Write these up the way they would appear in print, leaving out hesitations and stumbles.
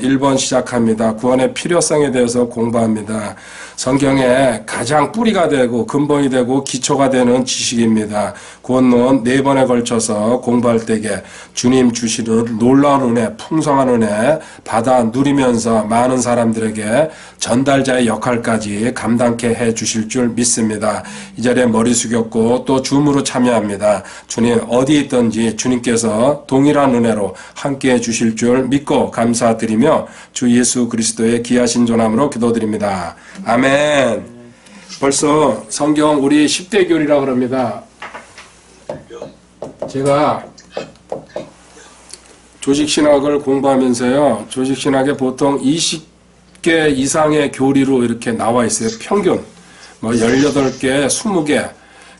1번 시작합니다. 구원의 필요성에 대해서 공부합니다. 성경에 가장 뿌리가 되고 근본이 되고 기초가 되는 지식입니다. 구원론 4번에 걸쳐서 공부할 때에 주님 주시는 놀라운 은혜, 풍성한 은혜 받아 누리면서 많은 사람들에게 전달자의 역할까지 감당케 해 주실 줄 믿습니다. 이 자리에 머리 숙였고 또 줌으로 참여합니다. 주님 어디 있든지 주님께서 동일한 은혜로 함께해 주실 줄 믿고 감사드리며 주 예수 그리스도의 귀하신 존함으로 기도드립니다. 아멘. 벌써 성경 우리 10대 교리라고 그럽니다. 제가 조직신학을 공부하면서요, 조직신학에 보통 20개 이상의 교리로 이렇게 나와 있어요. 평균. 18개, 20개.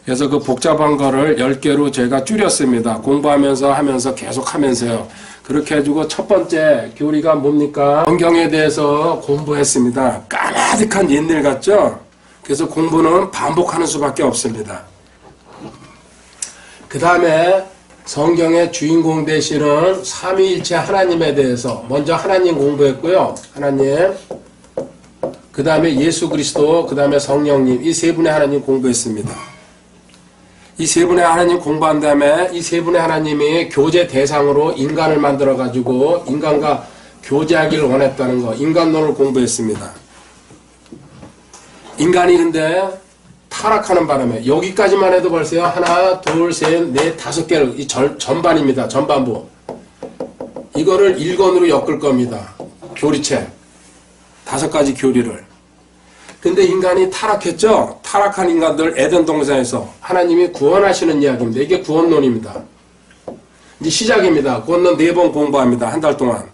그래서 그 복잡한 거를 10개로 제가 줄였습니다. 공부하면서 하면서 계속 하면서요. 그렇게 해주고 첫 번째 교리가 뭡니까? 성경에 대해서 공부했습니다. 까마득한 옛일 같죠? 그래서 공부는 반복하는 수밖에 없습니다. 그 다음에 성경의 주인공 되시는 삼위일체 하나님에 대해서 먼저 하나님 공부했고요. 하나님, 그 다음에 예수 그리스도, 그 다음에 성령님, 이 세 분의 하나님 공부했습니다. 이 세 분의 하나님 공부한 다음에 이 세 분의 하나님이 교제 대상으로 인간을 만들어 가지고 인간과 교제하기를 원했다는 거, 인간론을 공부했습니다. 인간이 근데 타락하는 바람에 여기까지만 해도 벌써요. 하나, 둘, 셋, 넷, 5개를 이 전반입니다. 전반부. 이거를 1권으로 엮을 겁니다. 교리책. 5가지 교리를. 근데 인간이 타락했죠? 타락한 인간들 에덴 동산에서 하나님이 구원하시는 이야기입니다. 이게 구원론입니다. 이제 시작입니다. 구원론 4번 공부합니다. 한 달 동안.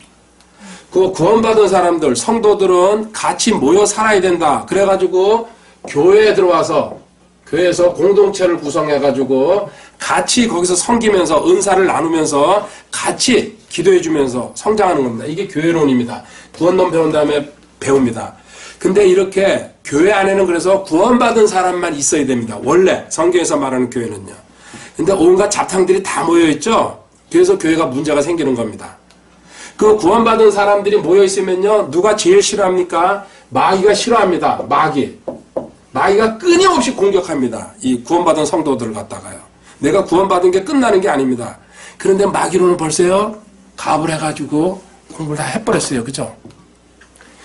그 구원받은 사람들, 성도들은 같이 모여 살아야 된다. 그래가지고 교회에 들어와서 교회에서 공동체를 구성해가지고 같이 거기서 섬기면서 은사를 나누면서 같이 기도해주면서 성장하는 겁니다. 이게 교회론입니다. 구원론 배운 다음에 배웁니다. 근데 이렇게 교회 안에는 그래서 구원받은 사람만 있어야 됩니다. 원래 성경에서 말하는 교회는요. 근데 온갖 잡탕들이 다 모여있죠. 그래서 교회가 문제가 생기는 겁니다. 그 구원받은 사람들이 모여있으면요, 누가 제일 싫어합니까? 마귀가 싫어합니다. 마귀가 끊임없이 공격합니다. 이 구원받은 성도들을 갖다가요. 내가 구원받은 게 끝나는 게 아닙니다. 그런데 마귀로는 벌써요, 가압을 해가지고 공부를 다 해버렸어요. 그죠?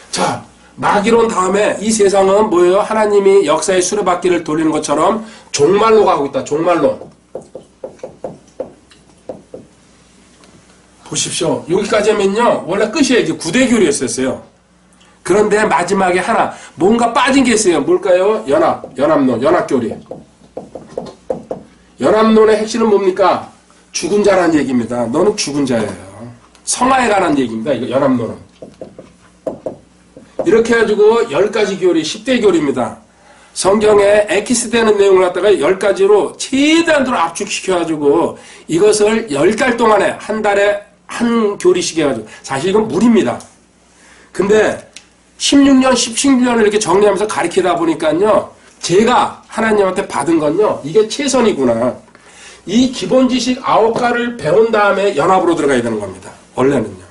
자, 마귀론 다음에 이 세상은 뭐예요? 하나님이 역사의 수레바퀴를 돌리는 것처럼 종말로 가고 있다. 종말로. 보십시오. 여기까지 하면요, 원래 끝이에요. 이게 9대 교리였었어요. 그런데 마지막에 하나 뭔가 빠진 게 있어요. 뭘까요? 연합론, 연합교리. 연합론의 핵심은 뭡니까? 죽은 자라는 얘기입니다. 너는 죽은 자예요. 성화에 관한 얘기입니다. 이거 연합론은. 이렇게 해가지고 10가지 교리, 10대 교리입니다. 성경에 엑기스되는 내용을 갖다가 10가지로 최대한으로 압축시켜가지고 이것을 10달 동안에 한 달에 한 교리씩 해가지고, 사실 이건 무리입니다. 근데 16년, 17년을 이렇게 정리하면서 가르치다 보니까요, 제가 하나님한테 받은 건요, 이게 최선이구나. 이 기본 지식 9가를 배운 다음에 연합으로 들어가야 되는 겁니다. 원래는요.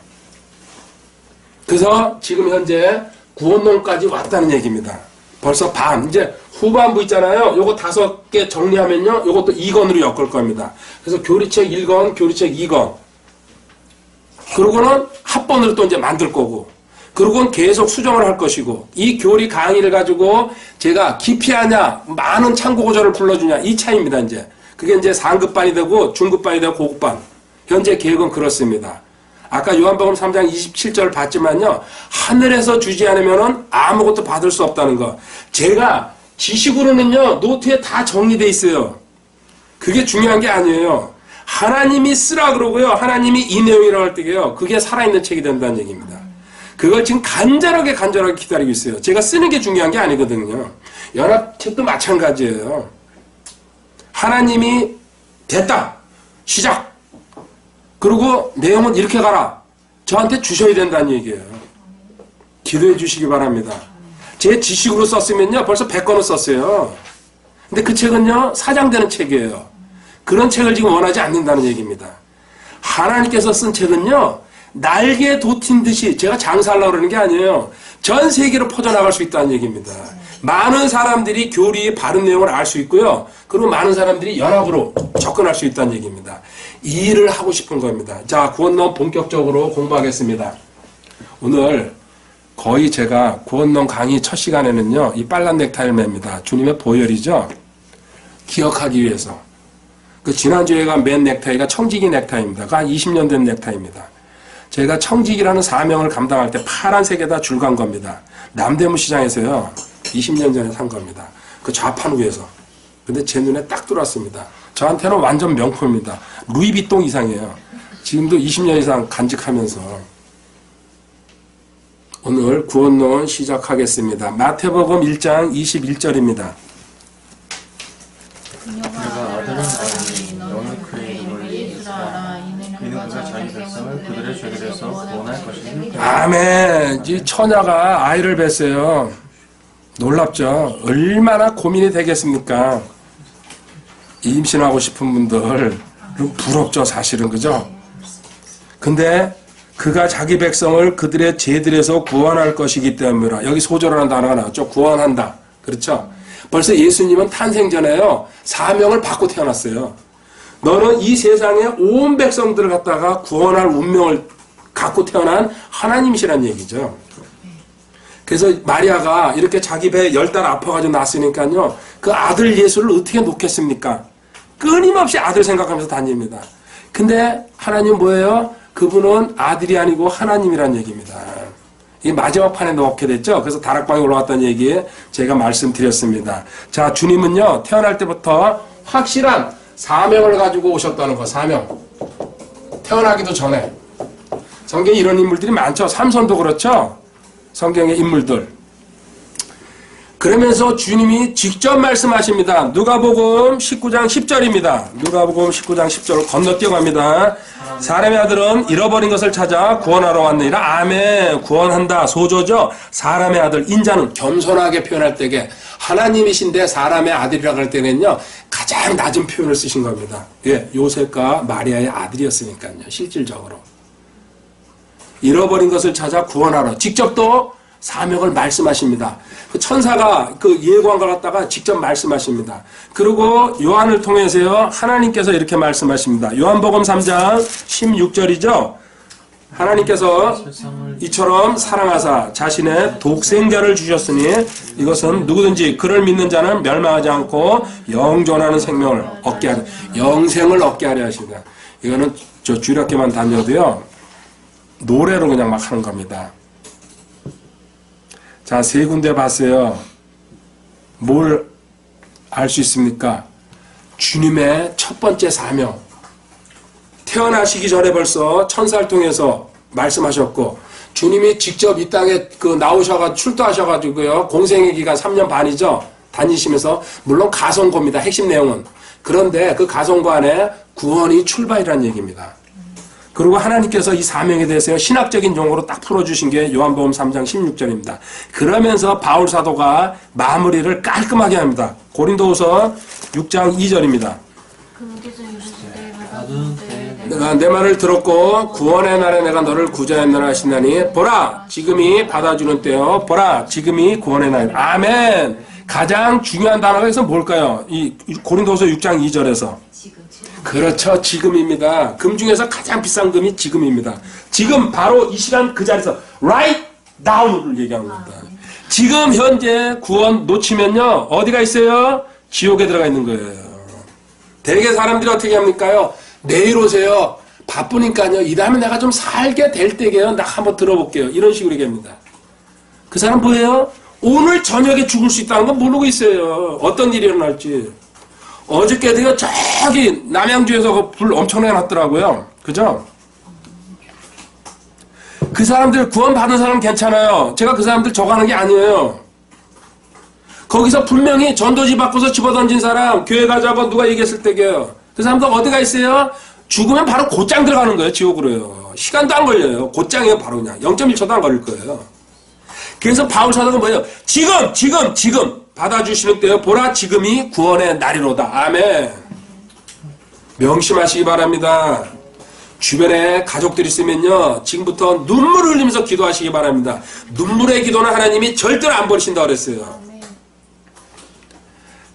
그래서 지금 현재 구원론까지 왔다는 얘기입니다. 벌써 반, 이제 후반부 있잖아요. 요거 5개 정리하면요, 요것도 2권으로 엮을 겁니다. 그래서 교리책 1권, 교리책 2권. 그러고는 합본으로 또 이제 만들 거고, 그러고는 계속 수정을 할 것이고, 이 교리 강의를 가지고 제가 기피하냐, 많은 참고고절을 불러주냐, 이 차이입니다, 이제. 그게 이제 상급반이 되고, 중급반이 되고, 고급반. 현재 계획은 그렇습니다. 아까 요한복음 3장 27절 봤지만요, 하늘에서 주지 않으면은 아무것도 받을 수 없다는 거. 제가 지식으로는요, 노트에 다 정리되어 있어요. 그게 중요한 게 아니에요. 하나님이 쓰라 그러고요, 하나님이 이 내용이라고 할 때게요, 그게 살아있는 책이 된다는 얘기입니다. 그걸 지금 간절하게 기다리고 있어요. 제가 쓰는 게 중요한 게 아니거든요. 연합책도 마찬가지예요. 하나님이 됐다. 시작. 그리고 내용은 이렇게 가라. 저한테 주셔야 된다는 얘기예요. 기도해 주시기 바랍니다. 제 지식으로 썼으면요, 벌써 100권을 썼어요. 근데 그 책은요, 사장되는 책이에요. 그런 책을 지금 원하지 않는다는 얘기입니다. 하나님께서 쓴 책은요, 날개 돋친 듯이 제가 장사하려고 그러는 게 아니에요. 전 세계로 퍼져나갈 수 있다는 얘기입니다. 많은 사람들이 교리의 바른 내용을 알 수 있고요. 그리고 많은 사람들이 연합으로 접근할 수 있다는 얘기입니다. 이 일을 하고 싶은 겁니다. 자, 구원론 본격적으로 공부하겠습니다. 오늘 거의 제가 구원론 강의 첫 시간에는요. 이 빨간 넥타이를 맵니다. 주님의 보혈이죠. 기억하기 위해서. 그 지난주에가 맨 넥타이가 청지기 넥타이입니다. 그 한 20년 된 넥타이입니다. 제가 청지기라는 사명을 감당할 때 파란색에다 줄 간 겁니다. 남대문 시장에서요. 20년 전에 산 겁니다. 그 좌판 위에서. 근데 제 눈에 딱 들어왔습니다. 저한테는 완전 명품입니다. 루이비통 이상이에요. 지금도 20년 이상 간직하면서. 오늘 구원론 시작하겠습니다. 마태복음 1장 21절입니다. 그가 아들은 아들이 너는 그의 이름을 예수라 하라. 이는 그가 자기 백성을 그들의 죄들에서 구원할 것이니라. 아멘. 이 처녀가 아이를 뵀어요. 놀랍죠? 얼마나 고민이 되겠습니까? 임신하고 싶은 분들 부럽죠, 사실은. 그죠? 근데 그가 자기 백성을 그들의 죄들에서 구원할 것이기 때문이라. 여기 소절하는 단어가 나왔죠. 구원한다. 그렇죠? 벌써 예수님은 탄생 전에요. 사명을 받고 태어났어요. 너는 이 세상의 온 백성들을 갖다가 구원할 운명을 갖고 태어난 하나님이시란 얘기죠. 그래서 마리아가 이렇게 자기 배 10달 아파가지고 낳았으니까요. 그 아들 예수를 어떻게 놓겠습니까? 끊임없이 아들 생각하면서 다닙니다. 근데 하나님 뭐예요? 그분은 아들이 아니고 하나님이란 얘기입니다. 이 마지막 판에 넣게 됐죠. 그래서 다락방에 올라갔다는 얘기 제가 말씀드렸습니다. 자, 주님은요. 태어날 때부터 확실한 사명을 가지고 오셨다는 거. 사명. 태어나기도 전에. 성경에 이런 인물들이 많죠. 삼손도 그렇죠. 성경의 인물들. 그러면서 주님이 직접 말씀하십니다. 누가복음 19장 10절입니다. 누가복음 19장 10절을 건너뛰어 갑니다. 사람의 아들은 잃어버린 것을 찾아 구원하러 왔느니라. 아멘. 구원한다. 소조죠. 사람의 아들. 인자는 겸손하게 표현할 때에 하나님이신데 사람의 아들이라고 할 때는요. 가장 낮은 표현을 쓰신 겁니다. 예, 요셉과 마리아의 아들이었으니까요. 실질적으로. 잃어버린 것을 찾아 구원하러. 직접 또 사명을 말씀하십니다. 그 천사가 그 예고한 걸 갖다가 직접 말씀하십니다. 그리고 요한을 통해서요, 하나님께서 이렇게 말씀하십니다. 요한복음 3장 16절이죠. 하나님께서 이처럼 사랑하사 자신의 독생자를 주셨으니 이것은 누구든지 그를 믿는 자는 멸망하지 않고 영존하는 생명을 얻게 하려, 영생을 얻게 하려 하십니다. 이거는 저 주일학교만 다녀도요, 노래로 그냥 막 하는 겁니다. 자, 세 군데 봤어요. 뭘 알 수 있습니까? 주님의 첫 번째 사명. 태어나시기 전에 벌써 천사를 통해서 말씀하셨고, 주님이 직접 이 땅에 나오셔가지고 출두하셔가지고요, 공생의 기간 3년 반이죠. 다니시면서, 물론 가성고입니다. 핵심 내용은. 그런데 그 가성고 안에 구원이 출발이라는 얘기입니다. 그리고 하나님께서 이 사명에 대해서 신학적인 용어로 딱 풀어주신 게 요한복음 3장 16절입니다. 그러면서 바울 사도가 마무리를 깔끔하게 합니다. 고린도후서 6장 2절입니다. 내가 내 말을 들었고 구원의 날에 내가 너를 구자하느라 하시나니 보라 지금이 받아주는 때요. 보라 지금이 구원의 날. 아멘. 가장 중요한 단어가 여기서 뭘까요? 이 고린도후서 6장 2절에서 그렇죠. 지금입니다. 금 중에서 가장 비싼 금이 지금입니다. 지금 바로 이 시간 그 자리에서 right now를 얘기하는 겁니다. 지금 현재 구원 놓치면요. 어디가 있어요? 지옥에 들어가 있는 거예요. 대개 사람들이 어떻게 합니까요? 내일 오세요. 바쁘니까요. 이 다음에 내가 좀 살게 될 때게요. 나 한번 들어볼게요. 이런 식으로 얘기합니다. 그 사람 뭐예요? 오늘 저녁에 죽을 수 있다는 건 모르고 있어요. 어떤 일이 일어날지. 어저께도요, 저기, 남양주에서 그 불 엄청나게 났더라고요. 그죠? 그 사람들, 구원받은 사람은 괜찮아요. 제가 그 사람들 저가는 게 아니에요. 거기서 분명히 전도지 바꿔서 집어던진 사람, 교회 가자고 누가 얘기했을 때게요. 그 사람들 어디가 있어요? 죽으면 바로 곧장 들어가는 거예요, 지옥으로요. 시간도 안 걸려요. 곧장이에요, 바로 그냥. 0.1초도 안 걸릴 거예요. 그래서 바울 사도가 뭐예요? 지금! 받아주시는 때요. 보라 지금이 구원의 날이로다. 아멘. 명심하시기 바랍니다. 주변에 가족들이 있으면요, 지금부터 눈물을 흘리면서 기도하시기 바랍니다. 눈물의 기도는 하나님이 절대로 안 버리신다고 그랬어요.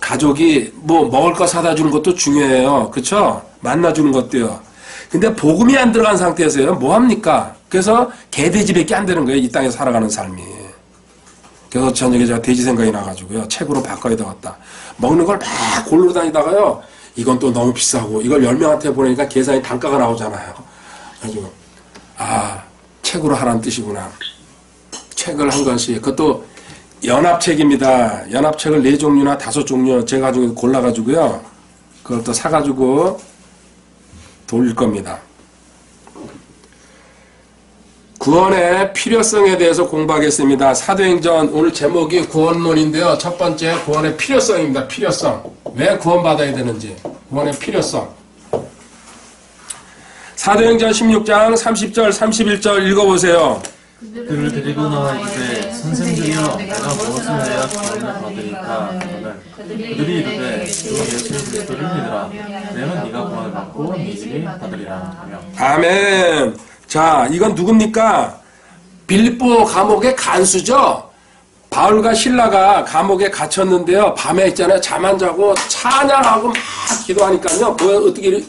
가족이 뭐 먹을 거 사다 주는 것도 중요해요. 그쵸? 만나주는 것도요. 근데 복음이 안 들어간 상태에서요, 뭐 합니까? 그래서 개돼지밖에 안 되는 거예요, 이 땅에 살아가는 삶이. 그래서 저녁에 제가 돼지 생각이 나가지고요, 책으로 바꿔야 되겠다. 먹는 걸 막 고르러 다니다가요, 이건 또 너무 비싸고, 이걸 10명한테 보내니까 계산이 단가가 나오잖아요. 그래가지고, 아, 책으로 하라는 뜻이구나. 책을 한 권씩. 그것도 연합책입니다. 연합책을 4종류나 5종류 제가 가지고 골라가지고요, 그걸 또 사가지고 돌릴 겁니다. 구원의 필요성에 대해서 공부하겠습니다. 사도행전 오늘 제목이 구원론인데요. 첫 번째 구원의 필요성입니다. 필요성. 왜 구원받아야 되는지. 구원의 필요성. 사도행전 16장 30절 31절 읽어보세요. 그를 데리고 나와 이르되 선생들이여 내가 무엇을 해야 구원을 받으리까 하거늘 그들이 이르되 주 예수 그리스도를 믿으라 그러면 네가 구원을 받고 네 집이 받으리라 하며. 아멘. 자, 이건 누굽니까? 빌립보 감옥의 간수죠. 바울과 실라가 감옥에 갇혔는데요. 밤에 있잖아요. 잠 안 자고 찬양하고 막 기도하니까요.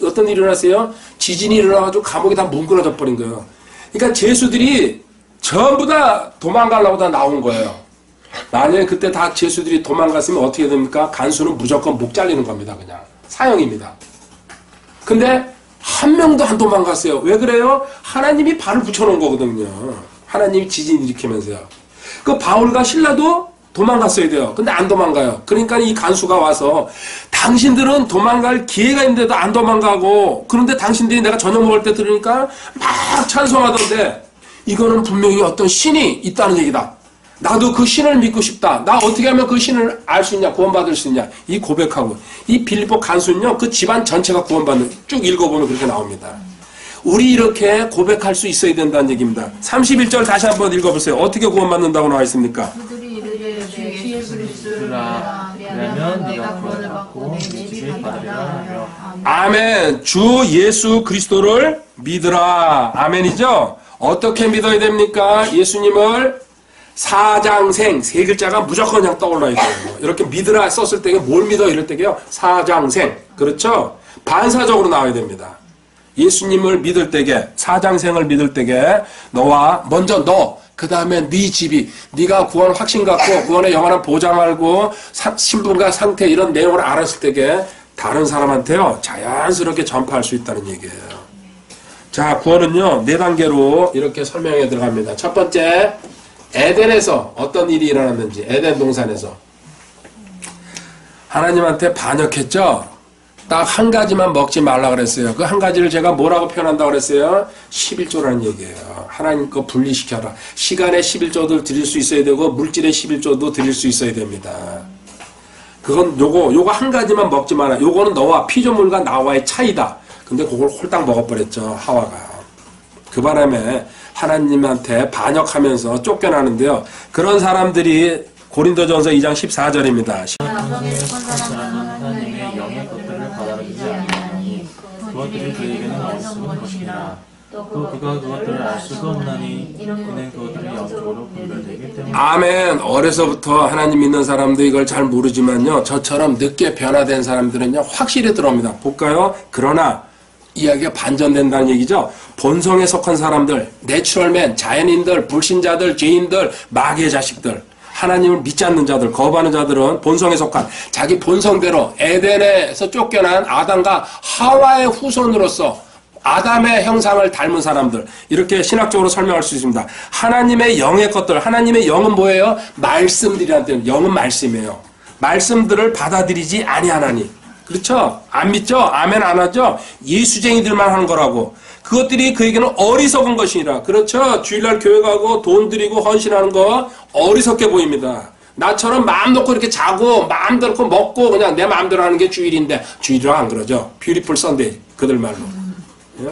어떤 일이 일어났어요? 지진이 일어나가지고 감옥이 다 뭉그러져 버린 거예요. 그러니까 죄수들이 전부 다 도망가려고 다 나온 거예요. 만약에 그때 다 죄수들이 도망갔으면 어떻게 됩니까? 간수는 무조건 목 잘리는 겁니다. 그냥 사형입니다. 근데 한 명도 안 도망갔어요. 왜 그래요? 하나님이 발을 붙여놓은 거거든요. 하나님이 지진 일으키면서요. 그 바울과 실라도 도망갔어야 돼요. 근데 안 도망가요. 그러니까 이 간수가 와서 당신들은 도망갈 기회가 있는데도 안 도망가고, 그런데 당신들이 내가 저녁 먹을 때 들으니까 막 찬송하던데 이거는 분명히 어떤 신이 있다는 얘기다. 나도 그 신을 믿고 싶다. 나 어떻게 하면 그 신을 알 수 있냐, 구원받을 수 있냐. 이 고백하고, 이 빌립보 간수는요, 그 집안 전체가 구원받는, 쭉 읽어보면 그렇게 나옵니다. 우리 이렇게 고백할 수 있어야 된다는 얘기입니다. 31절 다시 한번 읽어보세요. 어떻게 구원받는다고 나와 있습니까? 그들이 이르되 주 예수 그리스도를 그러면 네가 구원을 받고 네 집이 받으리라 하며. 아멘. 주 예수 그리스도를 믿으라. 아멘이죠? 어떻게 믿어야 됩니까? 예수님을 사장생, 세 글자가 무조건 그냥 떠올라야 돼요. 이렇게 믿으라 썼을 때에 뭘 믿어 이럴 때게요. 사장생. 그렇죠? 반사적으로 나와야 됩니다. 예수님을 믿을 때게, 사장생을 믿을 때게 너와 먼저 너, 그 다음에 네 집이, 네가 구원 확신 갖고 구원의 영원한 보장 알고 신분과 상태 이런 내용을 알았을 때게 다른 사람한테요. 자연스럽게 전파할 수 있다는 얘기예요. 자, 구원은요, 4단계로 이렇게 설명해 들어갑니다. 첫 번째, 에덴에서 어떤 일이 일어났는지, 에덴 동산에서. 하나님한테 반역했죠? 딱 한 가지만 먹지 말라 그랬어요. 그 한 가지를 제가 뭐라고 표현한다고 그랬어요? 11조라는 얘기예요. 하나님 거 분리시켜라. 시간의 11조도 드릴 수 있어야 되고, 물질의 11조도 드릴 수 있어야 됩니다. 그건 요거 한 가지만 먹지 마라. 요거는 너와 피조물과 나와의 차이다. 근데 그걸 홀딱 먹어버렸죠, 하와가. 그 바람에 하나님한테 반역하면서 쫓겨나는데요. 그런 사람들이 고린도전서 2장 14절입니다. 하나님의 영의 것들을 받아들이지 아니하니 그것들이 그에게는 어리석은 것이니라. 또 그가 그것들을 알 수가 없나니 이는 그것들이 영적으로 분별되기 때문에. 아멘. 어려서부터 하나님 믿는 사람도 이걸 잘 모르지만요, 저처럼 늦게 변화된 사람들은요 확실히 들어옵니다. 볼까요? 그러나 이야기가 반전된다는 얘기죠. 본성에 속한 사람들, 내추럴맨, 자연인들, 불신자들, 죄인들, 마귀의 자식들, 하나님을 믿지 않는 자들, 거부하는 자들은 본성에 속한 자기 본성대로 에덴에서 쫓겨난 아담과 하와의 후손으로서 아담의 형상을 닮은 사람들, 이렇게 신학적으로 설명할 수 있습니다. 하나님의 영의 것들, 하나님의 영은 뭐예요? 말씀들이라는 뜻은, 영은 말씀이에요. 말씀들을 받아들이지 아니하나니. 그렇죠? 안 믿죠? 아멘 안 하죠? 예수쟁이들만 하는 거라고. 그것들이 그에게는 어리석은 것이니라. 그렇죠? 주일날 교회 가고 돈 들이고 헌신하는 거 어리석게 보입니다. 나처럼 마음 놓고 이렇게 자고 마음대로 먹고 그냥 내 마음대로 하는 게 주일인데, 주일이라 안 그러죠? 뷰티풀 선데이, 그들 말로. 예?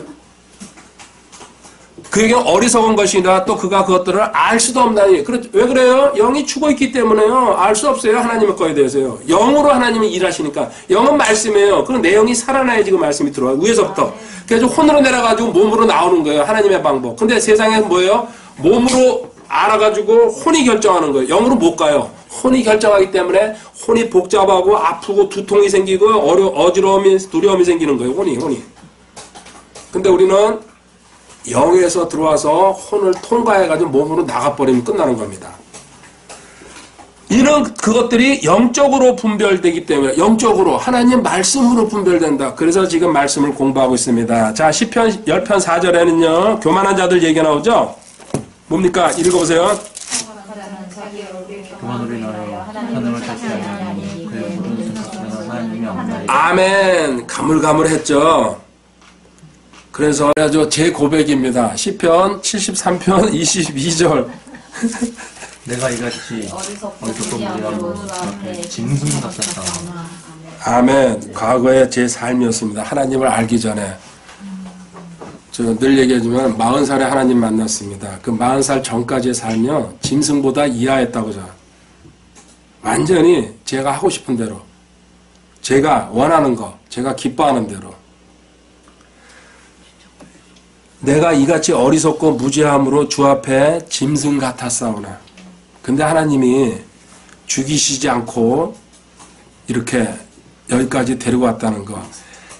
그에게 어리석은 것이라 또 그가 그것들을 알 수도 없나니. 왜 그래요? 영이 죽어있기 때문에요. 알 수 없어요. 하나님의 거에 대해서요. 영으로 하나님이 일하시니까. 영은 말씀이에요. 그럼 내 영이 살아나야지 그 말씀이 들어와요. 위에서부터. 그래서 혼으로 내려가지고 몸으로 나오는 거예요. 하나님의 방법. 근데 세상에 뭐예요? 몸으로 알아가지고 혼이 결정하는 거예요. 영으로 못 가요. 혼이 결정하기 때문에 혼이 복잡하고 아프고 두통이 생기고 어지러움이 두려움이 생기는 거예요. 혼이. 근데 우리는 영에서 들어와서 혼을 통과해가지고 몸으로 나가버리면 끝나는 겁니다. 이런 그것들이 영적으로 분별되기 때문에 영적으로 하나님 말씀으로 분별된다. 그래서 지금 말씀을 공부하고 있습니다. 자, 시편 10편 4절에는요. 교만한 자들 얘기가 나오죠. 뭡니까? 읽어보세요. 교만으로 인하여 하나님을 자시하니 그의 모든 생각들은 하나님이 없나이다. 아멘. 가물가물했죠. 그래서 제 고백입니다. 시편 73편 22절. 내가 이같이 어리석고 무리하고 앞에 짐승 같았다. 아멘. 과거의 제 삶이었습니다. 하나님을 알기 전에. 저 늘 얘기하지만 40살에 하나님 만났습니다. 그 40살 전까지의 삶이요. 짐승보다 이하였다고 저. 완전히 제가 하고 싶은 대로. 제가 원하는 거. 제가 기뻐하는 대로. 내가 이같이 어리석고 무지함으로 주 앞에 짐승 같았사오나. 근데 하나님이 죽이시지 않고 이렇게 여기까지 데리고 왔다는 거.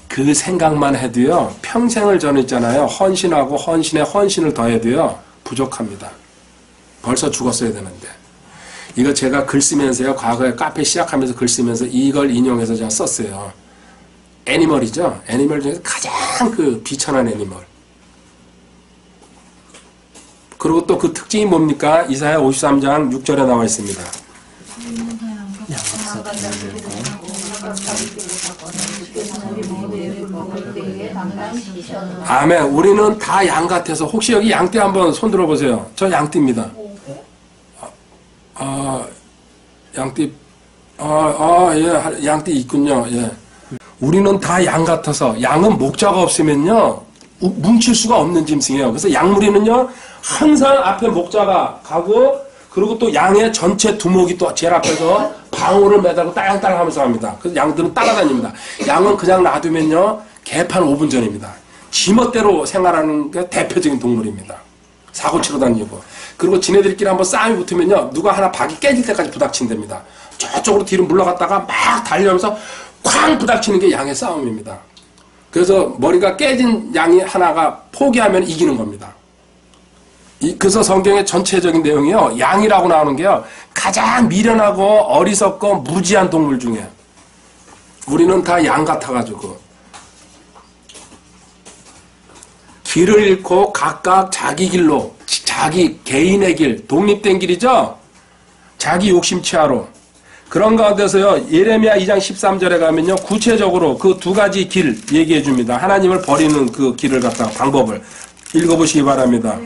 그 생각만 해도요. 평생을 저는 있잖아요. 헌신하고 헌신에 헌신을 더해도요. 부족합니다. 벌써 죽었어야 되는데. 이거 제가 글 쓰면서요. 과거에 카페 시작하면서 글 쓰면서 이걸 인용해서 제가 썼어요. 애니멀이죠. 애니멀 중에서 가장 그 비천한 애니멀. 그리고 또 그 특징이 뭡니까? 이사야 53장 6절에 나와 있습니다. 아멘. 우리는 다 양 같아서 혹시 여기 양띠 한번 손 들어보세요. 저 양띠입니다. 양띠 예, 양띠 있군요. 예. 우리는 다 양 같아서 양은 목자가 없으면요 뭉칠 수가 없는 짐승이에요. 그래서 양무리는요 항상 앞에 목자가 가고 그리고 또 양의 전체 두목이 또 제일 앞에서 방울을 매달고 딸랑딸랑 하면서 합니다. 그래서 양들은 따라다닙니다. 양은 그냥 놔두면요 개판 5분 전입니다. 지멋대로 생활하는 게 대표적인 동물입니다. 사고 치러 다니고. 그리고 지네들끼리 한번 싸움이 붙으면요 누가 하나 박이 깨질 때까지 부닥친답니다. 저쪽으로 뒤로 물러갔다가 막 달려면서 쾅 부닥치는 게 양의 싸움입니다. 그래서 머리가 깨진 양이 하나가 포기하면 이기는 겁니다. 그래서 성경의 전체적인 내용이요 양이라고 나오는 게요 가장 미련하고 어리석고 무지한 동물 중에 우리는 다 양 같아가지고 길을 잃고 각각 자기 길로 자기 개인의 길 독립된 길이죠. 자기 욕심 치하로 그런 가운데서요 예레미야 2장 13절에 가면요 구체적으로 그 두 가지 길 얘기해 줍니다. 하나님을 버리는 그 길을 갖다가 방법을 읽어보시기 바랍니다.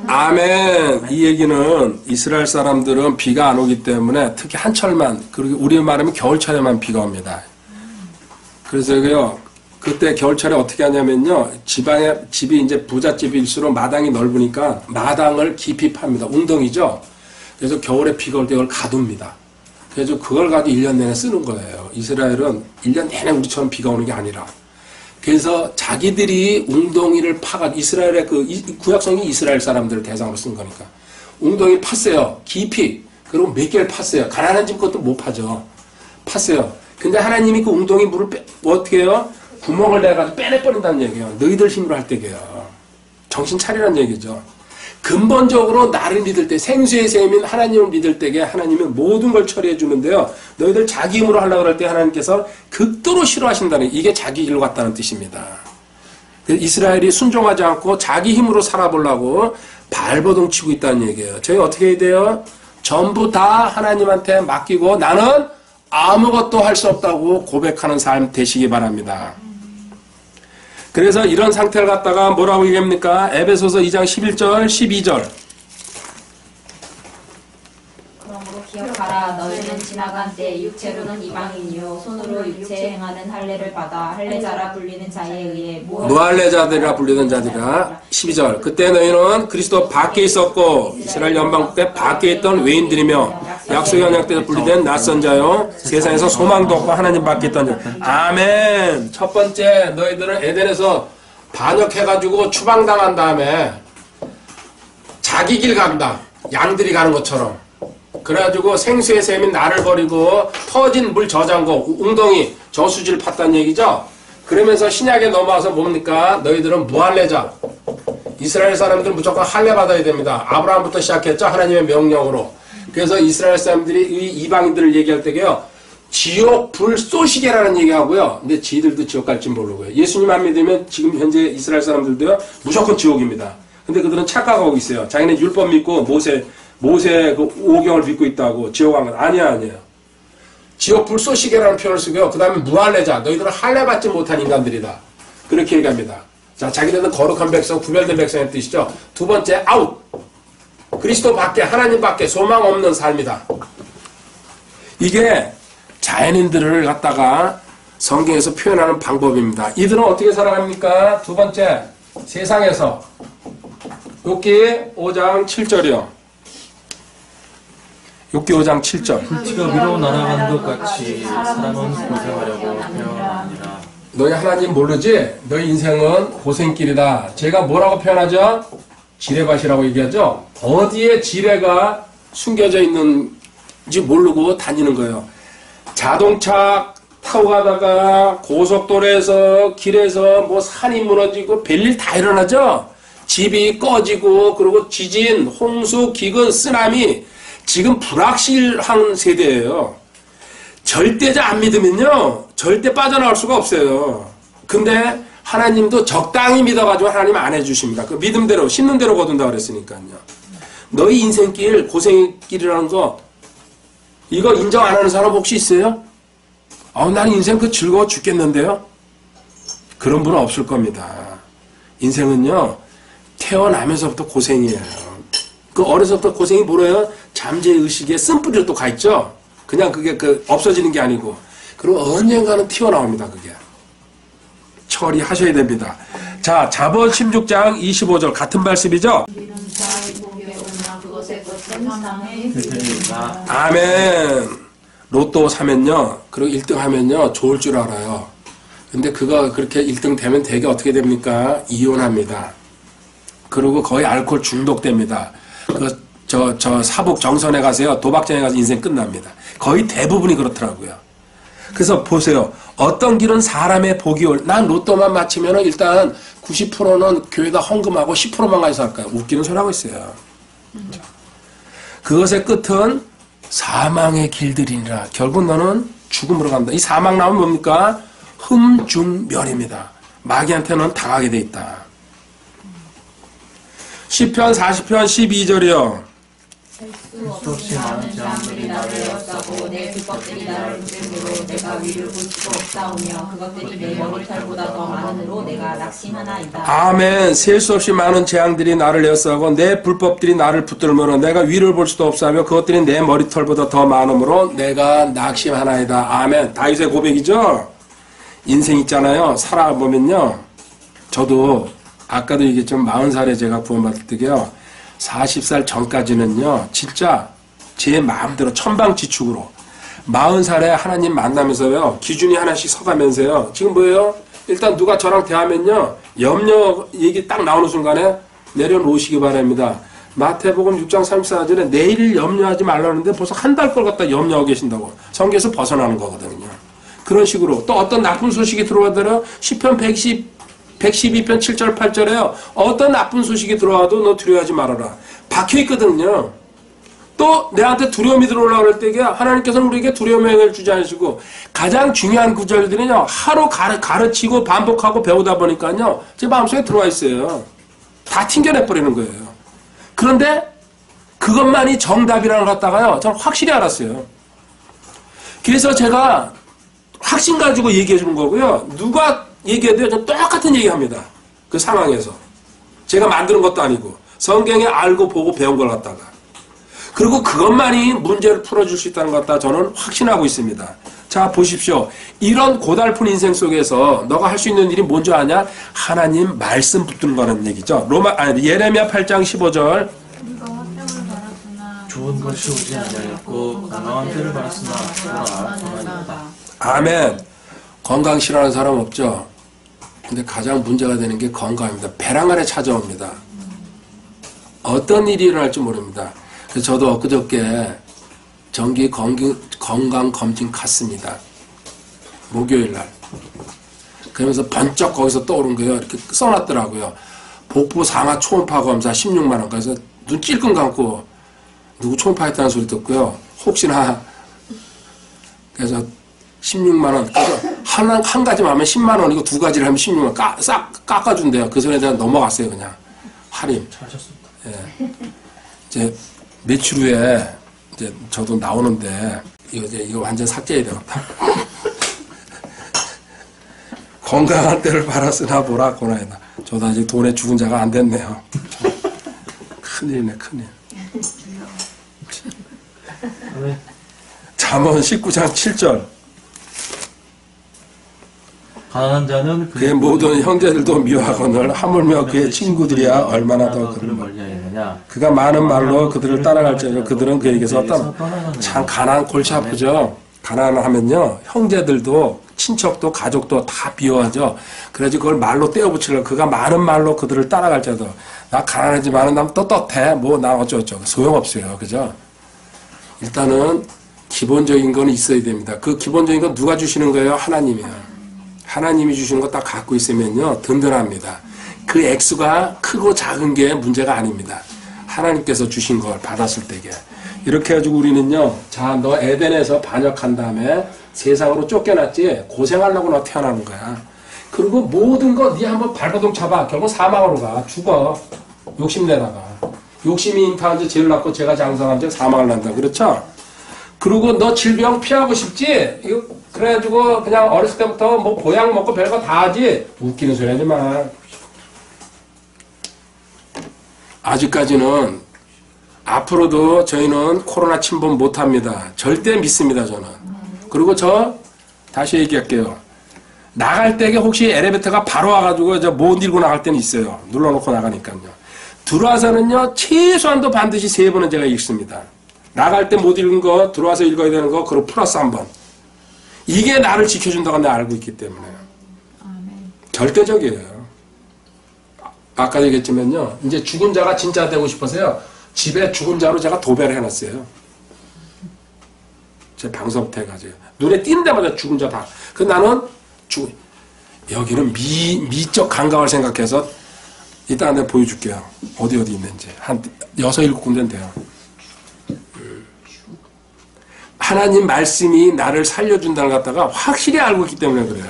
아멘. 이 얘기는 이스라엘 사람들은 비가 안 오기 때문에 특히 한철만 그리고 우리 말하면 겨울철에만 비가 옵니다. 그래서요 그때 겨울철에 어떻게 하냐면요 집이 이제 부잣집일수록 마당이 넓으니까 마당을 깊이 팝니다. 웅덩이죠. 그래서 겨울에 비가 올 때 그걸 가둡니다. 그래서 그걸 가지고 1년 내내 쓰는 거예요. 이스라엘은 1년 내내 우리처럼 비가 오는 게 아니라. 그래서 자기들이 웅덩이를 파가지고 이스라엘의 구약성이 이스라엘 사람들을 대상으로 쓴 거니까. 웅덩이를 팠어요. 깊이. 그리고 몇 개를 팠어요. 가난한 집 것도 못 파죠. 팠어요. 근데 하나님이 그 웅덩이 물을 어떻게 해요? 구멍을 내가지고 빼내버린다는 얘기예요. 너희들 힘으로 할 때게요. 정신 차리라는 얘기죠. 근본적으로 나를 믿을 때 생수의 셈인 하나님을 믿을 때에 하나님은 모든 걸 처리해 주는데요. 너희들 자기 힘으로 하려고 할 때 하나님께서 극도로 싫어하신다는 이게 자기 길로 갔다는 뜻입니다. 이스라엘이 순종하지 않고 자기 힘으로 살아보려고 발버둥 치고 있다는 얘기예요. 저희 어떻게 해야 돼요? 전부 다 하나님한테 맡기고 나는 아무것도 할 수 없다고 고백하는 삶 되시기 바랍니다. 그래서 이런 상태를 갖다가 뭐라고 얘기합니까? 에베소서 2장 11절, 12절. 그러므로 기억하라. 지나간 때 육체로는 이방인이요 손으로 육체 행하는 할례를 받아 할례자라 불리는 자에 의해 무할례자들이라 불리는 자들이라. 12절 그때 너희는 그리스도 밖에 있었고 이스라엘 연방국대 밖에 있던 외인들이며 약속의 언약 때에 분리된 낯선 자요 세상에서 소망도 없고 하나님 밖에 있던 자. 아멘. 첫 번째 너희들은 에덴에서 반역해가지고 추방당한 다음에 자기 길 간다. 양들이 가는 것처럼. 그래가지고 생수의 샘인 나를 버리고 터진 물 저장고 웅덩이 저수지를 팠다는 얘기죠. 그러면서 신약에 넘어와서 뭡니까? 너희들은 무할례자. 이스라엘 사람들은 무조건 할례 받아야 됩니다. 아브라함부터 시작했죠. 하나님의 명령으로. 그래서 이스라엘 사람들이 이 이방인들을 얘기할 때게요. 지옥 불 쏘시게라는 얘기하고요. 근데 지들도 지옥 갈지 모르고요. 예수님 안 믿으면 지금 현재 이스라엘 사람들도요. 무조건 지옥입니다. 근데 그들은 착각하고 있어요. 자기는 율법 믿고 모세 그 오경을 믿고 있다고 지옥 간 건 아니에요. 지옥 불 쏘시게라는 표현을 쓰고요. 그 다음에 무할례자. 너희들은 할례 받지 못한 인간들이다. 그렇게 얘기합니다. 자, 자기네는 거룩한 백성, 구별된 백성의 뜻이죠. 두 번째, 아웃. 그리스도 밖에, 하나님 밖에 소망 없는 삶이다. 이게 자연인들을 갖다가 성경에서 표현하는 방법입니다. 이들은 어떻게 살아갑니까? 두 번째, 세상에서. 욥기 5장 7절이요. 욥기 5장 7절. 불티가 위로 날아가는 것 같이 사람은 고생하려고 태어나니라. 너희 하나님 모르지? 너희 인생은 고생길이다. 제가 뭐라고 표현하죠? 지뢰밭이라고 얘기하죠? 어디에 지뢰가 숨겨져 있는지 모르고 다니는 거예요. 자동차 타고 가다가 고속도로에서 길에서 뭐 산이 무너지고 별일 다 일어나죠? 집이 꺼지고 그리고 지진, 홍수, 기근, 쓰나미 지금 불확실한 세대예요. 절대자 안 믿으면요. 절대 빠져나올 수가 없어요. 근데 하나님도 적당히 믿어가지고 하나님 안 해주십니다. 그 믿음대로 신는 대로 거둔다 그랬으니까요. 너희 인생길 고생길이라는 거 이거 인정 안 하는 사람 혹시 있어요? 난 인생 그 즐거워 죽겠는데요. 그런 분은 없을 겁니다. 인생은요. 태어나면서부터 고생이에요. 그 어려서부터 고생이 뭐래요? 잠재의식에 쓴뿌리로 또 가 있죠. 그냥 그게 없어지는 게 아니고. 그리고 언젠가는 튀어나옵니다. 그게. 처리하셔야 됩니다. 자, 잠언 16장 25절 같은 말씀이죠? 아멘. 로또 사면요. 그리고 1등 하면요. 좋을 줄 알아요. 근데 그거 그렇게 1등 되면 되게 어떻게 됩니까? 이혼합니다. 그리고 거의 알코올 중독됩니다. 저 사복 정선에 가세요. 도박장에 가서 인생 끝납니다. 거의 대부분이 그렇더라고요. 그래서 보세요. 어떤 길은 사람의 복이 난 로또만 맞히면 일단 90%는 교회다 헌금하고 10%만 가져서 할까요? 웃기는 소리 하고 있어요. 그것의 끝은 사망의 길들이니라. 결국 너는 죽음으로 간다. 이 사망 나오면 뭡니까? 흠중멸입니다. 마귀한테는 당하게 돼 있다. 시편 40편 12절이요. 수 없이 많은 재앙들이 나를 에워싸고 내 비법들이 나를 붙들므로 내가 위를 볼 수도 없사오며 그것들이 내 머리털보다 더 많으므로 내가 낙심하나이다. 아멘. 셀 수 없이 많은 재앙들이 나를 에워싸고 내 불법들이 나를 붙들므로 내가 위를 볼 수도 없사오며 그것들이 내 머리털보다 더 많으므로 내가 낙심하나이다. 아멘. 다윗의 고백이죠. 인생 있잖아요. 살아보면요. 저도 아까도 얘기했지만 40살에 제가 구원받을 때요. 40살 전까지는요. 진짜 제 마음대로 천방지축으로 40살에 하나님 만나면서요. 기준이 하나씩 서가면서요. 지금 뭐예요? 일단 누가 저랑 대하면요. 염려 얘기 딱 나오는 순간에 내려놓으시기 바랍니다. 마태복음 6장 34절에 내일 염려하지 말라는데 벌써 한 달 걸 갖다 염려하고 계신다고. 성경에서 벗어나는 거거든요. 그런 식으로 또 어떤 나쁜 소식이 들어와더라 시편 112편 7절 8절에요. 어떤 나쁜 소식이 들어와도 너 두려워하지 말아라. 박혀있거든요. 또 내한테 두려움이 들어오려고 할 때에 하나님께서는 우리에게 두려움의 영을 주지 않으시고 가장 중요한 구절들은요. 하루 가르치고 반복하고 배우다 보니까요. 제 마음속에 들어와 있어요. 다 튕겨내버리는 거예요. 그런데 그것만이 정답이라는 걸 갖다가요. 저는 확실히 알았어요. 그래서 제가 확신 가지고 얘기해 주는 거고요. 누가 얘기해도요. 저 똑같은 얘기합니다. 그 상황에서. 제가 만드는 것도 아니고 성경에 알고 보고 배운 걸 갖다가. 그리고 그것만이 문제를 풀어줄 수 있다는 것 같다 저는 확신하고 있습니다. 자 보십시오. 이런 고달픈 인생 속에서 너가 할 수 있는 일이 뭔지 아냐? 하나님 말씀 붙드는 거라는 얘기죠. 예레미야 8장 15절. 우리가 화평을 바랐으나 좋은 것이 오지 아니하였고 건강한 때를 바랐으나 돌아 고난이다. 아멘. 건강 싫어하는 사람 없죠? 근데 가장 문제가 되는 게 건강입니다. 벼랑 아래 찾아옵니다. 어떤 일이 일어날지 모릅니다. 그래서 저도 엊그저께 정기 건강검진 갔습니다. 목요일날. 그러면서 번쩍 거기서 떠오른 거예요. 이렇게 써놨더라고요. 복부 상하 초음파 검사 16만원. 그래서 눈 찔끔 감고 누구 초음파 했다는 소리 듣고요. 혹시나 그래서 16만원. 그래서 한 가지만 하면 10만원이고 두 가지를 하면 16만원. 싹 깎아준대요. 그 소리에 대한 넘어갔어요. 그냥. 할인. 잘하셨습니다. 예. 이제 며칠 후에 이제 저도 나오는데 이거 완전 삭제해야 되겠다. 건강한 때를 바랐으나 보라 고나이다. 저도 아직 돈에 죽은 자가 안 됐네요. 큰일이네 큰일. 네. 잠언 19장 7절. 가난한 자는 그의 모든 형제들도 미워하거늘 하물며 그의 친구들이야 얼마나 더 그를 멀리하느냐. 그가 많은 말로 그들을 따라갈지라도 그들은 그에게서 참 가난 골치 아프죠. 가난하면요 형제들도 친척도 가족도 다 비워하죠. 그래서 그걸 말로 떼어붙이려고 그가 많은 말로 그들을 따라갈지라도 나 가난하지만은 난 떳떳해 뭐 나 어쩌고저쩌고 소용없어요. 그죠? 일단은 기본적인 건 있어야 됩니다. 그 기본적인 건 누가 주시는 거예요? 하나님이에요. 하나님이 주시는 거 딱 갖고 있으면요 든든합니다. 그 액수가 크고 작은 게 문제가 아닙니다. 하나님께서 주신 걸 받았을 때게 이렇게 해가지고 우리는요 자 너 에덴에서 반역한 다음에 세상으로 쫓겨났지 고생하려고 너 태어나는 거야. 그리고 모든 거 네 한번 발버둥 쳐봐. 결국 사망으로 가. 죽어. 욕심내다가 욕심이 잉타한 지 제일 낮고 제가 장성한 지 사망을 난다. 그렇죠? 그리고 너 질병 피하고 싶지? 이거 그래가지고 그냥 어렸을 때부터 뭐 보약 먹고 별거 다 하지? 웃기는 소리 하지 마. 아직까지는 앞으로도 저희는 코로나 침범 못합니다. 절대 믿습니다 저는. 그리고 저 다시 얘기할게요. 나갈 때게 혹시 엘리베이터가 바로 와가지고 저 못 읽고 나갈 때는 있어요. 눌러놓고 나가니까요. 들어와서는요 최소한도 반드시 3번은 제가 읽습니다. 나갈 때 못 읽은 거 들어와서 읽어야 되는 거 그리고 플러스 1번. 이게 나를 지켜준다고 내가 알고 있기 때문에 절대적이에요. 아까 얘기했지만요 이제 죽은 자가 진짜 되고 싶어서요 집에 죽은 자로 제가 도배를 해놨어요. 제 방송부터 해가지고 눈에 띄는 데마다 죽은 자 다. 그 나는 여기는 미적 감각을 생각해서 이따 내가 보여줄게요. 어디 있는지 한 6, 7군데는 돼요. 하나님 말씀이 나를 살려준다는 걸 갖다가 확실히 알고 있기 때문에 그래요.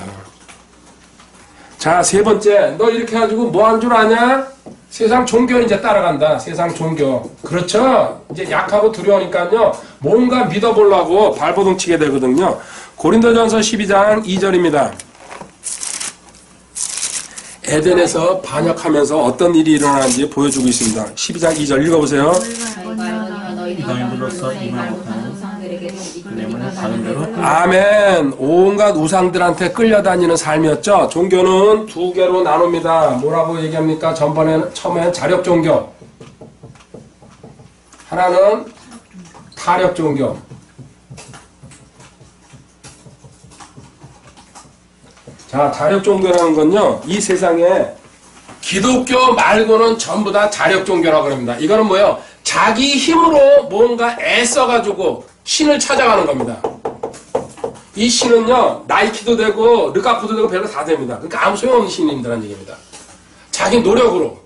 자, 3번째. 너 이렇게 해가지고 뭐 한 줄 아냐? 세상 종교 이제 따라간다. 세상 종교. 그렇죠? 이제 약하고 두려우니까요. 뭔가 믿어보려고 발버둥 치게 되거든요. 고린도전서 12장 2절입니다. 에덴에서 반역하면서 어떤 일이 일어나는지 보여주고 있습니다. 12장 2절 읽어보세요. 이방인으로서 이말 못하는 때문에 다른 데로 아멘. 온갖 우상들한테 끌려다니는 삶이었죠. 종교는 2개로 나눕니다. 뭐라고 얘기합니까? 처음엔 자력 종교. 하나는 타력 종교. 자, 자력 종교라는 건요, 이 세상에 기독교 말고는 전부 다 자력 종교라고 합니다. 이거는 뭐예요? 자기 힘으로 뭔가 애써가지고 신을 찾아가는 겁니다. 이 신은요, 나이키도 되고, 르카프도 되고, 별거 다 됩니다. 그러니까 아무 소용없는 신입니다라는 얘기입니다. 자기 노력으로.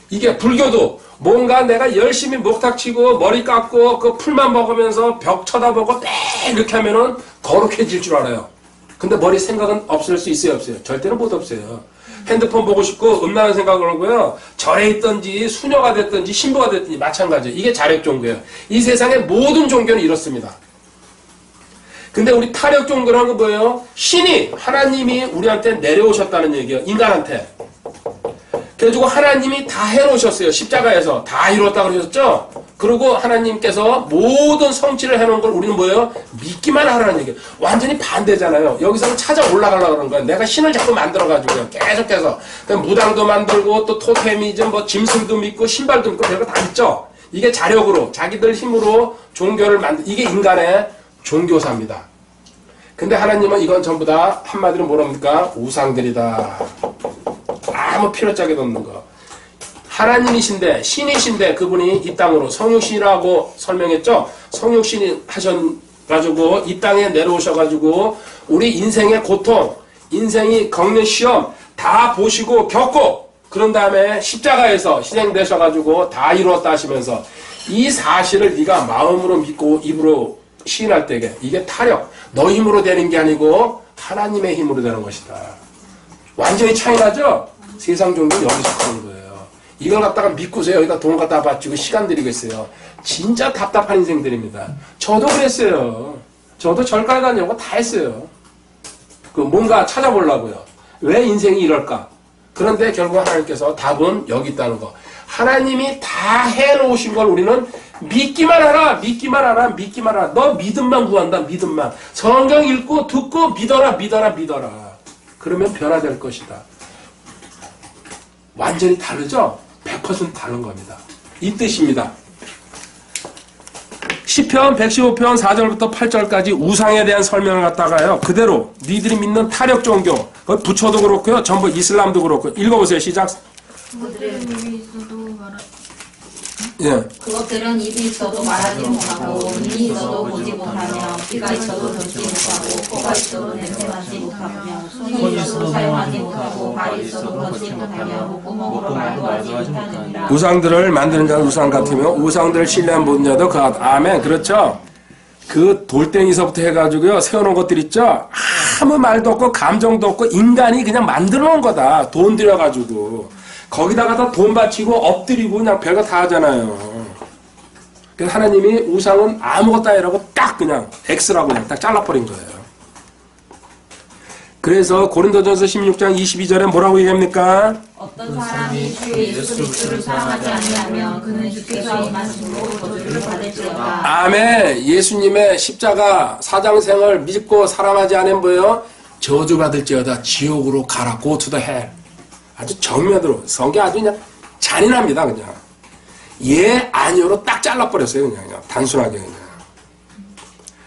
이게 불교도 뭔가 내가 열심히 목탁치고, 머리 깎고, 그 풀만 먹으면서 벽 쳐다보고, 매 이렇게 하면은 거룩해질 줄 알아요. 근데 머리 생각은 없을 수 있어요, 없어요? 절대로 못 없어요. 핸드폰 보고 싶고 음란한 생각을 하고요. 절에 있든지 수녀가 됐든지 신부가 됐든지 마찬가지예요. 이게 자력 종교예요. 이 세상의 모든 종교는 이렇습니다. 근데 우리 타력 종교라는 건 뭐예요? 신이 하나님이 우리한테 내려오셨다는 얘기예요. 인간한테. 그래가지고 하나님이 다 해놓으셨어요. 십자가에서 다 이뤘다 그러셨죠? 그리고 하나님께서 모든 성취를 해놓은 걸 우리는 뭐예요? 믿기만 하라는 얘기예요. 완전히 반대잖아요. 여기서 찾아 올라가려고 그러는 거예요. 내가 신을 자꾸 만들어가지고요. 계속해서 무당도 만들고 또 토테미즘 뭐 짐승도 믿고 신발도 믿고 별거 다 있죠. 이게 자력으로 자기들 힘으로 종교를 이게 인간의 종교사입니다. 근데 하나님은 이건 전부 다 한마디로 뭐랍니까? 우상들이다. 아무 필요짝에도 없는 거. 하나님이신데 신이신데 그분이 이 땅으로 성육신이라고 설명했죠. 성육신이 하셔가지고 이 땅에 내려오셔가지고 우리 인생의 고통, 인생이 겪는 시험 다 보시고 겪고 그런 다음에 십자가에서 희생되셔가지고 다 이루었다 하시면서 이 사실을 네가 마음으로 믿고 입으로 시인할 때에 이게 타력, 너 힘으로 되는 게 아니고 하나님의 힘으로 되는 것이다. 완전히 차이 나죠? 세상 종교는 여기서 그런 거예요. 이걸 갖다가 믿고서 여기다 돈 갖다 바치고 시간 들이고 있어요. 진짜 답답한 인생들입니다. 저도 그랬어요. 저도 절까지 다니고 다 했어요. 그 뭔가 찾아보려고요. 왜 인생이 이럴까? 그런데 결국 하나님께서 답은 여기 있다는 거. 하나님이 다 해놓으신 걸 우리는 믿기만 하라, 믿기만 하라, 믿기만 하라. 너 믿음만 구한다, 믿음만. 성경 읽고 듣고 믿어라, 믿어라, 믿어라. 그러면 변화될 것이다. 완전히 다르죠? 100% 다른 겁니다. 이 뜻입니다. 시편 115편 4절부터 8절까지 우상에 대한 설명을 갖다가요. 그대로 니들이 믿는 타력 종교, 부처도 그렇고요. 전부 이슬람도 그렇고. 읽어보세요. 시작. 그들은 입이 있어도 말하. 예. 그것들은 입이 있어도 말하지 못하고 눈이 있어도 보지 못하며 귀가 있어도 듣지 못하고 코가 있어도 냄새 맡지 못하며 손이 있어도 사용하지 못하고 발이 있어도 걷지 못하며 목구멍으로 말도 하지 못하느니라. 우상들을 만드는 자는 우상 같으며 우상들을 신뢰한 모든 자도 그 아멘. 그렇죠. 그 돌덩이서부터 해가지고요 세워놓은 것들 있죠. 아무 말도 없고 감정도 없고 인간이 그냥 만들어 놓은 거다. 돈 들여가지고 거기다가 다 돈 바치고 엎드리고 그냥 별거 다 하잖아요. 그래서 하나님이 우상은 아무것도 아니라고 딱 그냥 X라고 그냥 딱 잘라버린 거예요. 그래서 고린도전서 16장 22절에 뭐라고 얘기합니까? 어떤 사람이 주 예수 그리스도를 사랑하지 아니하면 그는 주께서 임하심으로 저주를 받을지어다. 아멘. 예수님의 십자가 사장생을 믿고 사랑하지 않으면 뭐예요? 저주받을지어다. 지옥으로 가라. Go to the hell. 아주 정면으로 성경 아주 그냥 잔인합니다. 그냥 예 아니오로 딱 잘라버렸어요. 그냥 단순하게 그냥.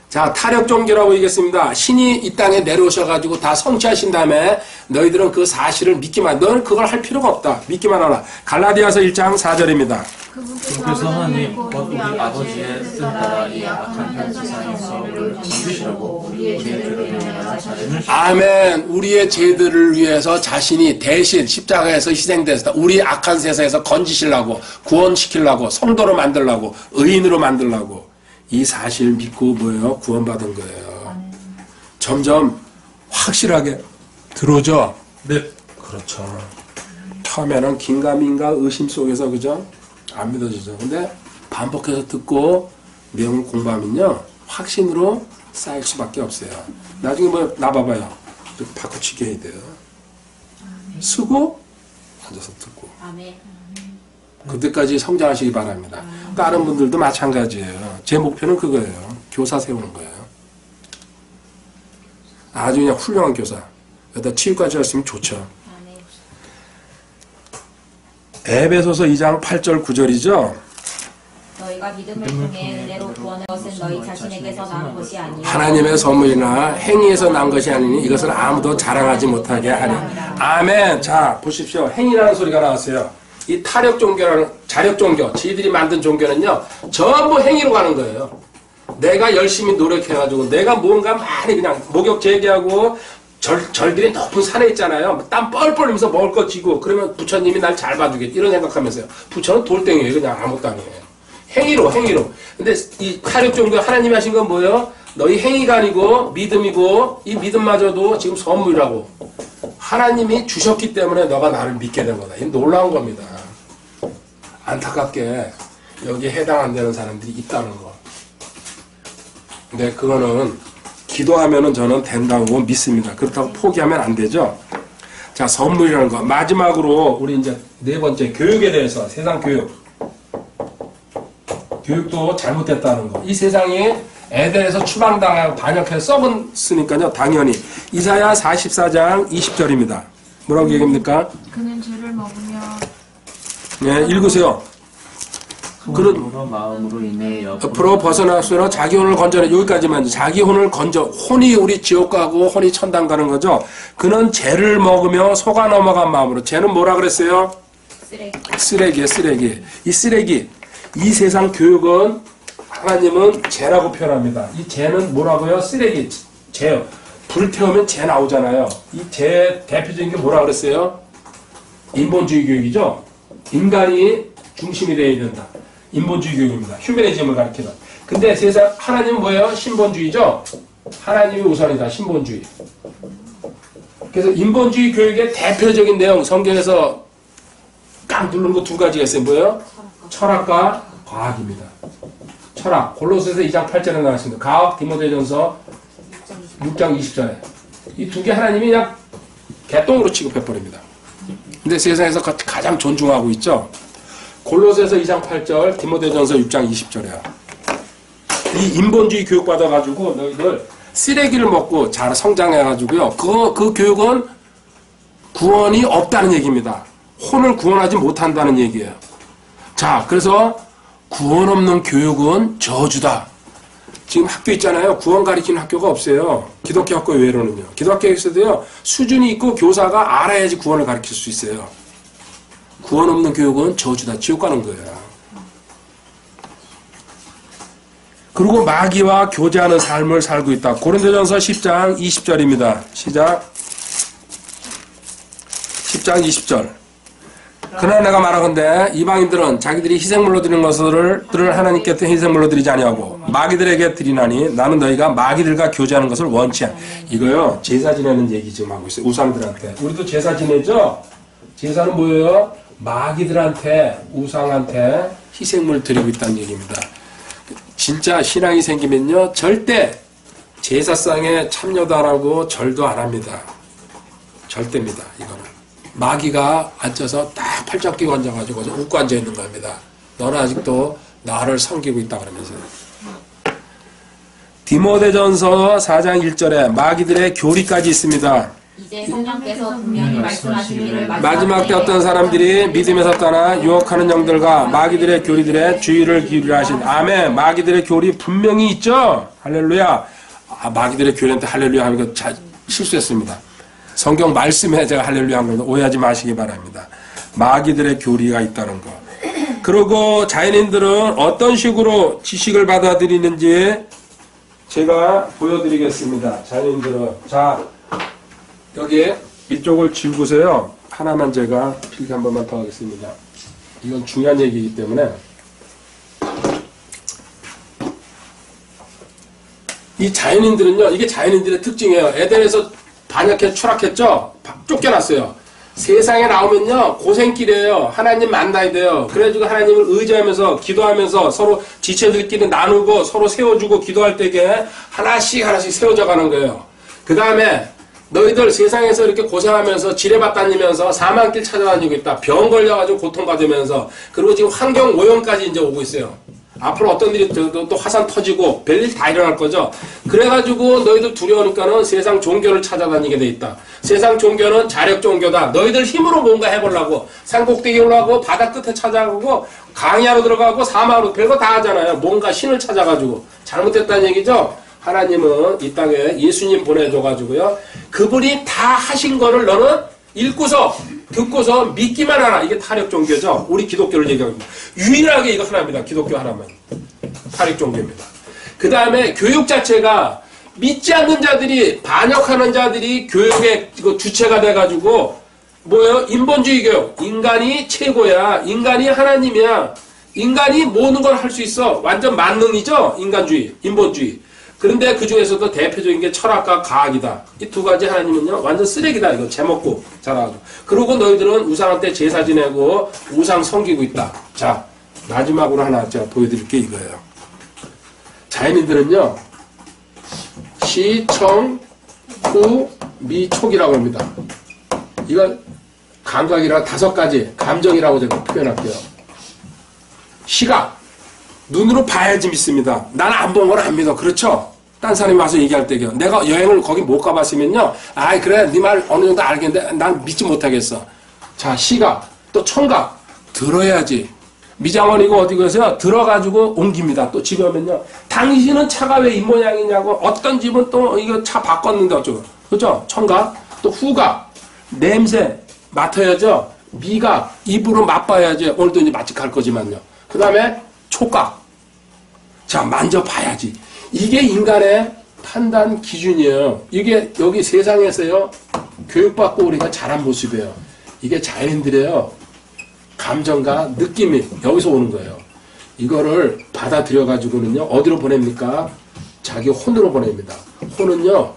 자, 타력 종교라고 얘기했습니다. 신이 이 땅에 내려오셔가지고 다 성취하신 다음에 너희들은 그 사실을 믿기만, 너는 그걸 할 필요가 없다. 믿기만 하라. 갈라디아서 1장 4절입니다. 그래서 하나님 곧 우리 아버지의 뜻 따라 이 악한 현 세상에서 우리를 건지시라고 우리의 죄를 위하여 자신을 아멘. 우리의 죄들을 위해서 자신이 대신 십자가에서 희생돼서 우리 악한 세상에서 건지시려고, 구원시키려고, 성도로 만들려고, 의인으로 만들려고 이 사실을 믿고 뭐예요? 구원받은 거예요. 점점 확실하게 들어오죠? 네. 그렇죠. 처음에는 긴가민가 의심 속에서 그죠? 안 믿어지죠. 근데 반복해서 듣고 내용을 공부하면요 확신으로 쌓일 수밖에 없어요. 나중에 뭐 나봐봐요. 이렇게 바꾸치기 해야 돼요. 쓰고 앉아서 듣고. 아멘. 그때까지 성장하시기 바랍니다. 다른 분들도 마찬가지예요. 제 목표는 그거예요. 교사 세우는 거예요. 아주 그냥 훌륭한 교사. 여기다 치유까지 할 수 있으면 좋죠. 에베소서 2장 8절 9절이죠. 너희가 믿음을 통해 은혜로 구원을 것은 너희 자신에게서 난 것이 아니요 하나님의 선물이나 행위에서 난 것이 아니니 이것을 아무도 자랑하지 못하게 하리. 아멘. 자, 보십시오. 행위라는 소리가 나왔어요. 이 타력 종교라는 자력 종교, 지들이 만든 종교는요, 전부 행위로 가는 거예요. 내가 열심히 노력해가지고, 내가 뭔가 많이 그냥 목욕 재개하고, 절들이 높은 산에 있잖아요. 땀 뻘뻘 흘리면서 먹을 거 쥐고, 그러면 부처님이 날 잘 봐주겠지. 이런 생각하면서요. 부처는 돌덩이에요. 그냥 아무것도 아니에요. 행위로. 근데 이 타력 종교 하나님이 하신 건 뭐예요? 너희 행위가 아니고 믿음이고, 이 믿음마저도 지금 선물이라고. 하나님이 주셨기 때문에 너가 나를 믿게 된 거다. 이 놀라운 겁니다. 안타깝게 여기에 해당 안 되는 사람들이 있다는 거. 근데 그거는 기도하면은 저는 된다고 믿습니다. 그렇다고 포기하면 안 되죠. 자, 선물이라는 거. 마지막으로 우리 이제 네 번째 교육에 대해서 세상 교육. 교육도 잘못됐다는 거. 이 세상이 에덴에서 추방당하고 반역해서 썩었으니까요. 당연히 이사야 44장 20절입니다. 뭐라고 얘기합니까? 그는 죄를 먹으며 네, 읽으세요. 손으로 마음으로 인해 옆으로 벗어나서는 자기 혼을 건져내. 여기까지만. 자기 혼을 건져. 혼이 우리 지옥 가고 혼이 천당 가는 거죠. 그는 죄를 먹으며 속아 넘어간 마음으로. 죄는 뭐라 그랬어요? 쓰레기예요, 쓰레기. 이 쓰레기. 이 세상 교육은 하나님은 죄라고 표현합니다. 이 죄는 뭐라고요? 쓰레기. 죄요. 불 태우면 죄 나오잖아요. 이 죄 대표적인 게 뭐라 그랬어요? 인본주의 교육이죠. 인간이 중심이 되어야 된다. 인본주의 교육입니다. 휴머니즘을 가리키는. 근데 세상 하나님은 뭐예요? 신본주의죠. 하나님이 우선이다. 신본주의. 그래서 인본주의 교육의 대표적인 내용 성경에서 깡 누르는 거 두 가지가 있어요. 뭐예요? 철학과 과학입니다. 철학. 골로새서 2장 8절에 나왔습니다. 과학 디모데전서 6장 20절에. 이 두 개 하나님이 그냥 개똥으로 취급해버립니다. 근데 세상에서 가장 존중하고 있죠. 골로새서 2장 8절, 디모데전서 6장 20절이야. 이 인본주의 교육 받아가지고 너희들 쓰레기를 먹고 잘 성장해가지고요. 그 교육은 구원이 없다는 얘기입니다. 혼을 구원하지 못한다는 얘기예요. 자, 그래서 구원 없는 교육은 저주다. 지금 학교 있잖아요. 구원 가르치는 학교가 없어요. 기독교 학교 외로는요. 기독교에서도요. 수준이 있고 교사가 알아야지 구원을 가르칠 수 있어요. 구원 없는 교육은 저주다. 지옥 가는 거예요. 그리고 마귀와 교제하는 삶을 살고 있다. 고린도전서 10장 20절입니다. 시작. 10장 20절. 그러나 내가 말하건대 이방인들은 자기들이 희생물로 드리는 것을 하나님께 희생물로 드리지 아니하고 마귀들에게 드리나니 나는 너희가 마귀들과 교제하는 것을 원치 않아. 이거요. 제사 지내는 얘기 지금 하고 있어요. 우상들한테. 우리도 제사 지내죠? 제사는 뭐예요? 마귀들한테, 우상한테 희생물 드리고 있다는 얘기입니다. 진짜 신앙이 생기면요. 절대 제사상에 참여도 안 하고 절도 안 합니다. 절대입니다. 이거는. 마귀가 앉아서 딱 팔짱 끼고 앉아가지고 웃고 앉아있는 겁니다. 너는 아직도 나를 섬기고 있다 그러면서요. 디모데전서 4장 1절에 마귀들의 교리까지 있습니다. 이제 성령께서 분명히 말씀하시기를 마지막 때 어떤 사람들이 믿음에서 떠나 유혹하는 영들과 마귀들의 교리들에 주의를 기울이라 하신. 아멘. 마귀들의 교리 분명히 있죠. 할렐루야. 마귀들의 교리한테 할렐루야 하는 거 실수했습니다. 성경 말씀에 제가 할렐루야 한 겁니다. 오해하지 마시기 바랍니다. 마귀들의 교리가 있다는 거. 그리고 자연인들은 어떤 식으로 지식을 받아들이는지 제가 보여드리겠습니다. 자연인들은. 자, 여기 이쪽을 지우고서요. 하나만 제가 필기 한 번만 더 하겠습니다. 이건 중요한 얘기이기 때문에. 이 자연인들은요. 이게 자연인들의 특징이에요. 에덴에서 반역해 추락했죠? 쫓겨났어요. 세상에 나오면요. 고생길이에요. 하나님 만나야 돼요. 그래가지고 하나님을 의지하면서 기도하면서 서로 지체들끼리 나누고 서로 세워주고 기도할 때에 하나씩 세워져 가는 거예요. 그 다음에 너희들 세상에서 이렇게 고생하면서 지뢰밭 다니면서 사망길 찾아다니고 있다. 병 걸려가지고 고통받으면서 그리고 지금 환경 오염까지 이제 오고 있어요. 앞으로 어떤 일이 또 화산 터지고 별일 다 일어날 거죠. 그래가지고 너희들 두려우니까는 세상 종교를 찾아다니게 돼 있다. 세상 종교는 자력 종교다. 너희들 힘으로 뭔가 해보려고 산꼭대기 올라가고 바다 끝에 찾아가고 강야로 들어가고 사막으로 별거 다 하잖아요. 뭔가 신을 찾아가지고 잘못됐다는 얘기죠. 하나님은 이 땅에 예수님 보내줘가지고요. 그분이 다 하신 거를 너는 읽고서 듣고서 믿기만 하라. 이게 타력 종교죠. 우리 기독교를 얘기합니다. 유일하게 이거 하나입니다. 기독교 하나만. 타력 종교입니다. 그 다음에 교육 자체가 믿지 않는 자들이 반역하는 자들이 교육의 주체가 돼가지고 뭐예요? 인본주의 교육. 인간이 최고야. 인간이 하나님이야. 인간이 모든 걸 할 수 있어. 완전 만능이죠. 인간주의, 인본주의. 그런데 그 중에서도 대표적인 게 철학과 과학이다. 이 두 가지 하나님은요, 완전 쓰레기다. 이거 제먹고 자라가지고. 그리고 너희들은 우상한테 제사 지내고 우상 섬기고 있다. 자, 마지막으로 하나 제가 보여드릴 게 이거예요. 자연인들은요, 시, 청, 후, 미, 촉이라고 합니다. 이걸 감각이라 5가지 감정이라고 제가 표현할게요. 시각, 눈으로 봐야지 믿습니다. 난 안 본 건 안 믿어. 그렇죠? 딴 사람이 와서 얘기할 때요. 내가 여행을 거기 못 가봤으면요. 아이 그래 네 말 어느 정도 알겠는데 난 믿지 못하겠어. 자, 시각, 또 청각, 들어야지. 미장원이고 어디 가서요 들어가지고 옮깁니다. 또 집에 오면요. 당신은 차가 왜 이 모양이냐고. 어떤 집은 또 이거 차 바꿨는데 어쩌고. 그죠? 청각, 또 후각, 냄새 맡아야죠. 미각, 입으로 맛봐야지. 오늘도 이제 맛집 갈 거지만요. 그 다음에 촉각. 자, 만져봐야지. 이게 인간의 판단 기준이에요. 이게 여기 세상에서요 교육받고 우리가 자란 모습이에요. 이게 자연인들이에요. 감정과 느낌이 여기서 오는 거예요. 이거를 받아들여 가지고는요 어디로 보냅니까? 자기 혼으로 보냅니다. 혼은요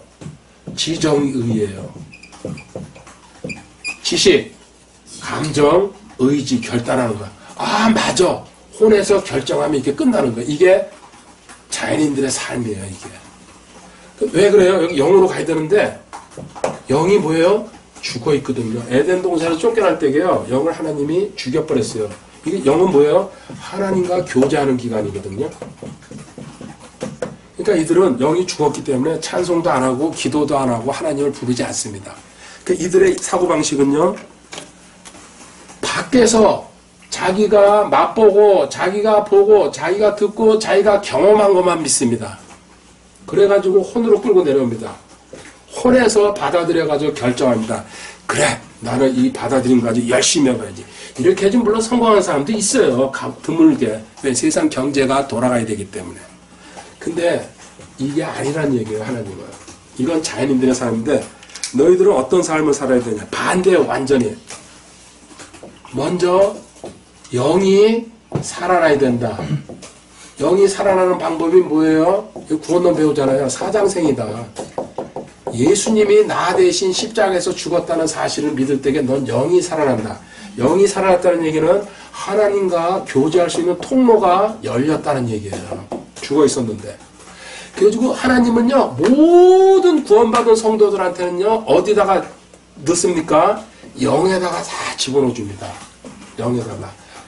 지정의예요. 지식, 감정, 의지, 결단하는 거야. 아 맞아. 혼에서 결정하면 이게 끝나는 거야. 이게 자연인들의 삶이에요. 이게. 왜 그래요? 여기 영으로 가야 되는데 영이 뭐예요? 죽어 있거든요. 에덴 동산에서 쫓겨날 때게요. 영을 하나님이 죽여버렸어요. 이게 영은 뭐예요? 하나님과 교제하는 기간이거든요. 그러니까 이들은 영이 죽었기 때문에 찬송도 안 하고 기도도 안 하고 하나님을 부르지 않습니다. 그러니까 이들의 사고방식은요. 밖에서 자기가 맛보고 자기가 보고 자기가 듣고 자기가 경험한 것만 믿습니다. 그래가지고 혼으로 끌고 내려옵니다. 혼에서 받아들여가지고 결정합니다. 그래 나는 이 받아들임 가지고 열심히 해봐야지. 이렇게 해주면 물론 성공하는 사람도 있어요. 드물게. 왜 세상 경제가 돌아가야 되기 때문에. 근데 이게 아니란 얘기예요. 하나님은. 이건 자연인들의 삶인데 너희들은 어떤 삶을 살아야 되냐. 반대예요. 완전히. 먼저 영이 살아나야 된다. 영이 살아나는 방법이 뭐예요? 구원론 배우잖아요. 사장생이다. 예수님이 나 대신 십자가에서 죽었다는 사실을 믿을 때에 넌 영이 살아난다. 영이 살아났다는 얘기는 하나님과 교제할 수 있는 통로가 열렸다는 얘기예요. 죽어 있었는데. 그래가지고 하나님은요 모든 구원받은 성도들한테는요 어디다가 넣습니까? 영에다가 다 집어넣어 줍니다.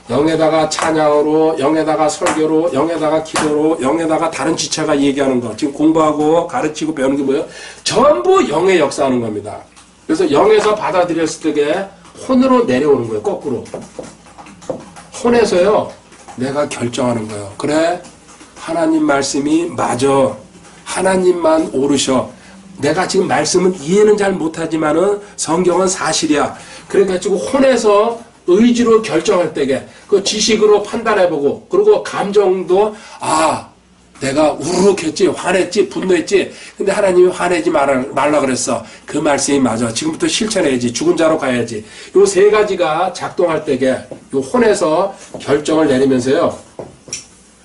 영에다가 찬양으로, 영에다가 설교로, 영에다가 기도로, 영에다가 다른 지체가 얘기하는 거. 지금 공부하고 가르치고 배우는 게 뭐예요? 전부 영의 역사하는 겁니다. 그래서 영에서 받아들였을 때에 혼으로 내려오는 거예요. 거꾸로. 혼에서요. 내가 결정하는 거예요. 그래. 하나님 말씀이 맞아. 하나님만 옳으셔. 내가 지금 말씀은 이해는 잘 못하지만은 성경은 사실이야. 그래가지고 혼에서 의지로 결정할 때게 그 지식으로 판단해보고 그리고 감정도 내가 우르륵했지 화냈지 분노했지 근데 하나님이 화내지 말라 그랬어. 그 말씀이 맞아. 지금부터 실천해야지. 죽은 자로 가야지. 요 3가지가 작동할 때게 요 혼에서 결정을 내리면서요.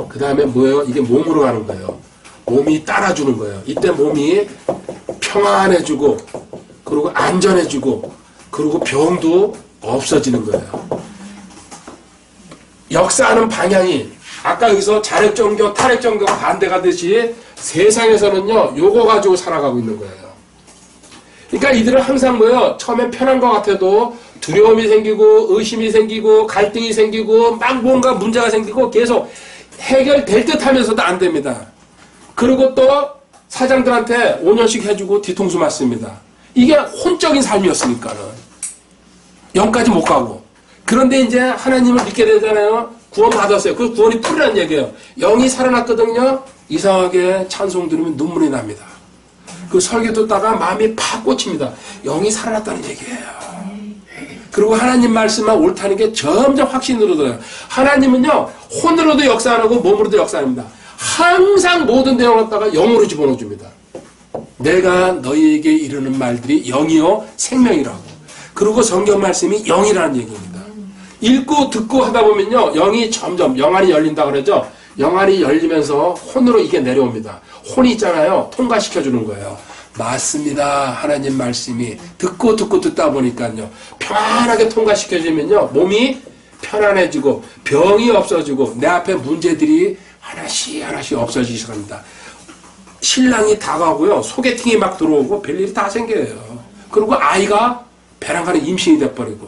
그 다음에 뭐예요? 이게 몸으로 가는 거예요. 몸이 따라주는 거예요. 이때 몸이 평안해지고 그리고 안전해지고 그리고 병도 없어지는 거예요. 역사하는 방향이 아까 여기서 자력정교, 탈핵정교가 반대가 되듯이 세상에서는요 요거 가지고 살아가고 있는 거예요. 그러니까 이들은 항상 뭐예요? 처음엔 편한 것 같아도 두려움이 생기고 의심이 생기고 갈등이 생기고 막 뭔가 문제가 생기고 계속 해결될 듯 하면서도 안 됩니다. 그리고 또 사장들한테 5년씩 해주고 뒤통수 맞습니다. 이게 혼적인 삶이었으니까는. 영까지 못 가고. 그런데 이제 하나님을 믿게 되잖아요. 구원 받았어요. 그 구원이 풀이라는 얘기예요. 영이 살아났거든요. 이상하게 찬송 들으면 눈물이 납니다. 그 설교 듣다가 마음이 팍 꽂힙니다. 영이 살아났다는 얘기예요. 그리고 하나님 말씀만 옳다는 게 점점 확신으로 들어요. 하나님은요. 혼으로도 역사 안 하고 몸으로도 역사 안 합니다. 항상 모든 내용을 갖다가 영으로 집어넣어 줍니다. 내가 너희에게 이르는 말들이 영이요 생명이라고. 그리고 성경 말씀이 영이라는 얘기입니다. 읽고 듣고 하다 보면요. 영이 점점 영안이 열린다 그러죠. 영안이 열리면서 혼으로 이게 내려옵니다. 혼이 있잖아요. 통과시켜주는 거예요. 맞습니다. 하나님 말씀이 듣고 듣다 보니까요. 편안하게 통과시켜주면요. 몸이 편안해지고 병이 없어지고 내 앞에 문제들이 하나씩 없어지기 시작합니다. 신랑이 다가오고요. 소개팅이 막 들어오고 별일이 다 생겨요. 그리고 아이가 배란간에 임신이 돼버리고.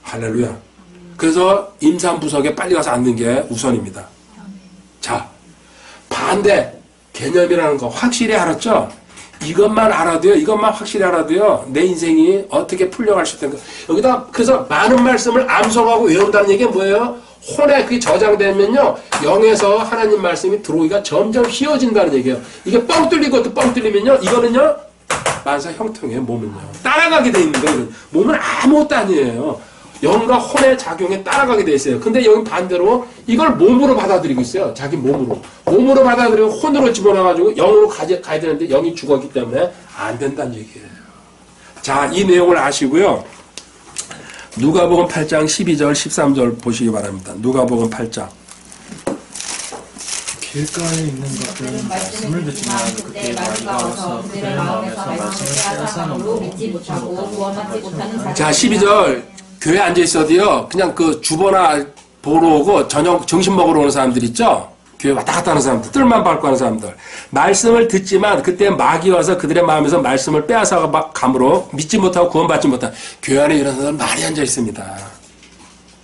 할렐루야. 그래서 임산부석에 빨리 가서 앉는 게 우선입니다. 자, 반대 개념이라는 거 확실히 알았죠? 이것만 알아도요, 이것만 확실히 알아도요, 내 인생이 어떻게 풀려갈 수 있다는 거. 여기다, 그래서 많은 말씀을 암송하고 외운다는 얘기가 뭐예요? 혼에 그게 저장되면요, 영에서 하나님 말씀이 들어오기가 점점 쉬워진다는 얘기예요. 이게 뻥 뚫린 것도 뻥 뚫리면요, 이거는요, 만사 형통이에요, 몸은요. 따라가게 돼 있는 거예요. 몸은 아무것도 아니에요. 영과 혼의 작용에 따라가게 돼 있어요. 근데 여기 반대로 이걸 몸으로 받아들이고 있어요. 자기 몸으로. 몸으로 받아들이고 혼으로 집어넣어가지고 영으로 가야 되는데 영이 죽었기 때문에 안 된다는 얘기예요. 자, 이 내용을 아시고요. 누가복음 8장 12절 13절 보시기 바랍니다. 누가복음 8장. 길가에 있는 것들은 말씀을 듣지만 그때 마귀가 와서 그들의 마음에서 말씀을 빼앗아 가므로 믿지 못하고 구원받지 못하는 자들. 자, 12절. 교회 앉아있어도요, 그냥 그 주보나 보러 오고 저녁 점심 먹으러 오는 사람들 있죠? 교회 왔다 갔다 하는 사람들, 뜰만 밟고 하는 사람들. 말씀을 듣지만 그때 마귀 와서 그들의 마음에서 말씀을 빼앗아 감으로 믿지 못하고 구원받지 못한 교회 안에 이런 사람 많이 앉아있습니다.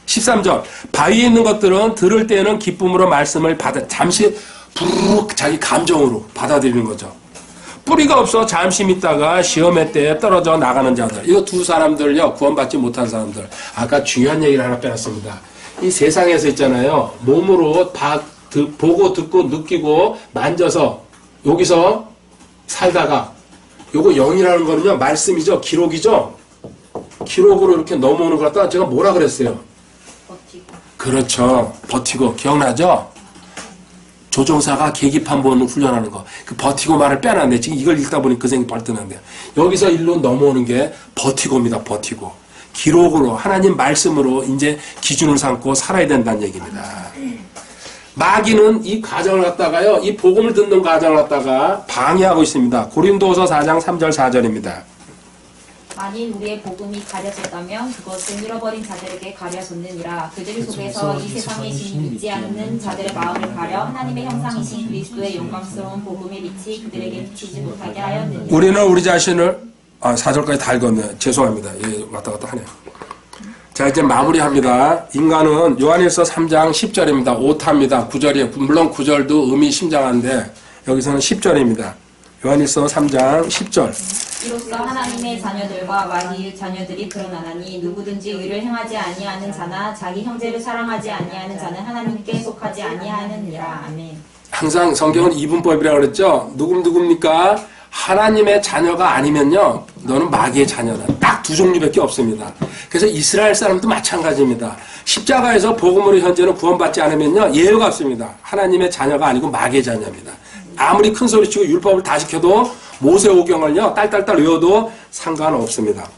13절. 바위에 있는 것들은 들을 때는 기쁨으로 말씀을 잠시 부르륵 자기 감정으로 받아들이는 거죠. 뿌리가 없어 잠시 믿다가 시험의 때에 떨어져 나가는 자들. 이거 두 사람들요, 구원받지 못한 사람들. 아까 중요한 얘기를 하나 빼놨습니다. 이 세상에서 있잖아요, 몸으로 보고 듣고 느끼고 만져서 여기서 살다가 요거 영이라는 거는요, 말씀이죠, 기록이죠. 기록으로 이렇게 넘어오는 걸 갖다가 제가 뭐라 그랬어요? 버티고. 그렇죠. 버티고. 기억나죠? 조종사가 계기판 보는 훈련하는 거. 그 버티고 말을 빼놨네. 지금 이걸 읽다 보니 그 생각이 벌떠났네요. 여기서 일로 넘어오는 게 버티고입니다. 버티고. 기록으로, 하나님 말씀으로 이제 기준을 삼고 살아야 된다는 얘기입니다. 마귀는 이 과정을 갖다가요, 이 복음을 듣는 과정을 갖다가 방해하고 있습니다. 고린도서 4장 3절 4절입니다. 만일 우리의 복음이 가려졌다면 그것은 잃어버린 자들에게 가려졌느니라. 그들 속에서 이 세상의 신이 믿지 않는 자들의 마음을 가려 하나님의 형상이신 그리스도의 영광스러운 복음의 빛이 그들에게 비치지 못하게 하였느니라. 우리는 우리 자신을 4절까지 다 읽었네요. 죄송합니다. 예, 왔다 갔다 하네요. 자, 이제 마무리합니다. 인간은 요한일서 3장 10절입니다. 오타입니다. 9절이에요. 물론 9절도 의미 심장한데 여기서는 10절입니다. 요한일서 3장 10절. 이로써 하나님의 자녀들과 마귀의 자녀들이 드러나나니 누구든지 의를 행하지 아니하는 자나 자기 형제를 사랑하지 아니하는 자는 하나님께 속하지 아니하느니라. 아멘. 항상 성경은 이분법이라고 그랬죠. 누굽니까? 하나님의 자녀가 아니면요, 너는 마귀의 자녀다. 딱 두 종류밖에 없습니다. 그래서 이스라엘 사람도 마찬가지입니다. 십자가에서 복음으로 현재는 구원받지 않으면요, 예외가 없습니다. 하나님의 자녀가 아니고 마귀의 자녀입니다. 아무리 큰 소리치고 율법을 다 지켜도 모세오경을요, 딸딸딸 외워도 상관없습니다.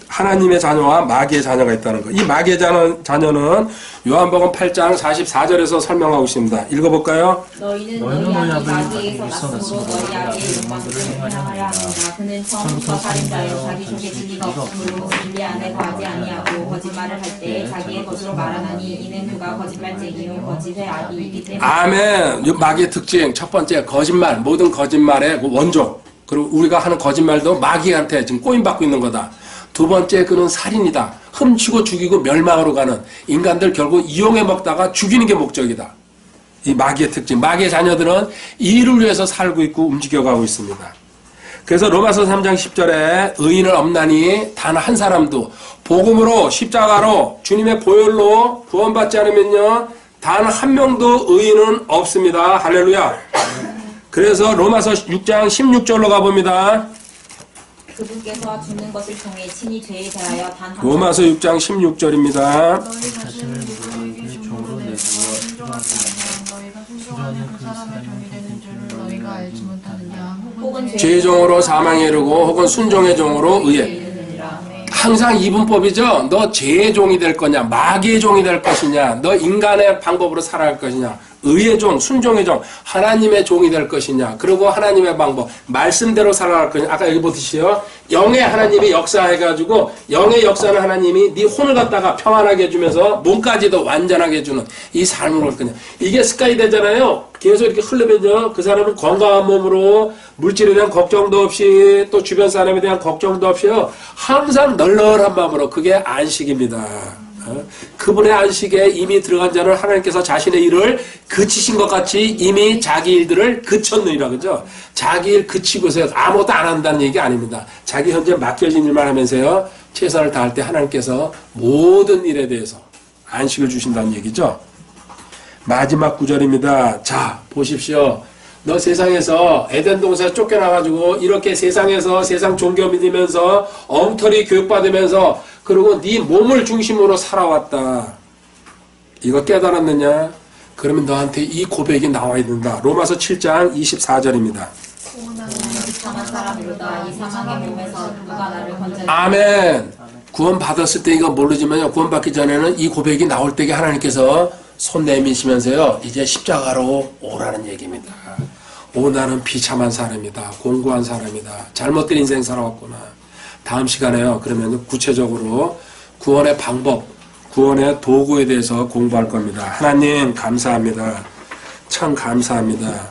하나님의 자녀와 마귀의 자녀가 있다는 거. 이 마귀의 자녀는 요한복음 8장 44절에서 설명하고 있습니다. 읽어볼까요? 너희는 너희 아비 마귀에서 났으므로 너희 아비의 욕망을 행하려 합니다. 그는 처음부터 살인자요 자기 속에 진리가 없으므로 진리 안에 거하지 아니하고 거짓말을 할 때 자기의 것으로 말하나니 이는 그가 거짓말쟁이요 거짓의 아비이기 때문에. 아멘. 마귀의 특징 첫 번째, 거짓말. 모든 거짓말의 원조. 그리고 우리가 하는 거짓말도 마귀한테 지금 꼬임받고 있는 거다. 두 번째, 그는 살인이다. 훔치고 죽이고 멸망으로 가는 인간들 결국 이용해 먹다가 죽이는 게 목적이다. 이 마귀의 특징. 마귀의 자녀들은 이를 위해서 살고 있고 움직여가고 있습니다. 그래서 로마서 3장 10절에 의인은 없나니 단 한 사람도 복음으로 십자가로 주님의 보혈로 구원받지 않으면요, 단 한 명도 의인은 없습니다. 할렐루야. 그래서 로마서 6장 16절로 가봅니다. 그분께서 죽는 것을 통해 친히 죄에 대하여 단 한 로마서 6장 16절입니다. 너희 자신을 누구에게 종으로 내주어 순종하지 않으면 너희가 순종하는 그 사람의 종이 되는 줄을 너희가 알지 못하느냐. 혹은 죄의 종으로 사망에 이르고 혹은 순종의 종으로 의에. 항상 이분법이죠. 너 죄의 종이 될 거냐, 마귀의 종이 될 것이냐, 너 인간의 방법으로 살아갈 것이냐. 의의 종, 순종의 종, 하나님의 종이 될 것이냐. 그리고 하나님의 방법, 말씀대로 살아갈 거냐. 아까 여기 보듯이요. 영의 하나님이 역사해가지고 영의 역사는 하나님이 네 혼을 갖다가 평안하게 해주면서 몸까지도 완전하게 해주는 이 삶을 할 거냐. 이게 습관이 되잖아요. 계속 이렇게 흘러면요. 그 사람은 건강한 몸으로 물질에 대한 걱정도 없이 또 주변 사람에 대한 걱정도 없이요. 항상 널널한 마음으로 그게 안식입니다. 그분의 안식에 이미 들어간 자는 하나님께서 자신의 일을 그치신 것 같이 이미 자기 일들을 그쳤느니라. 그죠? 자기 일 그치고서요. 아무것도 안 한다는 얘기 아닙니다. 자기 현재 맡겨진 일만 하면서요. 최선을 다할 때 하나님께서 모든 일에 대해서 안식을 주신다는 얘기죠. 마지막 구절입니다. 자, 보십시오. 너 세상에서 에덴 동산에 쫓겨나가지고 이렇게 세상에서 세상 종교 믿으면서 엉터리 교육받으면서 그리고 네 몸을 중심으로 살아왔다. 이거 깨달았느냐? 그러면 너한테 이 고백이 나와야 된다. 로마서 7장 24절입니다. 이상한 사람보다 이상하게 몸에서 누가 나를 건져. 아멘. 구원 받았을 때 이거 모르지만요. 구원 받기 전에는 이 고백이 나올 때에 하나님께서 손 내미시면서요. 이제 십자가로 오라는 얘기입니다. 오, 나는 비참한 사람이다. 공고한 사람이다. 잘못된 인생 살아왔구나. 다음 시간에요. 그러면 구체적으로 구원의 방법, 구원의 도구에 대해서 공부할 겁니다. 하나님 감사합니다. 참 감사합니다.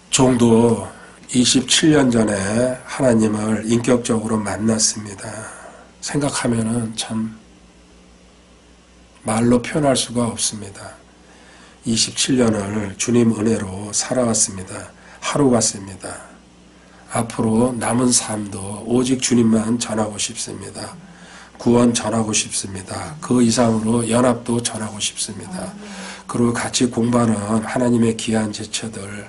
종도 27년 전에 하나님을 인격적으로 만났습니다. 생각하면은 참 말로 표현할 수가 없습니다. 27년을 주님 은혜로 살아왔습니다. 하루 같습니다. 앞으로 남은 삶도 오직 주님만 전하고 싶습니다. 구원 전하고 싶습니다. 그 이상으로 연합도 전하고 싶습니다. 그리고 같이 공부하는 하나님의 귀한 제처들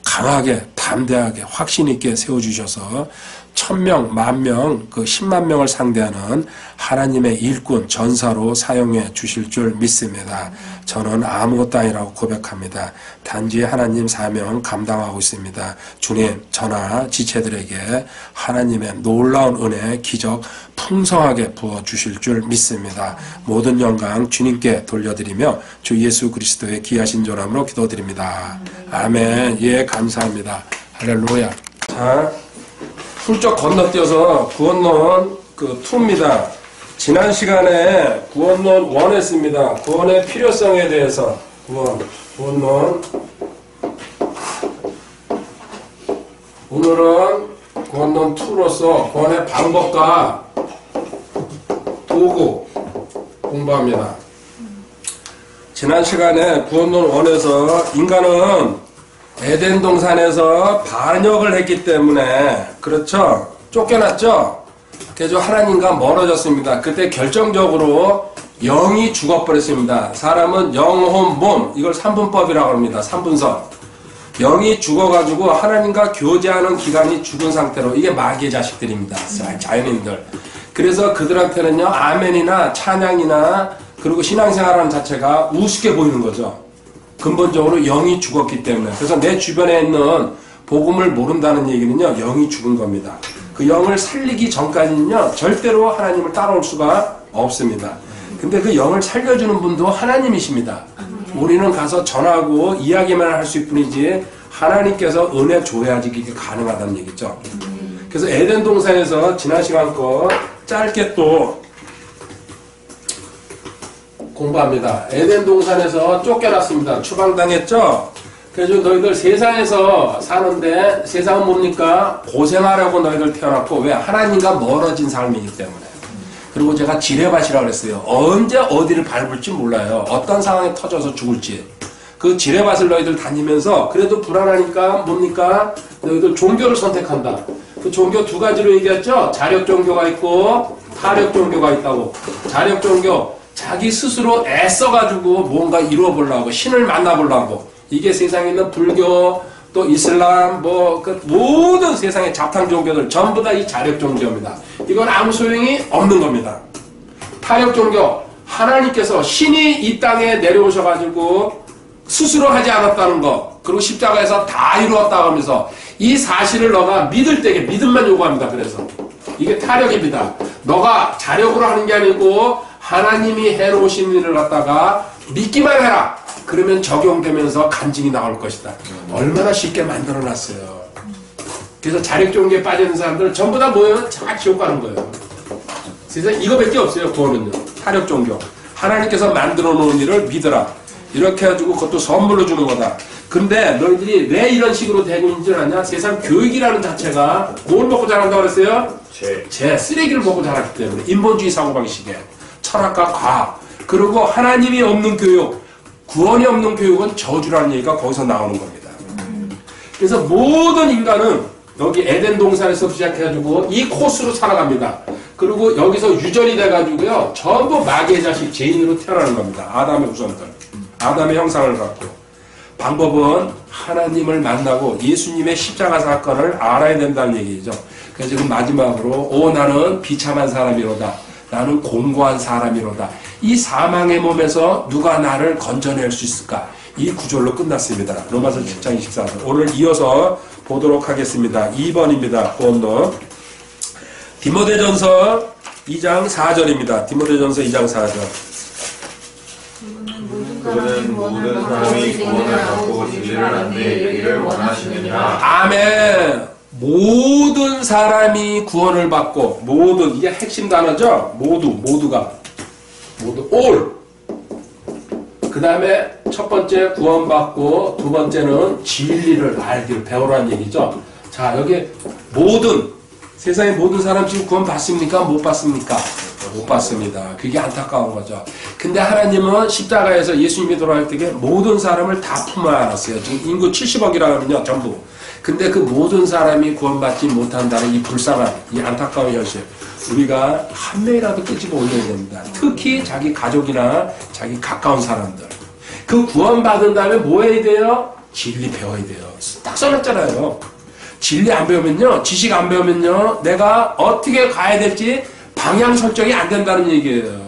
강하게 담대하게 확신 있게 세워주셔서 1000명, 10,000명, 그 10만 명을 상대하는 하나님의 일꾼, 전사로 사용해 주실 줄 믿습니다. 저는 아무것도 아니라고 고백합니다. 단지 하나님 사명 감당하고 있습니다. 주님, 저나 지체들에게 하나님의 놀라운 은혜, 기적 풍성하게 부어주실 줄 믿습니다. 모든 영광 주님께 돌려드리며 주 예수 그리스도의 귀하신 조람으로 기도드립니다. 아멘. 예, 감사합니다. 할렐루야. 자, 훌쩍 건너뛰어서 구원론 그 2입니다. 지난 시간에 구원론 1 했습니다. 구원의 필요성에 대해서 구원론. 오늘은 구원론 2로서 구원의 방법과 도구 공부합니다. 지난 시간에 구원론 1에서 인간은 에덴 동산에서 반역을 했기 때문에 그렇죠? 쫓겨났죠? 그래서 하나님과 멀어졌습니다. 그때 결정적으로 영이 죽어버렸습니다. 사람은 영혼, 몸 이걸 3분법이라고 합니다. 3분선. 영이 죽어가지고 하나님과 교제하는 기간이 죽은 상태로 이게 마귀의 자식들입니다. 자연인들. 그래서 그들한테는요 아멘이나 찬양이나 그리고 신앙생활하는 자체가 우습게 보이는 거죠. 근본적으로 영이 죽었기 때문에. 그래서 내 주변에 있는 복음을 모른다는 얘기는요 영이 죽은 겁니다. 그 영을 살리기 전까지는요 절대로 하나님을 따라올 수가 없습니다. 근데 그 영을 살려주는 분도 하나님이십니다. 우리는 가서 전하고 이야기만 할 수 있을 뿐이지 하나님께서 은혜 줘야지 이게 가능하다는 얘기죠. 그래서 에덴 동산에서 지난 시간 거 짧게 또 공부합니다. 에덴 동산에서 쫓겨났습니다. 추방당했죠? 그래서 너희들 세상에서 사는데 세상은 뭡니까? 고생하려고 너희들 태어났고 왜? 하나님과 멀어진 삶이기 때문에. 그리고 제가 지뢰밭이라고 그랬어요. 언제 어디를 밟을지 몰라요. 어떤 상황에 터져서 죽을지. 그 지뢰밭을 너희들 다니면서 그래도 불안하니까 뭡니까? 너희들 종교를 선택한다. 그 종교 2가지로 얘기했죠? 자력 종교가 있고 타력 종교가 있다고. 자력 종교. 자기 스스로 애써가지고 뭔가 이루어보려고 신을 만나보려고 이게 세상에 있는 불교 또 이슬람 그 모든 세상의 잡탕 종교들 전부 다 이 자력 종교입니다. 이건 아무 소용이 없는 겁니다. 타력 종교 하나님께서 신이 이 땅에 내려오셔가지고 스스로 하지 않았다는 거 그리고 십자가에서 다 이루었다고 하면서 이 사실을 너가 믿을 때에 믿음만 요구합니다. 그래서 이게 타력입니다. 너가 자력으로 하는 게 아니고 하나님이 해놓으신 일을 갖다가 믿기만 해라. 그러면 적용되면서 간증이 나올 것이다. 얼마나 쉽게 만들어놨어요. 그래서 자력종교에 빠지는 사람들은 전부 다 뭐예요? 다 지옥 가는 거예요. 세상에 이거밖에 없어요. 구원은요. 타력종교. 하나님께서 만들어 놓은 일을 믿어라. 이렇게 해가지고 그것도 선물로 주는 거다. 근데 너희들이 왜 이런 식으로 되고 있는지 아냐? 세상 교육이라는 자체가 뭘 먹고 자란다고 그랬어요? 쓰레기를 먹고 자랐기 때문에. 인본주의 사고방식에. 철학과 과학. 그리고 하나님이 없는 교육, 구원이 없는 교육은 저주라는 얘기가 거기서 나오는 겁니다. 그래서 모든 인간은 여기 에덴 동산에서 시작해가지고 이 코스로 살아갑니다. 그리고 여기서 유전이 돼가지고요. 전부 마귀의 자식 죄인으로 태어나는 겁니다. 아담의 후손들. 아담의 형상을 갖고. 방법은 하나님을 만나고 예수님의 십자가 사건을 알아야 된다는 얘기죠. 그래서 지금 마지막으로 나는 비참한 사람이로다. 나는 공고한 사람이로다. 이 사망의 몸에서 누가 나를 건져낼 수 있을까? 이 구절로 끝났습니다. 로마서 7장 24절. 오늘 이어서 보도록 하겠습니다. 2번입니다. 본도 디모데전서 2장 4절입니다. 디모데전서 2장 4절. 그는 모든 사람이 구원을 받고 진리를 안내하기를 원하시느니라. 아멘. 모든 사람이 구원을 받고, 모든, 이게 핵심 단어죠? 모두가. all. 그 다음에 첫 번째 구원받고, 두 번째는 진리를 알기를 배우라는 얘기죠. 자, 여기 모든, 세상의 모든 사람 지금 구원 받습니까? 못 받습니까? 못 받습니다. 그게 안타까운 거죠. 근데 하나님은 십자가에서 예수님이 돌아갈 때에 모든 사람을 다 품어 안았어요. 지금 인구 70억이라면요, 전부. 근데 그 모든 사람이 구원받지 못한다는 이 불쌍한, 이 안타까운 현실. 우리가 한 명이라도 끄집어 올려야 됩니다. 특히 자기 가족이나 자기 가까운 사람들. 그 구원받은 다음에 뭐 해야 돼요? 진리 배워야 돼요. 딱 써놨잖아요. 진리 안 배우면요, 지식 안 배우면요, 내가 어떻게 가야 될지 방향 설정이 안 된다는 얘기예요.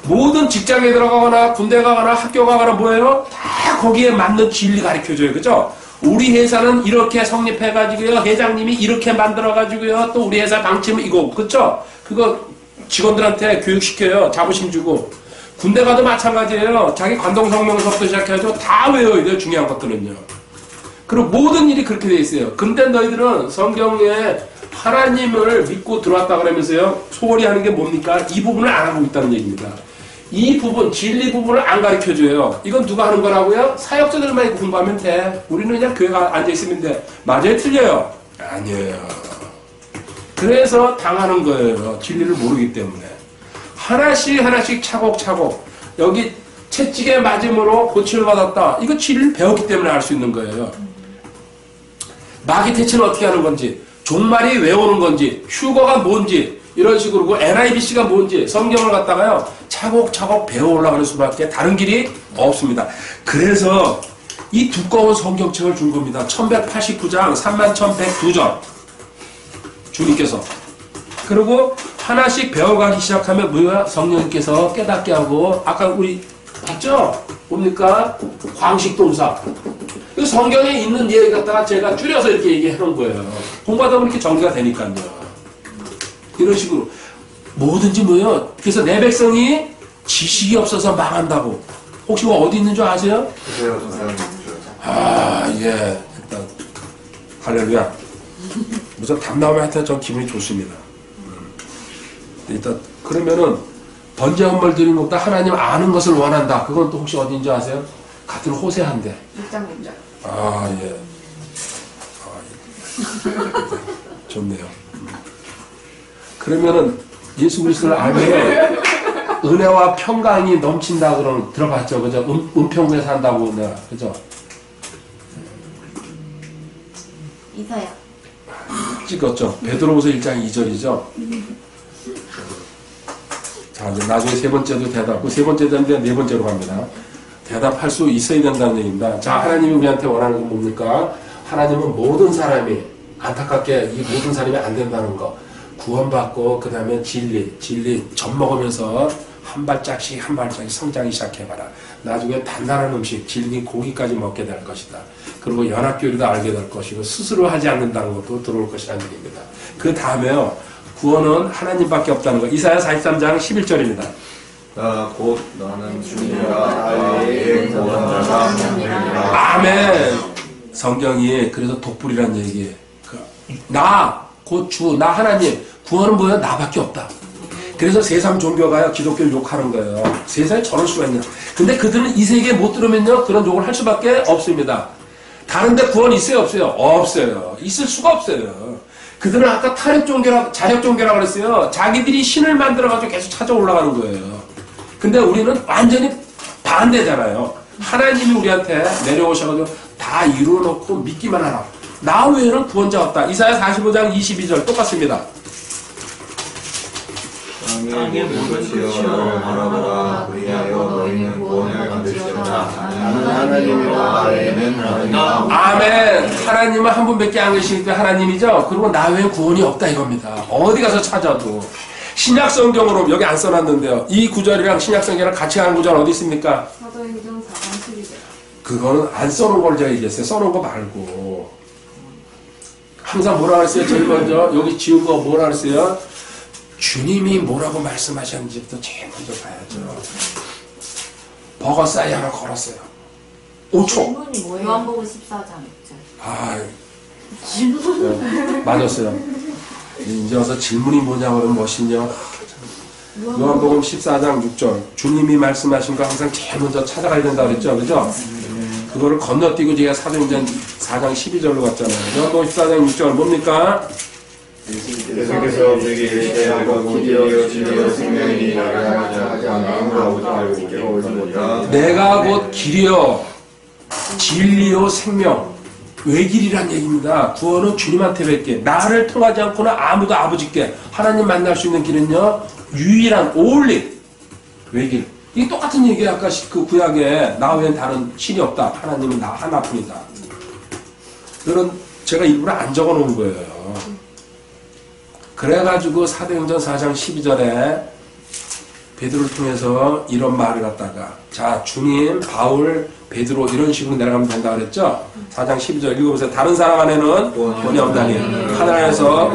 모든 직장에 들어가거나 군대 가거나 학교 가거나 뭐예요? 다 거기에 맞는 진리 가르쳐줘요. 그죠? 우리 회사는 이렇게 성립해가지고요, 회장님이 이렇게 만들어가지고요, 또 우리 회사 방침은 이거, 그쵸? 그거 직원들한테 교육시켜요. 자부심 주고. 군대 가도 마찬가지예요. 자기 관동성명서부터 시작해가지고 다 외워야 돼요. 중요한 것들은요. 그리고 모든 일이 그렇게 돼 있어요. 근데 너희들은 성경에 하나님을 믿고 들어왔다 그러면서요, 소홀히 하는 게 뭡니까? 이 부분을 안 하고 있다는 얘기입니다. 이 부분, 진리 부분을 안 가르쳐줘요. 이건 누가 하는 거라고요? 사역자들만 공부하면 돼. 우리는 그냥 교회에 앉아있으면 돼. 맞아요? 틀려요? 아니에요. 그래서 당하는 거예요. 진리를 모르기 때문에. 하나씩 차곡차곡. 여기 채찍에 맞음으로 고침을 받았다. 이거 진리를 배웠기 때문에 알 수 있는 거예요. 마귀 퇴치는 어떻게 하는 건지, 종말이 왜 오는 건지, 휴거가 뭔지, 이런 식으로 그 NIBC가 뭔지 성경을 갖다가요 차곡차곡 배워올라가는 수밖에 다른 길이 없습니다. 그래서 이 두꺼운 성경책을 준 겁니다. 1189장 31,102절 주님께서. 그리고 하나씩 배워가기 시작하면 뭐야? 성령님께서 깨닫게 하고, 아까 우리 봤죠? 뭡니까? 광식동사. 이 성경에 있는 얘기 갖다가 제가 줄여서 이렇게 얘기해 놓은 거예요. 공부하다 보면 이렇게 정리가 되니까요. 이런 식으로 뭐든지 뭐예요. 그래서 내 백성이 지식이 없어서 망한다고. 혹시 뭐 어디 있는 줄 아세요? 예. 일단 할렐루야. 무슨 답 나오면 하여튼 전 기분이 좋습니다. 일단 그러면은 번제 헌물 드리는 것보다 하나님 아는 것을 원한다. 그건 또 혹시 어디인 줄 아세요? 같은 호세한데. 6장 6절. 예. 좋네요. 그러면은 예수 그리스도를 알면 은혜와 평강이 넘친다 그러면 들어봤죠, 그죠? 은평구에 산다고 내가, 그죠? 이사야. 찍었죠. 베드로후서 1장 2절이죠. 자, 이제 나중에 세 번째도 대답. 그 세 번째 되는데 네 번째로 갑니다. 대답할 수 있어야 된다는 얘기입니다. 자, 하나님이 우리한테 원하는 건 뭡니까? 하나님은 모든 사람이, 안타깝게 이 모든 사람이 안 된다는 거. 구원받고 그 다음에 진리 젖 먹으면서 한 발짝씩 성장이 시작해봐라. 나중에 단단한 음식, 질긴 고기까지 먹게 될 것이다. 그리고 연합교리도 알게 될 것이고 스스로 하지 않는다는 것도 들어올 것이라는 얘기입니다. 그 다음에요, 구원은 하나님밖에 없다는 거. 이사야 43장 11절입니다. 곧 나는 주니라 나의 구원자가 되리라. 아멘. 성경이 그래서 독불이란 얘기예요. 나, 곧 주, 나 하나님. 구원은 뭐예요? 나밖에 없다. 그래서 세상 종교가요, 기독교를 욕하는 거예요. 세상에 저럴 수가 있냐. 근데 그들은 이 세계에 못 들으면요, 그런 욕을 할 수밖에 없습니다. 다른데 구원 있어요, 없어요? 없어요. 있을 수가 없어요. 그들은 아까 타협 종교라, 자력 종교라고 그랬어요. 자기들이 신을 만들어가지고 계속 찾아 올라가는 거예요. 근데 우리는 완전히 반대잖아요. 하나님이 우리한테 내려오셔가지고 다 이루어놓고 믿기만 하라. 나 외에는 구원자 없다. 이사야 45장 22절 똑같습니다. 땅의 모든 지역을 바라보라. 그리하여 너희는 구원을 받으시리라. 나는 하나님이라 나에는 하나님이라. 아멘. 하나님은 한 분밖에 안 계시니까 하나님이죠. 그리고 나 외에 구원이 없다 이겁니다. 어디 가서 찾아도. 신약성경으로 여기 안 써놨는데요. 이 구절이랑 신약성경이랑 같이 가는 구절 어디 있습니까? 사도행전 4장 12절. 그거는 안 써놓은 걸 제가 얘기했어요. 써놓은 거 말고. 항상 뭐라 그랬어요? 제일 먼저 여기 지운 거 뭐라 그랬어요? 주님이 뭐라고 말씀하셨는지부터 제일 먼저 봐야죠. 버거사이 하나 걸었어요. 5초. 질문이 뭐예요? 요한복음 14장 6절. 아, 네, 맞았어요. 이제 와서 질문이 뭐냐고 하면 멋있냐. 요한복음 14장 6절. 주님이 말씀하신 거 항상 제일 먼저 찾아가야 된다고 그랬죠. 그죠? 그거를 건너뛰고 제가 사도행전 4장 12절로 갔잖아요. 요한복음 14장 6절 뭡니까? 예수께서 우리에게 이르시되 길이요 진리요 생명이니 나를 향하지 아무도 아버지 알고 오시리라. 내가 곧 길이요 진리요 생명. 외길이란 얘기입니다. 구원은 주님한테 뵙게. 나를 통하지 않고는 아무도 아버지께 하나님 만날 수 있는 길은요 유일한 only 외길. 이게 똑같은 얘기예요. 아까 그 구약에 나 외엔 다른 신이 없다. 하나님은 나 하나뿐이다. 그런 제가 일부러 안 적어 놓은 거예요. 그래가지고 사도행전 4장 12절에 베드로를 통해서 이런 말을 갖다가 자 주님, 바울, 베드로 이런 식으로 내려가면 된다 그랬죠? 4장 12절 읽어보세요. 다른 사람 안에는 구원이 없다니 하나님께서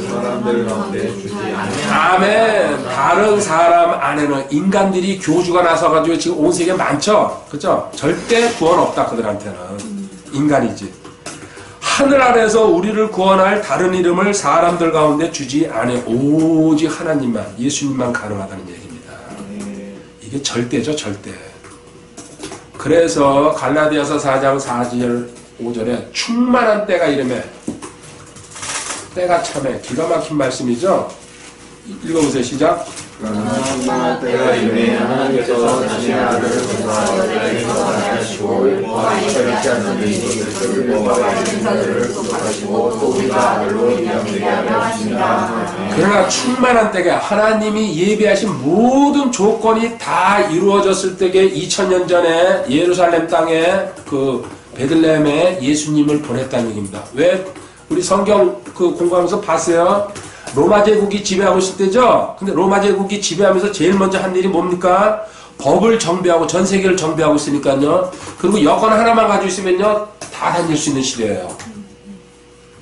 사람들 가운데 주지 아니하시리라. 아멘. 다른 사람 안에는 인간들이 교주가 나서가지고 지금 온 세계에 많죠? 그죠? 절대 구원 없다 그들한테는. 인간이지. 하늘 아래서 우리를 구원할 다른 이름을 사람들 가운데 주지 않아. 오직 하나님만, 예수님만 가능하다는 얘기입니다. 이게 절대죠, 절대. 그래서 갈라디아서 4장 4절 5절에 충만한 때가 이름에 때가 참에 기가 막힌 말씀이죠. 읽어보세요. 시작. 충만한 때가 이르매 하나님께서 자신의 아들을 보내사 우리에게서 하시고 우리와 이렇게 하는 이들을 모아와 인사들을 소속하시고 또 우리가 아들로 입양되게 하려 하십니다. 그러나 충만한 때가 하나님이 예비하신 모든 조건이 다 이루어졌을 때에 2000년 전에 예루살렘 땅에 그 베들레헴에 예수님을 보냈다는 얘기입니다. 왜? 우리 성경 그 공부하면서 봤어요. 로마 제국이 지배하고 있을 때죠. 근데 로마 제국이 지배하면서 제일 먼저 한 일이 뭡니까? 법을 정비하고 전 세계를 정비하고 있으니까요. 그리고 여권 하나만 가지고 있으면요 다 다닐 수 있는 시대예요.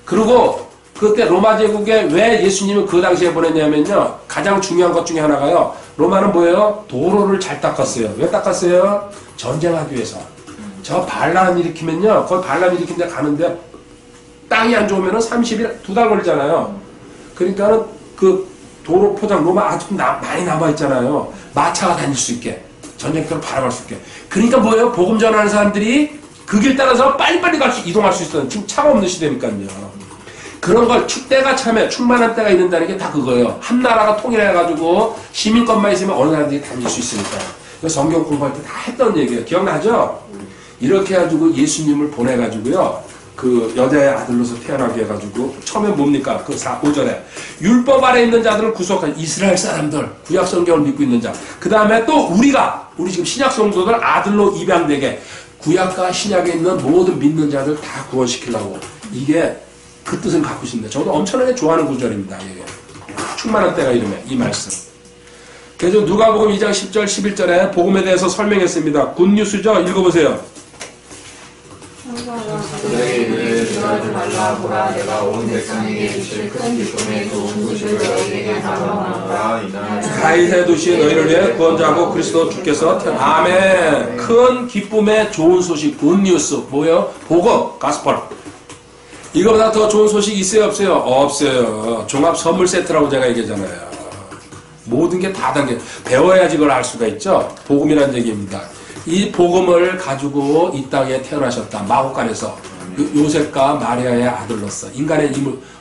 그리고 그때 로마 제국에 왜 예수님을 그 당시에 보냈냐면요. 가장 중요한 것 중에 하나가요. 로마는 뭐예요? 도로를 잘 닦았어요. 왜 닦았어요? 전쟁하기 위해서. 저 반란 일으키면요. 거기 반란 일으킨 데 가는데 땅이 안 좋으면은 30일, 2달 걸리잖아요. 그러니까는 그 도로 포장 로마 아직도 많이 남아있잖아요. 마차가 다닐 수 있게. 전쟁터를 바라볼 수 있게. 그러니까 뭐예요? 복음 전하는 사람들이 그 길 따라서 빨리빨리 이동할 수 있어요. 지금 차가 없는 시대니까요. 그런 걸 때가 참에 충만한 때가 있는다는 게 다 그거예요. 한 나라가 통일해가지고 시민권만 있으면 어느 나라든지 다닐 수 있으니까. 성경 공부할 때 다 했던 얘기예요. 기억나죠? 이렇게 해가지고 예수님을 보내가지고요. 그 여자의 아들로서 태어나게 해가지고 처음에 뭡니까? 그 5절에 율법 아래 있는 자들을 구속한 이스라엘 사람들 구약 성경을 믿고 있는 자. 그 다음에 또 우리 지금 신약 성도들 아들로 입양되게 구약과 신약에 있는 모든 믿는 자들 다 구원시키려고. 이게 그 뜻을 갖고 있습니다. 저도 엄청나게 좋아하는 구절입니다. 이게. 충만한 때가 이름에 이 말씀. 그래서 누가복음 2장 10절 11절에 복음에 대해서 설명했습니다. 굿뉴스죠? 읽어보세요. 그에게 이르되 두려워하지 말라. 보라, 내가 온 백성에게 주실 큰 기쁨의 좋은 소식을 너희에게 전하노라. 이날 다윗의 도시에 너희를 위해 구원자고 그리스도 주께서 아멘. 큰 기쁨의 좋은 소식, 굿뉴스. 뭐예요? 복음, 가스펄. 이거보다 더 좋은 소식 있어요, 없어요? 없어요. 종합 선물 세트라고 제가 얘기하잖아요. 모든 게 다 담겨. 배워야지 그걸 알 수가 있죠. 복음이라는 얘기입니다. 이 복음을 가지고 이 땅에 태어나셨다. 마구간에서 요셉과 마리아의 아들로서 인간의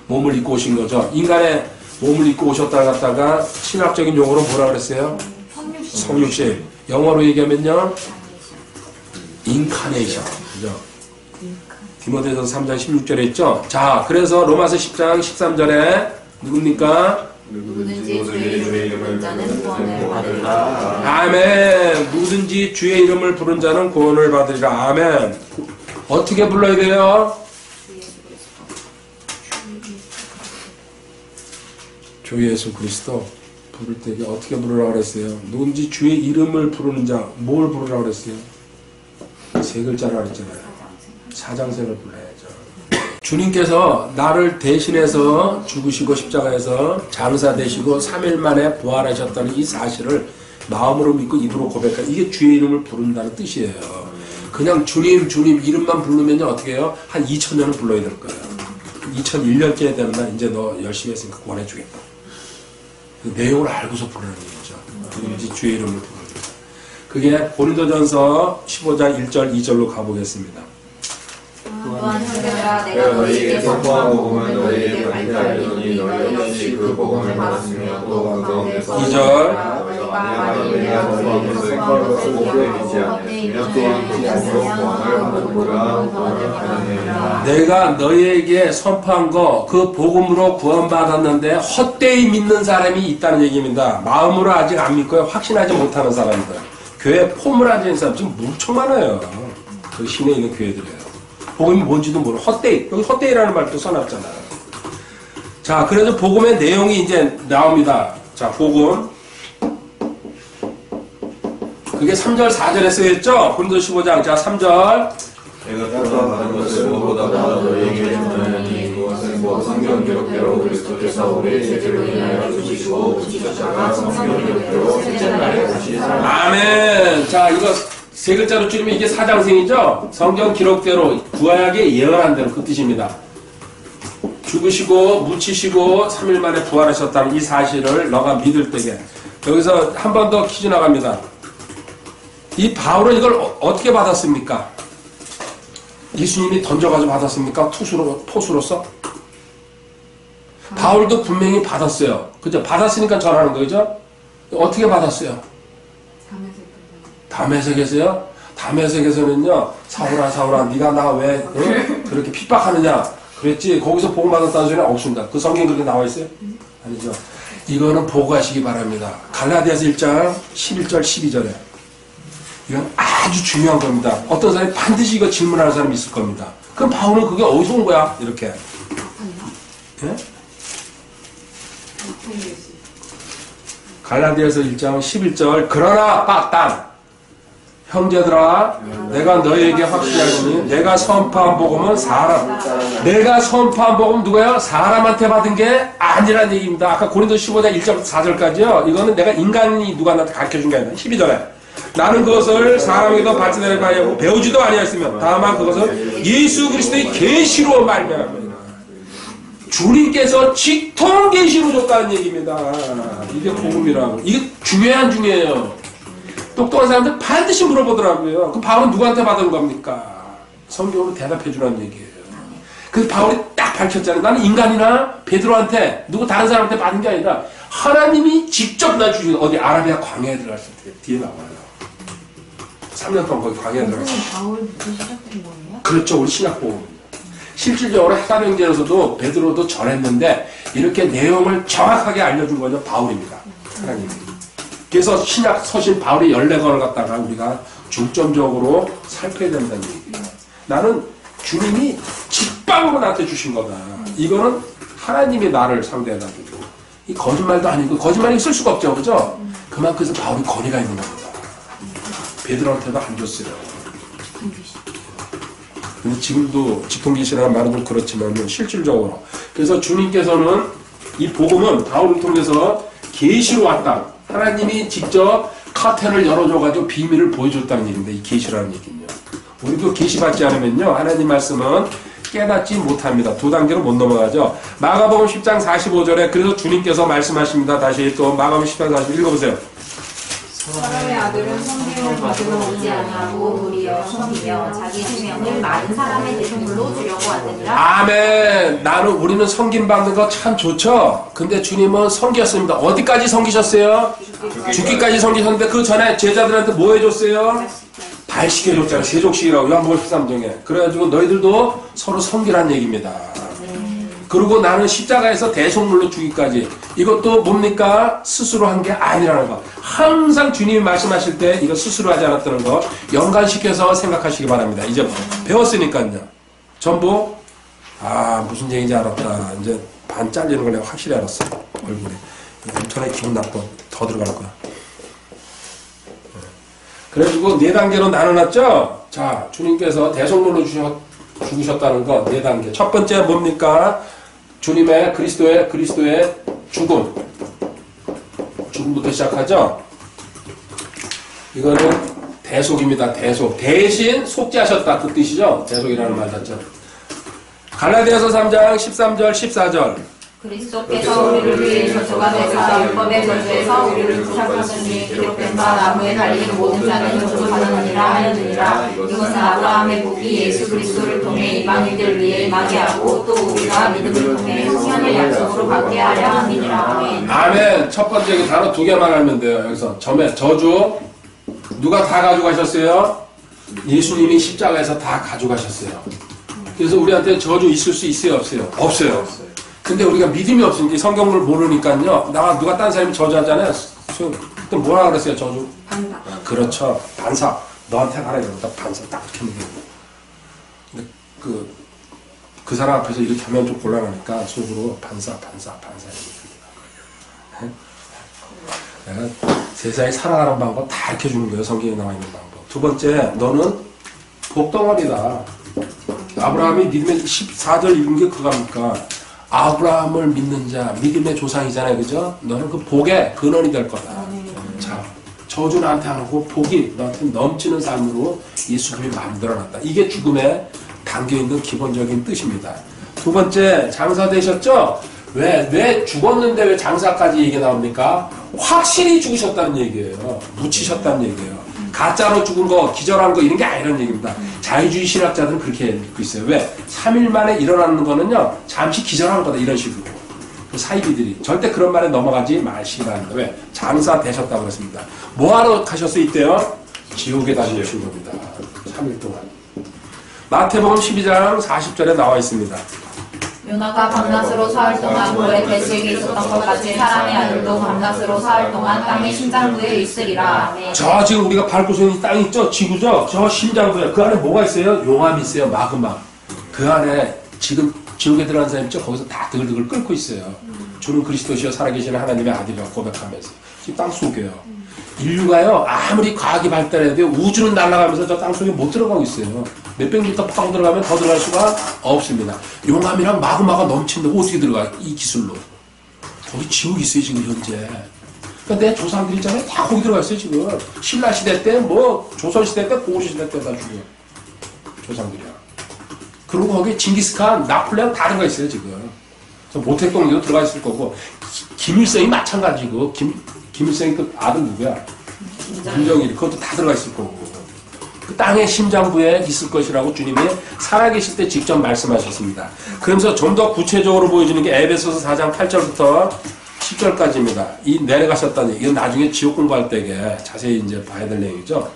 몸을 입고 오신 거죠. 인간의 몸을 입고 오셨다 갔다가 신학적인 용어로 뭐라 그랬어요? 성육신. 영어로 얘기하면요, 인카네이션. 그죠? 디모데전서 3장 16절에 있죠. 자, 그래서 로마서 10장 13절에 누굽니까? 누구든지 주의 이름을 부른 자는 구원을 받으리라. 아멘. 누구든지 주의 이름을 부른 자는 구원을 받으리라. 아멘. 어떻게 불러야 돼요? 주 예수 그리스도 부를 때 어떻게 부르라고 그랬어요? 누군지 주의 이름을 부르는 자, 뭘 부르라고 그랬어요? 세 글자라고 그랬잖아요. 사장생을 불러야죠. 주님께서 나를 대신해서 죽으시고 십자가에서 장사 되시고 3일 만에 부활하셨다는 이 사실을 마음으로 믿고 입으로 고백하는, 이게 주의 이름을 부른다는 뜻이에요. 그냥 주님 이름만 부르면 어떻게 해요? 한 2000년은 불러야 될 거예요. 2001년째 되는 날 이제 너 열심히 했으니까 구원해주겠다. 그 내용을 알고서 부르는 거죠. 누군지 주의 이름을 부르는 거죠. 그게 고린도전서 15장 1절 2절로 가보겠습니다. 또한 형제들아, 내가 내가 너희에게 선포한 복음을 너희에게 반드시 알려주니 너희 역시 그 복음을 받았으며 또 그 가운데서 2절 너희가 선포한 것을 헐벗고 복음에 믿지 않았으며 또한 그 복음으로 구원을 받았느니라. 내가 너희에게 선포한 거 그 복음으로 구원받았는데 헛되이 믿는 사람이 있다는 얘기입니다. 마음으로 아직 안 믿고요, 확신하지 못하는 사람들, 교회 폼을 앉아 있는 사람 지금 무척 많아요. 그 시내에 있는 교회들이에요. 복음이 뭔지도 모르고 헛되이, 여기 헛되이라는 말도 써놨잖아요. 자, 그래서 복음의 내용이 이제 나옵니다. 자, 복음 그게 3절 4절에 쓰여있죠? 고린도서 15장. 자, 3절 내가 또한 받은 것을 무엇보다 너희에게 전하노니 그것은 뭐 성경 기록대로 그리스도께서 우리의 죄를 인하여 죽으시고 십자가 성경 기록대로 셋째 날에 다시 살아. 아멘. 자, 이거 세 글자로 줄이면 이게 사장생이죠? 성경 기록대로 구약에 예언한 대로 그 뜻입니다. 죽으시고 묻히시고 3일 만에 부활하셨다는 이 사실을 너가 믿을 때게. 여기서 한 번 더 퀴즈 나갑니다. 이 바울은 이걸 어떻게 받았습니까? 예수님이 던져가지고 받았습니까? 포수로서? 바울도 분명히 받았어요. 그죠? 받았으니까 전하는 거죠? 어떻게 받았어요? 담에색에서요? 담에색에서는요, 사울아 네가 나 왜 그렇게 핍박하느냐 그랬지. 거기서 복음 받았다는 소리는 없습니다. 그 성경 그렇게 나와 있어요? 아니죠. 이거는 보고하시기 바랍니다. 갈라디아서 1장 11절 12절에 이건 아주 중요한 겁니다. 어떤 사람이 반드시 이거 질문하는 사람이 있을 겁니다. 그럼 바울은 그게 어디서 온 거야? 이렇게. 예? 갈라디아서 1장 11절 그러나 빡땅 형제들아 내가 너희에게 확신하노니 내가 선포한 복음은 내가 선포한 복음 누구예요? 사람한테 받은 게 아니라는 얘기입니다. 아까 고린도서 15장 1절 4절까지요. 이거는 내가 인간이 누가 나한테 가르쳐준 게 아니라 12절에 나는 그것을 사람에게도 받지 아니하고 배우지도 아니하였으며 다만 그것을 예수 그리스도의 계시로 말미암았느니라. 주님께서 직통 계시로 줬다는 얘기입니다. 이게 복음이라고. 이게 중요해요. 똑똑한 사람들 반드시 물어보더라고요. 그 바울은 누구한테 받은 겁니까? 성경으로 대답해 주라는 얘기예요. 그 바울이 딱 밝혔잖아요. 나는 인간이나 베드로한테 누구 다른 사람한테 받은 게 아니라 하나님이 직접 나 주신, 어디 아라비아 광야에 들어갔을 때 뒤에 나와요. 3년 동안 거기 광야에 들어갔어요. 바울부터 시작된 거예요? 그렇죠. 우리 신약복음입니다. 실질적으로 사도행전에서도 베드로도 전했는데 이렇게 내용을 정확하게 알려준 거죠. 바울입니다. 하나님이. 그래서 신약 서신 바울의 14권을 갖다가 우리가 중점적으로 살펴야 된다는 얘기예요. 나는 주님이 직방으로 나한테 주신 거다. 이거는 하나님이 나를 상대해가지고 이 거짓말도 아니고 거짓말이 있을 수가 없죠. 그죠? 그만큼 바울이 권위가 있는 겁니다. 베드로한테도 안 줬어요. 근데 지금도 직통계시라는 말은 좀 그렇지만 실질적으로. 그래서 주님께서는 이 복음은 바울을 통해서 계시로 왔다. 하나님이 직접 커튼을 열어줘가지고 비밀을 보여줬다는 얘기인데, 이 계시라는 얘기는요. 우리도 계시받지 않으면요, 하나님 말씀은 깨닫지 못합니다. 두 단계로 못 넘어가죠. 마가복음 10장 45절에 그래서 주님께서 말씀하십니다. 다시 또 마가복음 10장 45절 읽어보세요. 사람의 아들은 성경을 가지고 오지 아니하고 도리어 섬기며 자기 생명을 많은 사람의 대속물로 주려고 왔느니라. 아멘. 우리는 섬김 받는 거 참 좋죠. 근데 주님은 섬겼습니다. 어디까지 섬기셨어요? 죽기까지 섬기셨는데 그 전에 제자들한테 뭐 해줬어요? 발식해줬잖아요. 세족식이라고 요한복음 13장에. 그래가지고 너희들도 서로 섬기란 얘기입니다. 그리고 나는 십자가에서 대속물로 주기까지. 이것도 뭡니까? 스스로 한 게 아니라는 거. 항상 주님이 말씀하실 때 이거 스스로 하지 않았다는 거 연관시켜서 생각하시기 바랍니다. 이제 배웠으니까요. 전부 무슨 얘기인지 알았다. 이제 반 잘리는 걸 내가 확실히 알았어. 얼굴에. 엄청나게 기분 나빠. 더 들어갈 거야. 그래가지고 4단계로 나눠놨죠? 자, 주님께서 대속물로 죽으셨다는 거 4단계. 첫 번째 뭡니까? 주님의 그리스도의 죽음부터 시작하죠? 이거는 대속입니다. 대속. 대신 속죄하셨다. 그 뜻이죠? 대속이라는 말 자체. 갈라디아서 3장 13절 14절. 그리스도께서 우리를 위해 저주가 되사 율법의 저주에서 우리를 구속하시니 기록된 바 나무에 달린 모든 자는 저주받으니라 하였느니라. 이것은 아브라함의 복이 예수 그리스도를 통해 이방인들 위해 임하게 하고 또 우리가 믿음을 통해 성령의 약속으로 받게 하려 함이니라. 아멘. 아멘. 첫 번째 단어 2개만 알면 돼요. 여기서 저주 누가 다 가져가셨어요? 예수님이 십자가에서 다 가져가셨어요. 그래서 우리한테 저주 있을 수 있어요? 없어요? 없어요. 근데 우리가 믿음이 없으니까 성경을 모르니까요. 누가 딴 사람이 저주하잖아요. 그때 뭐라 그랬어요? 저주? 반사. 그렇죠. 반사. 너한테 가라 이러다 반사 딱 이렇게 하는 거예요. 근데 그 사람 앞에서 이렇게 하면 좀 곤란하니까 속으로 반사 이렇게. 내가 세상에 살아가는 방법 다 가르쳐주는 거예요. 성경에 나와 있는 방법. 두 번째, 너는 복덩어리다. 아브라함이 믿음의 14절 읽은 게 그겁니까? 아브라함을 믿는 자, 믿음의 조상이잖아요. 그죠? 너는 그 복의 근원이 될 거다. 자, 저주 나한테 안 하고 복이 너한테 넘치는 삶으로 예수님이 만들어놨다. 이게 죽음에 담겨있는 기본적인 뜻입니다. 두 번째, 장사 되셨죠? 왜 죽었는데 왜 장사까지 얘기 나옵니까? 확실히 죽으셨다는 얘기예요. 묻히셨다는 얘기예요. 가짜로 죽은 거, 기절한 거 이런 게 아니라는 얘기입니다. 자유주의 신학자들은 그렇게 읽고 있어요. 왜? 3일 만에 일어나는 거는요, 잠시 기절한 거다. 이런 식으로. 그 사이비들이. 절대 그런 말에 넘어가지 마시기 바랍니다. 왜? 장사 되셨다고 그랬습니다. 뭐하러 가셨어요, 이때요? 지옥에 다니신 겁니다. 3일 동안. 마태복음 12장 40절에 나와 있습니다. 요나가 밤낮으로 사흘 동안 고의 배수에게 있었던 것 같이 사람의 아들도 밤낮으로 사흘 동안 땅의 심장부에 있으리라. 아멘. 저 지금 우리가 밟고 서 있는 땅 있죠? 지구죠? 저 심장부에. 그 안에 뭐가 있어요? 용암이 있어요. 마그마. 그 안에 지금 지옥에 들어간 사람 있죠? 거기서 다 드글드글 끓고 있어요. 주는 그리스도시여 살아계시는 하나님의 아들이라고 고백하면서. 지금 땅 속에요. 인류가요, 아무리 과학이 발달해도 우주는 날아가면서 저 땅 속에 못 들어가고 있어요. 몇백 미터 파고 들어가면 더 들어갈 수가 없습니다. 용암이랑 마그마가 넘치는데 어떻게 들어가? 이 기술로. 거기 지옥이 있어요, 지금 현재. 그러니까 내 조상들 있잖아요. 다 거기 들어가 있어요, 지금. 신라시대 때, 조선시대 때, 고구시대 때 다 죽어요. 조상들이야. 그리고 거기 징기스칸, 나폴레옹 다 들어가 있어요, 지금. 모택동도 들어가 있을 거고, 김일성이 마찬가지고, 김일성이 그 아들 누구야? 김정일. 그것도 다 들어가 있을 거고. 그 땅의 심장부에 있을 것이라고 주님이 살아계실 때 직접 말씀하셨습니다. 그러면서 좀 더 구체적으로 보여주는 게 에베소서 4장 8절부터 10절까지입니다. 이 내려가셨다는 얘기. 이건 나중에 지옥 공부할 때에 자세히 이제 봐야 될 내용이죠.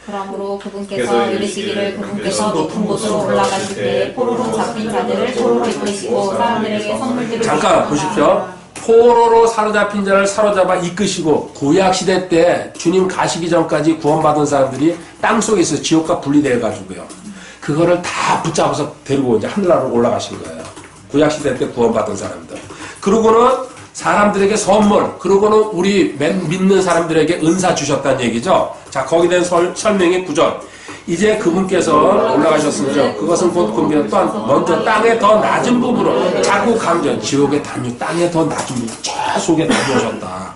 그러므로 그분께서 이르시기를 그분께서 높은 곳으로 올라가실 때 포로로 잡힌 자들을 포로로 이끄시고 사람들에게 선물들을 잠깐 보십시오. 포로로 사로잡힌 자를 사로잡아 이끄시고 구약시대 때 주님 가시기 전까지 구원받은 사람들이 땅속에서 지옥과 분리되어 가지고요. 그거를 다 붙잡아서 데리고 이제 하늘나라로 올라가신 거예요. 구약시대 때 구원받은 사람들. 그러고는 사람들에게 선물, 그러고는 우리 믿는 사람들에게 은사 주셨다는 얘기죠. 자, 거기에 대한 설명의 구절. 이제 그분께서 올라가셨으면 그것은 곧 그분께서 또한 먼저 땅의 더 낮은 부분으로 자꾸 강조 지옥의 단유 땅의 더 낮은 부분 저 속에 다녀오셨다.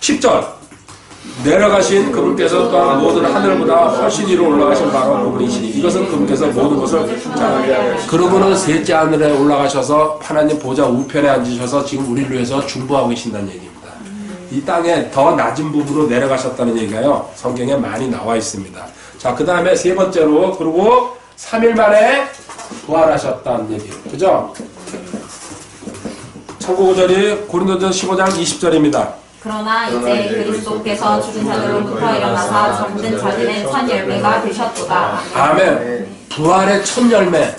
10절 내려가신 그분께서 또한 모든 하늘보다 훨씬 위로 올라가신 바로 그분이시니 이것은 그분께서 모든 것을 그러고는 셋째 하늘에 올라가셔서 하나님 보좌 우편에 앉으셔서 지금 우리를 위해서 중보하고 계신다는 얘기입니다. 이 땅에 더 낮은 부분으로 내려가셨다는 얘기가요 성경에 많이 나와 있습니다. 자, 그 다음에 세 번째로 그리고 3일 만에 부활하셨다는 얘기 그죠? 참고 구절이 고린도전서 15장 20절입니다. 그러나 이제 그리스도께서 죽은 자들로부터 일어나사 잠든 자들의 첫 열매가 되셨도다. 아멘. 부활의 첫 열매.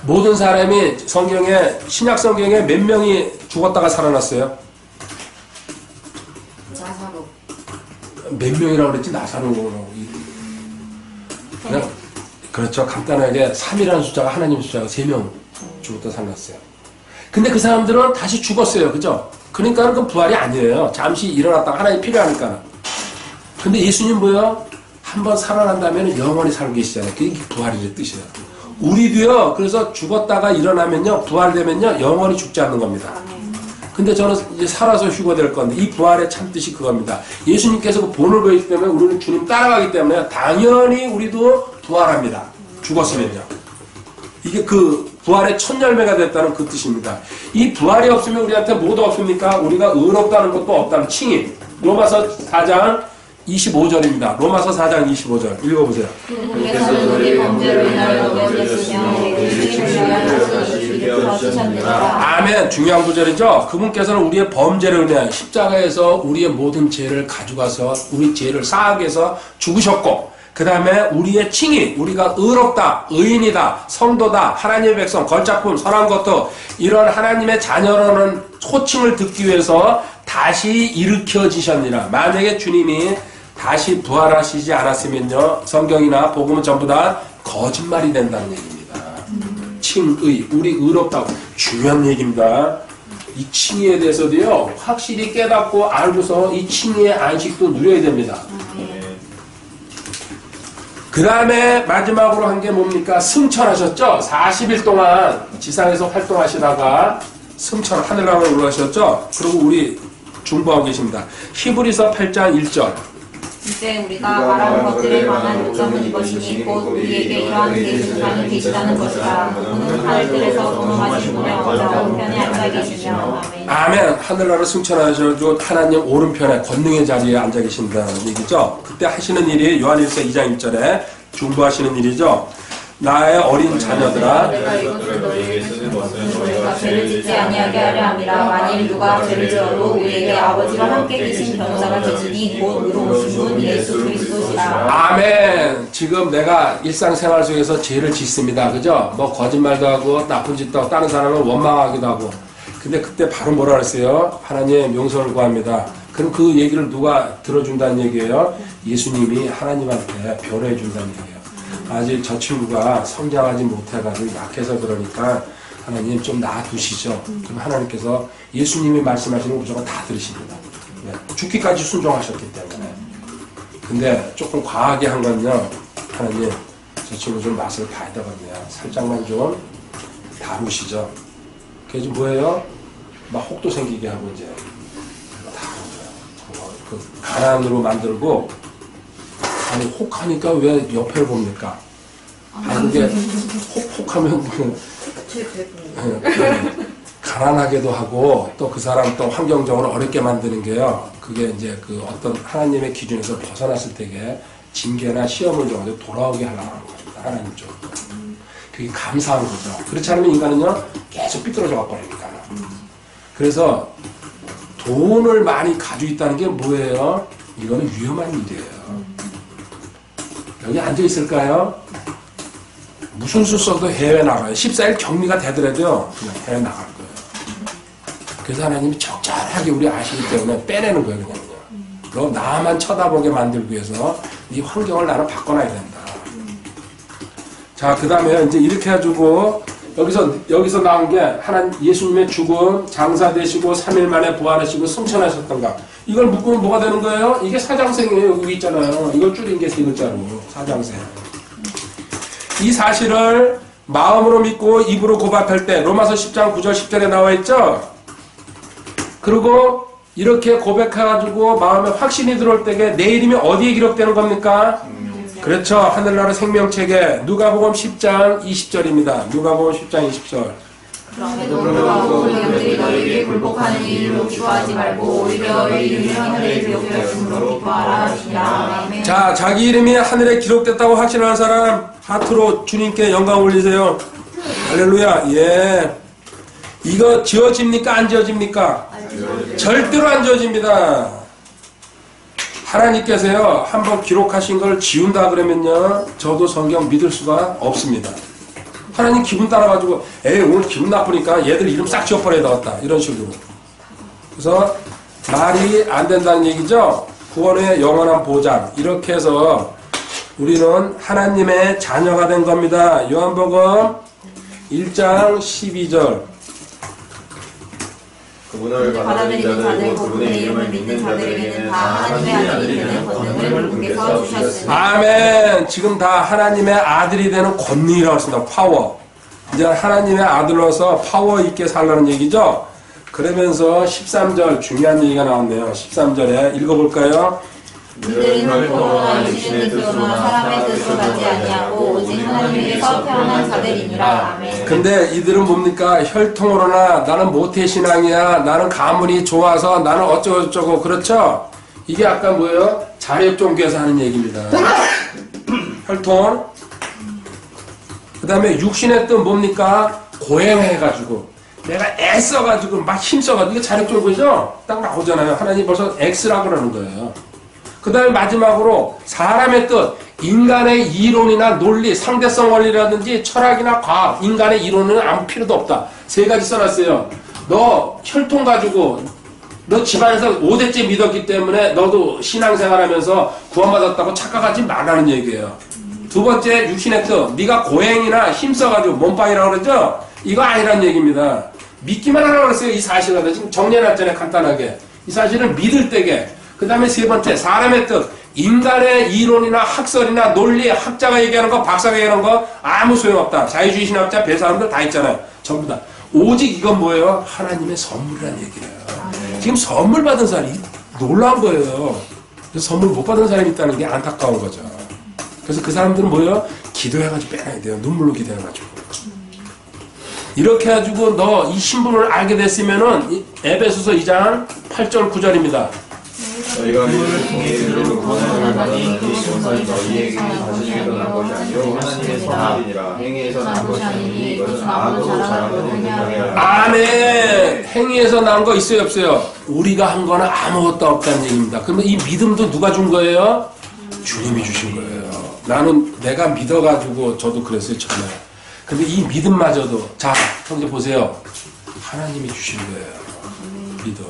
모든 사람이 성경에 신약 성경에 몇 명이 죽었다가 살아났어요? 나사로. 몇 명이라고 그랬지? 나사로라고. 그냥 그렇죠. 간단하게 3이라는 숫자가 하나님의 숫자가 3명 죽었다 살았어요. 근데 그 사람들은 다시 죽었어요. 그죠? 그러니까 그 부활이 아니에요. 잠시 일어났다가 하나님 필요하니까. 근데 예수님 뭐예요? 한번 살아난다면 영원히 살고 계시잖아요. 그게 부활이라는 뜻이에요. 우리도요. 그래서 죽었다가 일어나면요. 부활되면요. 영원히 죽지 않는 겁니다. 근데 저는 이제 살아서 휴거될 건데 이 부활의 참 뜻이 그겁니다. 예수님께서 그 본을 보이기 때문에 우리는 주님 따라가기 때문에 당연히 우리도 부활합니다. 죽었으면요. 이게 그 부활의 첫 열매가 됐다는 그 뜻입니다. 이 부활이 없으면 우리한테 뭐도 없습니까? 우리가 의롭다는 것도 없다는 칭의. 로마서 4장 25절입니다. 로마서 4장 25절 읽어보세요. 그분께서 우리 범죄로 인하여 여겼으며 우리를 다시 일으켜 주셨느니라. 아멘. 중요한 구절이죠. 그분께서는 우리의 범죄를 인해 십자가에서 우리의 모든 죄를 가져가서 우리 죄를 사하게 해서 죽으셨고 그 다음에 우리의 칭의, 우리가 의롭다, 의인이다, 성도다, 하나님의 백성, 걸작품, 선한 것도 이런 하나님의 자녀라는 호칭을 듣기 위해서 다시 일으켜지셨느니라. 만약에 주님이 다시 부활하시지 않았으면요, 성경이나 복음은 전부 다 거짓말이 된다는 얘기입니다. 칭의, 우리 의롭다고 중요한 얘기입니다. 이 칭의에 대해서도요, 확실히 깨닫고 알고서 이 칭의의 안식도 누려야 됩니다. 그 다음에 마지막으로 한 게 뭡니까? 승천하셨죠? 40일 동안 지상에서 활동하시다가 승천 하늘나라로 올라가셨죠? 그리고 우리 중보하고 계십니다. 히브리서 8장 1절. 이제 우리가 말하는 것들에 관한 요점은 이것이니 곧 우리에게 이러한 계시사는 계시다는 것이다. 그분은 하늘들에서 동험하신 분의 오른편에 앉아 계시며 아멘. 아멘. 하늘나라 승천하셔가지고 하나님 오른편에 권능의 자리에 앉아 계신다는 얘기죠. 그때 하시는 일이 요한일서 2장 1절에 중보하시는 일이죠. 나의 어린 자녀들아 내가 이것을 너희에게 쓰는 것은 너희가 죄를 짓지 아니하게 하려 함이라. 만일 누가 죄를 지어도 우리에게 아버지와 함께 계신 변호사가 계시니 곧 의로우신 분 예수 그리스도시라. 아멘. 지금 내가 일상생활 속에서 죄를 짓습니다. 그죠? 뭐 거짓말도 하고 나쁜 짓도 하고 다른 사람을 원망하기도 하고. 근데 그때 바로 뭐라 그랬어요? 하나님 용서를 구합니다. 그럼 그 얘기를 누가 들어준다는 얘기예요? 예수님이 하나님한테 변호해 준다는 얘기예요. 아직 저 친구가 성장하지 못해가지고 약해서 그러니까 하나님 좀 놔두시죠. 그럼 하나님께서 예수님이 말씀하시는 거 무조건 다 들으십니다. 네. 죽기까지 순종하셨기 때문에. 근데 조금 과하게 한 건요. 하나님 저 친구 좀 맛을 봐야 되거든요. 살짝만 좀 다루시죠. 그게 뭐예요? 막 혹도 생기게 하고 이제 다루고요. 그 가난으로 만들고 아니 혹하니까 왜 옆을 봅니까? 아니 그게 혹하면 가난하게도 하고 또 그 사람 또 환경적으로 어렵게 만드는 게요. 그게 이제 그 어떤 하나님의 기준에서 벗어났을 때에 징계나 시험을 정도 돌아오게 하려고 하는 겁니다. 하나님 쪽으로. 그게 감사한 거죠. 그렇지 않으면 인간은요 계속 삐뚤어져 가버리니까. 그래서 돈을 많이 가지고 있다는 게 뭐예요? 이거는 위험한 일이에요. 여기 앉아있을까요? 무슨 수 써도 해외 나가요. 14일 격리가 되더라도요. 그냥 해외 나갈 거예요. 그래서 하나님이 적절하게 우리 아시기 때문에 빼내는 거예요. 그냥요. 너 나만 쳐다보게 만들기 위해서 이 환경을 나는 바꿔놔야 된다. 자, 그 다음에 이제 이렇게 해가지고 여기서 나온 게 하나님 예수님의 죽음, 장사되시고 3일 만에 부활하시고 승천하셨던가. 이걸 묶으면 뭐가 되는 거예요? 이게 사장생이에요. 여기 있잖아요. 이걸 줄인 게 3글자로 사장생. 이 사실을 마음으로 믿고 입으로 고백할 때 로마서 10장 9절 10절에 나와 있죠. 그리고 이렇게 고백해가지고 마음에 확신이 들어올 때에 내 이름이 어디에 기록되는 겁니까? 그렇죠. 하늘나라 생명책에 누가복음 10장 20절입니다. 누가복음 10장 20절. 그러므로 너희들이 너에게 굴복하는 이유로 기뻐하지 말고 오히려 내 이름이 하늘에 기록되었으므로 기뻐하라 하시니라. 아멘. 자, 자기 이름이 하늘에 기록됐다고 확신하는 사람 하트로 주님께 영광 올리세요. 할렐루야. 예. 이거 지어집니까? 안 지어집니까? 절대로 안 지어집니다. 하나님께서요, 한번 기록하신 걸 지운다 그러면요, 저도 성경 믿을 수가 없습니다. 하나님 기분 따라가지고, 에이, 오늘 기분 나쁘니까 얘들 이름 싹 지워버려야 되겠다. 이런 식으로. 그래서 말이 안 된다는 얘기죠. 구원의 영원한 보장. 이렇게 해서 우리는 하나님의 자녀가 된 겁니다. 요한복음 1장 12절. 그분을 받아들이는 자들, 그분의 이름을 믿는 자들에게는 다 하나님의 아들이 되는 권능을 그분께서 주셨습니다. 아멘. 지금 다 하나님의 아들이 되는 권능이라고 했습니다. 파워. 이제 하나님의 아들로서 파워 있게 살라는 얘기죠. 그러면서 13절 중요한 얘기가 나왔네요. 13절에 읽어볼까요? 이들은 혈통으로나 육신의 뜻으로나 사람의 뜻으로 가지 아니하고 오직 하나님에게서 태어난 자들이니라. 아멘. 근데 이들은 뭡니까? 혈통으로나 나는 모태신앙이야. 나는 가문이 좋아서 나는 어쩌고저쩌고. 그렇죠? 이게 아까 뭐예요? 자력종교에서 하는 얘기입니다. 혈통. 그 다음에 육신의 뜻 뭡니까? 고행해가지고 내가 애써가지고 막 힘써가지고 이게 자력종교죠? 딱 나오잖아요. 하나님 벌써 X라고 그러는 거예요. 그 다음에 마지막으로 사람의 뜻, 인간의 이론이나 논리, 상대성 원리라든지 철학이나 과학, 인간의 이론은 아무 필요도 없다. 3가지 써놨어요. 너 혈통 가지고 너 집안에서 5대째 믿었기 때문에 너도 신앙생활하면서 구원받았다고 착각하지 말라는 얘기예요. 2번째 육신의 뜻, 네가 고행이나 힘써가지고 몸빵이라고 그러죠? 이거 아니란 얘기입니다. 믿기만 하라고 그랬어요. 이 사실을 지금 정리해놨잖아요. 간단하게. 이 사실은 믿을 때게. 그 다음에 3번째 사람의 뜻, 인간의 이론이나 학설이나 논리, 학자가 얘기하는 거, 박사가 얘기하는 거 아무 소용없다. 자유주의 신학자, 배사람들 다 있잖아요. 전부 다. 오직 이건 뭐예요? 하나님의 선물이라는 얘기예요. 지금 선물 받은 사람이 놀라운 거예요. 그래서 선물 못 받은 사람이 있다는 게 안타까운 거죠. 그래서 그 사람들은 뭐예요? 기도해가지고 빼놔야 돼요. 눈물로 기도해가지고. 이렇게 해가지고 너 이 신분을 알게 됐으면은 에베소서 2장 8절 9절입니다. 저희가 믿음을 통해 이들을 구원을 받으니 이것은 너희에게 자신에게서 난 것이 아니요 하나님의 선물이니라. 행위에서 난 것이 아니니 이것은 아무도 자랑하는 행위가 아멘. 행위에서 난 거 있어요 없어요? 우리가 한 거는 아무것도 없다는 얘기입니다. 그러면 이 믿음도 누가 준 거예요? 주님이 주신 거예요. 나는 내가 믿어가지고 저도 그랬어요 처음에. 근데 이 믿음마저도 자 형제 보세요. 하나님이 주신 거예요. 믿음.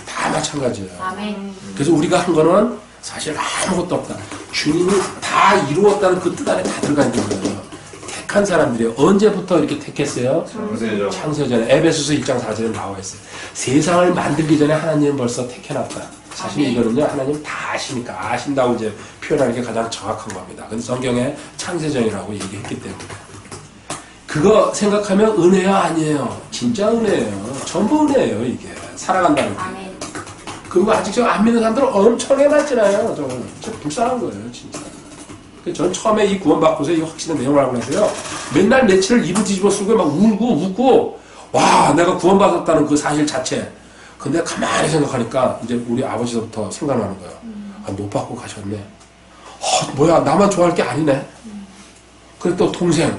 다 마찬가지예요. 아멘. 그래서 우리가 한 거는 사실 아무것도 없다. 주님이 다 이루었다는 그 뜻 안에 다 들어가 있는 거예요. 택한 사람들이에요. 언제부터 이렇게 택했어요? 창세죠. 창세전에 에베소서 1장 4절에 나와 있어요. 세상을 만들기 전에 하나님은 벌써 택해놨다. 사실 이거는요 하나님 다 아시니까 아신다고 이제 표현하는 게 가장 정확한 겁니다. 근데 성경에 창세전이라고 얘기했기 때문에 그거 생각하면 은혜야 아니에요. 진짜 은혜예요. 전부 은혜예요 이게. 살아간다는 게. 아멘. 그리고 아직 저 안 믿는 사람들은 엄청나게 많잖아요. 진짜 불쌍한 거예요 진짜. 전 처음에 이 구원받고서 이 확신의 내용을 알고 나서요 맨날 며칠을 이불 뒤집어 쓰고 막 울고 웃고 와 내가 구원받았다는 그 사실 자체. 근데 가만히 생각하니까 이제 우리 아버지서부터 생각나는 거예요. 아, 못 받고 가셨네. 뭐야 나만 좋아할 게 아니네. 그리고 또 동생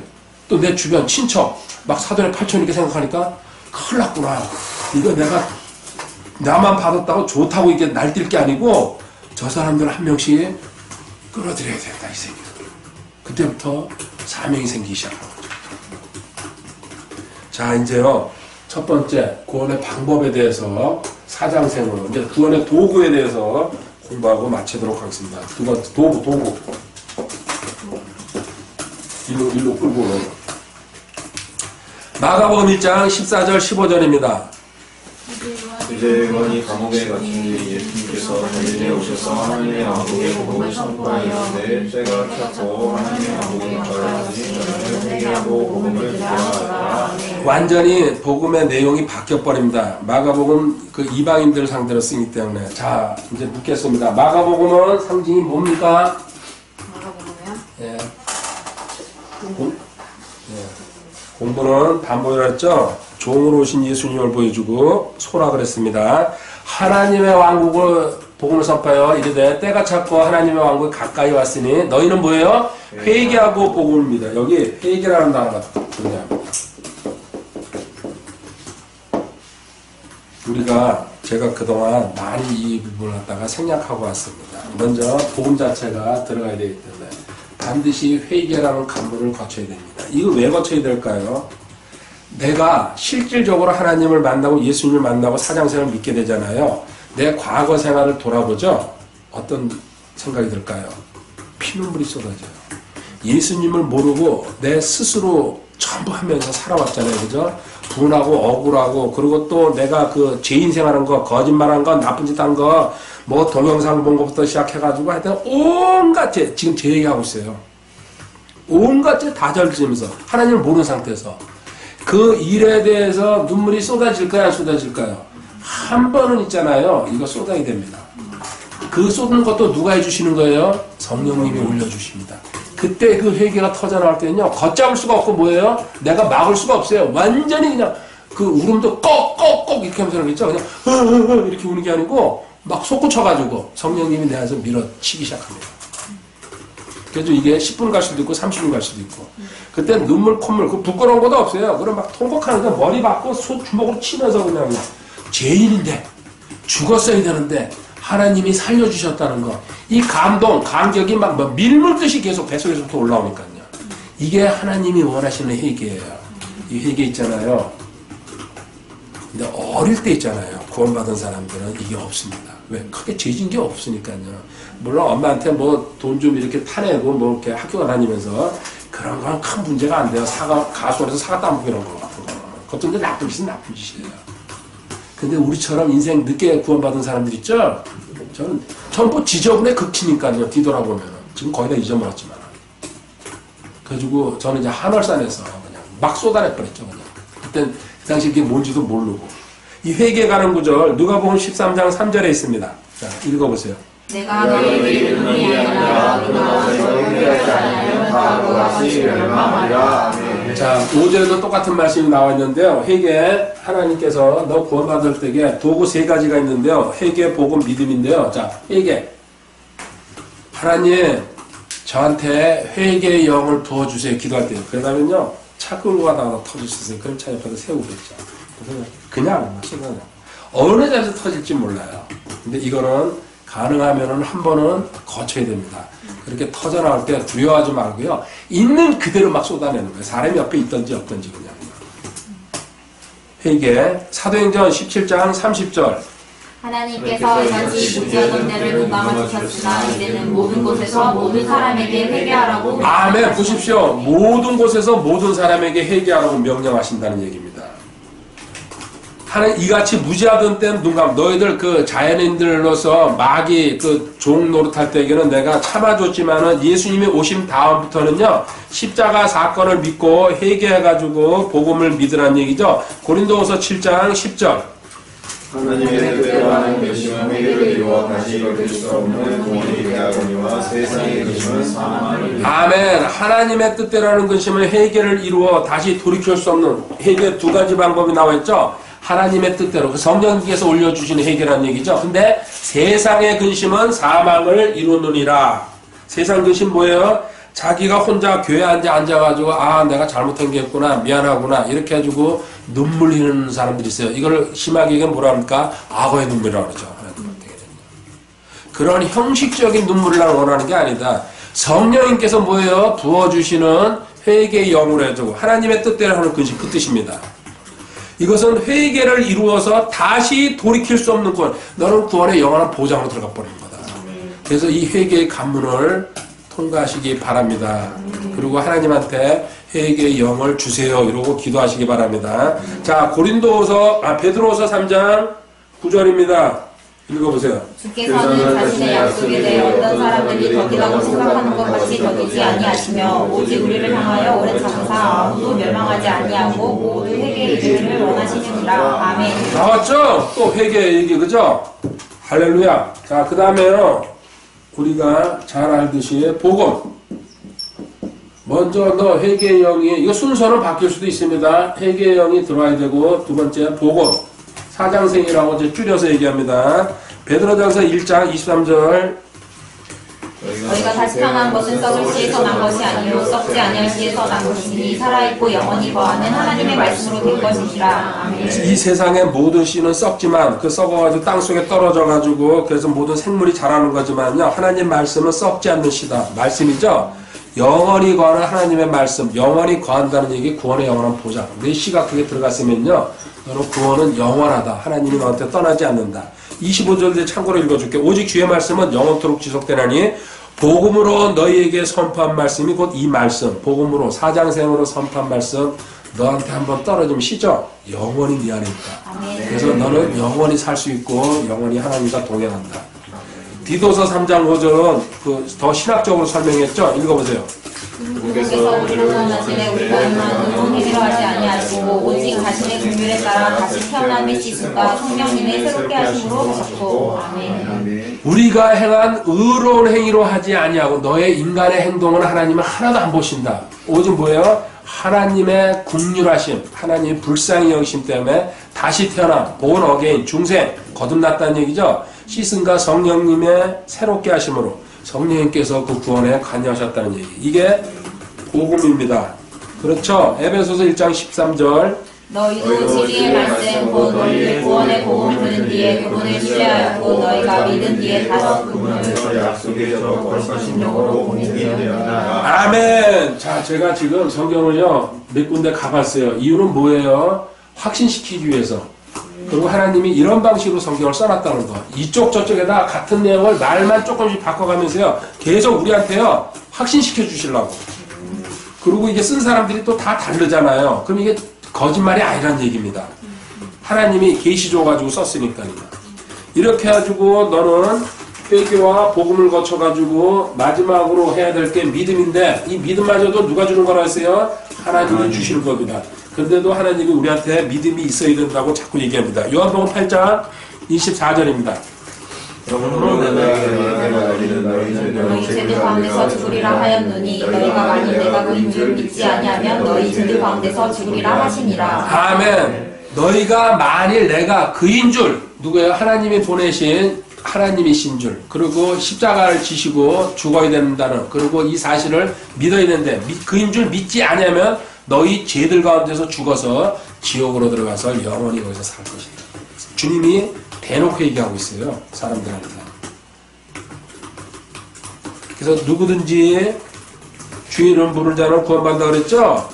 또 내 주변 친척 막 사돈의 팔촌 이렇게 생각하니까 큰일 났구나. 이거 내가 나만 받았다고 좋다고 이게 날뛸 게 아니고 저 사람들 한 명씩 끌어들여야 된다 이 생각. 그때부터 사명이 생기기 시작하는 거죠. 자 이제요 첫 번째 구원의 방법에 대해서 사장생으로 이제 구원의 도구에 대해서 공부하고 마치도록 하겠습니다. 두 번째 도구 일로 끌고 오는 마가복음 1장 14절 15절입니다. 이제 영원히 감옥에 갇힌 뒤 예수님께서 갈릴리에 오셔서 하나님의 왕국의 복음을 선포하였는데 때가 찼고 하나님의 왕국이 가까이하니 너희는 회개하고 복음을 전하라. 완전히 복음의 내용이 바뀌어버립니다. 마가복음 그 이방인들 상대로 쓰기 때문에. 자, 이제 묻겠습니다. 마가복음은 상징이 뭡니까? 마가복음이요? 예. 공부는 반복이라 했죠. 종으로 오신 예수님을 보여주고 소라 그랬습니다. 하나님의 왕국을 복음을 선포하여 이르되 때가 찼고 하나님의 왕국이 가까이 왔으니 너희는 뭐예요? 회개하고 복음을 믿어. 여기 회개라는 단어가 등장합니다. 우리가 제가 그동안 많이 이 부분을 갖다가 생략하고 왔습니다. 먼저 복음 자체가 들어가야 되기 때문에 반드시 회개라는 간문을 거쳐야 됩니다. 이거 왜 거쳐야 될까요? 내가 실질적으로 하나님을 만나고 예수님을 만나고 사장생활을 믿게 되잖아요. 내 과거 생활을 돌아보죠. 어떤 생각이 들까요? 피눈물이 쏟아져요. 예수님을 모르고 내 스스로 전부 하면서 살아왔잖아요. 그죠? 분하고 억울하고, 그리고 또 내가 그 죄 인생하는 거, 거짓말한 거, 나쁜 짓 한 거, 뭐 동영상 본 것부터 시작해가지고 하여튼 온갖 죄, 지금 제 얘기하고 있어요. 온갖 죄 다 저지르면서 하나님을 모르는 상태에서 그 일에 대해서 눈물이 쏟아질까요? 안 쏟아질까요? 한 번은 있잖아요. 이거 쏟아야 됩니다. 그 쏟는 것도 누가 해주시는 거예요? 성령님이 올려주십니다. 그때 그 회개가 터져나올 때는요, 걷잡을 수가 없고 뭐예요? 내가 막을 수가 없어요. 완전히 그냥 그 울음도 꼭꼭꼭 이렇게 하면서 그러겠죠. 그냥 이렇게 우는 게 아니고 막 솟구쳐가지고 성령님이 내 안에서 밀어치기 시작합니다. 그래서 이게 10분 갈 수도 있고 30분 갈 수도 있고, 그때 눈물 콧물 그 부끄러운 것도 없어요. 그럼 막 통곡하는데 머리 박고 주먹으로 치면서 그냥 죄인인데 죽었어야 되는데 하나님이 살려주셨다는 거, 이 감동, 감격이 막 밀물듯이 계속 뱃속에서부터 올라오니까요. 이게 하나님이 원하시는 회개예요. 이 회개 있잖아요. 근데 어릴 때 있잖아요. 구원받은 사람들은 이게 없습니다. 왜? 크게 죄진 게 없으니까요. 물론 엄마한테 뭐 돈 좀 이렇게 타내고 뭐 이렇게 학교 다니면서 그런 건 큰 문제가 안 돼요. 가수원에서 사과 따먹고 이런 거 같은 거. 그것도 근데 나쁜 짓은 나쁜 짓이에요. 근데 우리처럼 인생 늦게 구원받은 사람들 있죠? 저는 전부 지저분의 극치니까요. 뒤돌아보면. 지금 거의 다 잊어먹었지만. 그래가지고 저는 이제 한월산에서 그냥 막 쏟아내버렸죠. 그냥. 그땐 그 당시 이게 뭔지도 모르고. 이 회개 가는 구절 누가복음 13장 3절에 있습니다. 자, 읽어보세요. 내가 너희에게 눈이 아니라 너희가 회개하지 않으면 다 같이 멸망하리라. 아멘. 자, 5절에도 똑같은 말씀이 나와 있는데요. 회개, 하나님께서 너 구원받을 때에 도구 3가지가 있는데요. 회개, 복음, 믿음인데요. 자, 회개. 하나님, 저한테 회개의 영을 부어주세요. 기도할 때요. 그러다면요, 차 끌고 가다가 터질 수 있어요. 그럼 차 옆에다 세우겠죠. 그냥, 어느 자리에서 터질지 몰라요. 근데 이거는 가능하면은 한 번은 거쳐야 됩니다. 그렇게 터져나올 때 두려워하지 말고요. 있는 그대로 막 쏟아내는 거예요. 사람이 옆에 있든지 없든지 그냥. 회개. 사도행전 17장 30절. 하나님께서 이같이 무지하던 때를 공감하 주셨으나 이제는 모든 곳에서 모든 사람에게 회개하라고. 아멘. 보십시오. 모든 곳에서 모든 사람에게 회개하라고 명령하신다는 얘기입니다. 하나님 이같이 무지하던 때는 눈감. 너희들 그 자연인들로서 마귀 그 종 노릇할 때에는 내가 참아줬지만은 예수님이 오신 다음부터는요, 십자가 사건을 믿고 회개해가지고 복음을 믿으라는 얘기죠. 고린도후서 7장 10절. 하나님의 뜻대로 하는 결심은 회개를 이루어 다시 이룰 수 없는 구원이 되하거니와 세상의 근심은 사망을. 아멘. 하나님의 뜻대로 하는 근심은 회개를 이루어 다시 돌이킬 수 없는. 회개 2가지 방법이 나와 있죠. 하나님의 뜻대로, 그 성령께서 올려주시는 회개라는 얘기죠. 근데 세상의 근심은 사망을 이루느니라. 세상 근심 뭐예요? 자기가 혼자 교회 앉아가지고, 아, 내가 잘못한 게 있구나, 미안하구나, 이렇게 해가지고 눈물 흘리는 사람들이 있어요. 이걸 심하게 얘기하면 뭐라 합니까? 악어의 눈물이라고 그러죠. 그런 형식적인 눈물을 원하는 게 아니다. 성령님께서 뭐예요? 부어주시는 회개의 영으로 해주고, 하나님의 뜻대로 하는 근심, 그 뜻입니다. 이것은 회개를 이루어서 다시 돌이킬 수 없는 구원. 너는 구원의 영원한 보장으로 들어가 버리는 거다. 그래서 이 회개의 관문을 통과하시기 바랍니다. 그리고 하나님한테 회개의 영을 주세요. 이러고 기도하시기 바랍니다. 자, 베드로후서 3장 9절입니다. 읽어보세요. 주께서는 자신의 약속에 대해 어떤 사람들이 덕이라고 생각하는 것 같이 덕이지 아니하시며 오직 우리를 향하여 오래 참으사 아무도 멸망하지 아니하고 모두 회개에 이르기를 원하시느니라. 아멘. 나왔죠? 또 회개의 얘기, 그죠? 할렐루야. 자, 그 다음에요. 우리가 잘 알듯이 복음. 먼저 너 회개의 영이, 이거 순서는 바뀔 수도 있습니다. 회개의 영이 들어와야 되고, 두 번째 복음. 사장생이라고 이제 줄여서 얘기합니다. 베드로전서 1장 23절. 너희가 다시 태어난 것은 썩을 씨에서 난 것이 아니요 썩지 아니할 씨에서 난 것이니 살아있고 영원히 거하는 하나님의 말씀으로 된 것이니라. 아멘. 이 세상의 모든 씨는 썩지만 그 썩어가지고 땅속에 떨어져가지고 그래서 모든 생물이 자라는 거지만요. 하나님 말씀은 썩지 않는 씨다. 말씀이죠. 영원히 거하는 하나님의 말씀, 영원히 거한다는 얘기, 구원의 영원한 보장. 내 씨가 그게 들어갔으면요. 너는 구원은 영원하다. 하나님이 너한테 떠나지 않는다. 25절에 참고로 읽어줄게. 오직 주의 말씀은 영원토록 지속되나니 복음으로 너희에게 선포한 말씀이 곧 이 말씀. 복음으로 사장생으로 선포한 말씀 너한테 한번 떨어지면 쉬죠? 영원히 네 안에 있다. 그래서 너는 영원히 살 수 있고 영원히 하나님과 동행한다. 디도서 3장 5절은 더 신학적으로 설명했죠? 읽어보세요. 누구께서 우리를 원하시되 우리가 임한 의로운 행위로 하지 아니하시고 오직 자신의 긍휼에 따라 다시 태어남의 시순과 성령님의 새롭게 하심으로 하셨고. 아멘. 우리가 행한 의로운 행위로 하지 아니하고 너의 인간의 행동은 하나님은 하나도 안 보신다. 오직 뭐예요? 하나님의 긍휼하심, 하나님의 불쌍히 여기심 때문에 다시 태어남, born again, 중생, 거듭났다는 얘기죠. 씻음과 성령님의 새롭게 하심으로 성령님께서 그 구원에 관여하셨다는 얘기. 이게 복음입니다. 그렇죠? 에베소서 1장 13절. 너희도 진리의 말씀 곧 너희를 구원의 복음을 들은 뒤에 그분을 신뢰하였고 너희가 믿은 뒤에 다시 그분을 약속에서 거룩하신 영으로 공인되었다. 아멘. 자, 제가 지금 성경을요 몇 군데 가봤어요. 이유는 뭐예요? 확신시키기 위해서. 그리고 하나님이 이런 방식으로 성경을 써놨다는 거. 이쪽 저쪽에다 같은 내용을 말만 조금씩 바꿔가면서요 계속 우리한테요 확신시켜 주시려고. 그리고 이게 쓴 사람들이 또 다 다르잖아요. 그럼 이게 거짓말이 아니란 얘기입니다. 하나님이 계시 줘가지고 썼으니까요. 이렇게 해가지고 너는 회개와 복음을 거쳐가지고 마지막으로 해야 될 게 믿음인데 이 믿음마저도 누가 주는 거라 했어요? 하나님이 주시는 겁니다. 그런데도 하나님이 우리한테 믿음이 있어야 된다고 자꾸 얘기합니다. 요한복음 8장 24절입니다. 너희 죄들 가운데서 죽으리라 하였노니 너희가 만일 내가 그인 줄 믿지 아니하면 너희 죄들 가운데서 죽으리라 하시니라. 아멘. 너희가 만일 내가 그인 줄, 누구예요? 하나님이 보내신 하나님이신 줄, 그리고 십자가를 지시고 죽어야 된다는, 그리고 이 사실을 믿어야 되는데 그인 줄 믿지 않으면 너희 죄들 가운데서 죽어서 지옥으로 들어가서 영원히 거기서 살 것이다. 주님이 대놓고 얘기하고 있어요. 사람들한테. 그래서 누구든지 주의 이름 부르는 자는 구원받는다 그랬죠?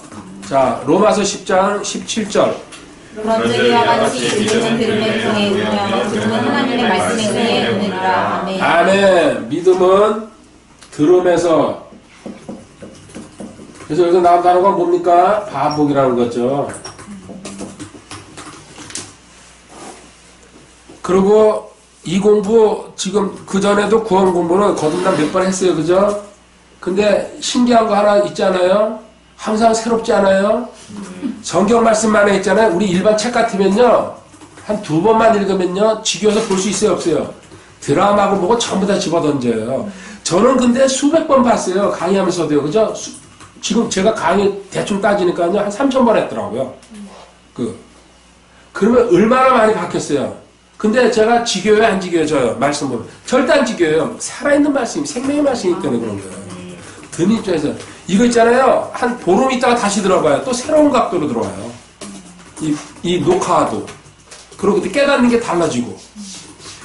자, 로마서 10장 17절. 그런즉 이와 같이 믿음은 들음을 통해 의하며 들음은 하나님의 말씀에 의해 오느니라. 아멘. 아멘. 믿음은 들음에서. 그래서 여기서 나온 단어가 뭡니까? 반복이라는 거죠. 그리고 이 공부 지금 그전에도 구원 공부는 거듭난 몇 번 했어요. 그죠? 근데 신기한 거 하나 있잖아요. 항상 새롭지 않아요? 성경 말씀만 있잖아요. 우리 일반 책 같으면요. 한 2번만 읽으면요. 지겨워서 볼 수 있어요? 없어요? 드라마고 뭐고 전부 다 집어던져요. 저는 근데 수백 번 봤어요. 강의하면서도요. 그죠? 지금 제가 강의 대충 따지니까요. 한 3,000번 했더라고요. 그러면 얼마나 많이 바뀌었어요. 근데 제가 지겨워요? 안 지겨워져요? 말씀 보면. 절대 안 지겨워요. 살아있는 말씀이 생명의 말씀이기 때문에 그런 거예요. 듣는 입장에서. 이거 있잖아요. 한 보름 있다가 다시 들어봐요. 또 새로운 각도로 들어와요. 이 녹화도. 그리고 그때 깨닫는 게 달라지고.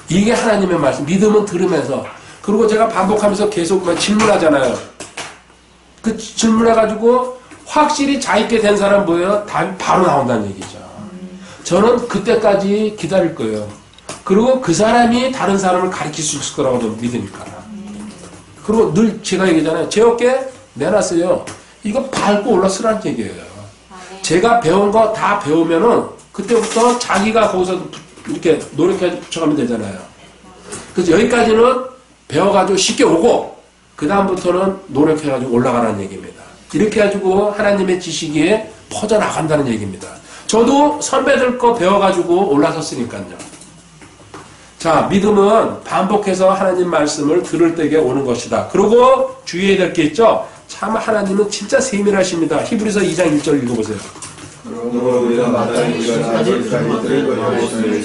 이게 하나님의 말씀. 믿음은 들으면서. 그리고 제가 반복하면서 계속 질문하잖아요. 그 질문해가지고 확실히 자있게 된 사람 뭐예요? 답이 바로 나온다는 얘기죠. 저는 그때까지 기다릴 거예요. 그리고 그 사람이 다른 사람을 가르칠 수 있을 거라고 믿으니까. 그리고 늘 제가 얘기하잖아요. 제 어깨에 내놨어요. 이거 밟고 올라서라는 얘기예요. 제가 배운 거 다 배우면은 그때부터 자기가 거기서 이렇게 노력해 붙여가면 되잖아요. 그래서 여기까지는 배워가지고 쉽게 오고 그 다음부터는 노력해가지고 올라가라는 얘기입니다. 이렇게 해가지고 하나님의 지식이 퍼져나간다는 얘기입니다. 저도 선배들 거 배워가지고 올라섰으니까요. 자, 믿음은 반복해서 하나님 말씀을 들을 때에 오는 것이다. 그리고 주의해야 될 게 있죠. 참 하나님은 진짜 세밀하십니다. 히브리서 2장 1절 읽어보세요. 그러므로 우리가 마땅히 우리가 가질 자기들을 거역을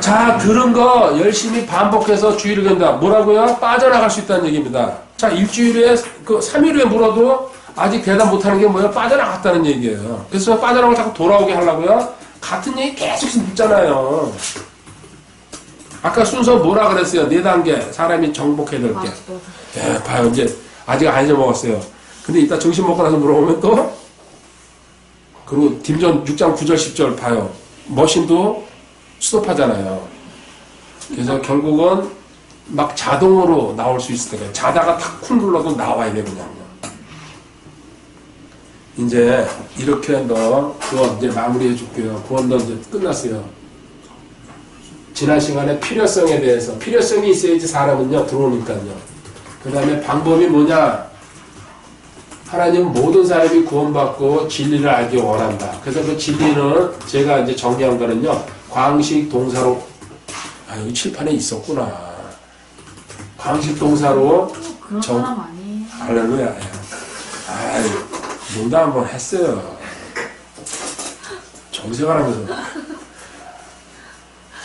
자, 들은 거 열심히 반복해서 주의를 된다. 뭐라고요? 빠져나갈 수 있다는 얘기입니다. 자, 일주일에, 3일 후에 물어도 아직 대답 못하는 게 뭐예요? 빠져나갔다는 얘기예요. 그래서 빠져나가고 자꾸 돌아오게 하려고요? 같은 얘기 계속 묻잖아요. 아까 순서 뭐라 그랬어요? 4단계. 사람이 정복해야 될 게. 예, 봐요. 이제, 아직 안 잊어먹었어요. 근데 이따 점심 먹고 나서 물어보면 또, 그리고 딤전 6장 9절 10절 봐요. 머신도 스톱하잖아요. 그래서 결국은 막 자동으로 나올 수 있을 때가 자다가 탁 쿵 눌러도 나와야 돼, 그냥요. 이제 이렇게 그거 이제 마무리해 줄게요. 그건 이제 끝났어요. 지난 시간에 필요성에 대해서 필요성이 있어야지 사람은요 들어오니까요. 그 다음에 방법이 뭐냐? 하나님은 모든 사람이 구원받고 진리를 알기 원한다. 그래서 그 진리는 제가 이제 정리한 거는요. 광식 동사로 여기 칠판에 있었구나. 광식 동사로 그런 사람 아니에요. 할렐루야. 아이, 농담 한번 했어요. 정색하라면서.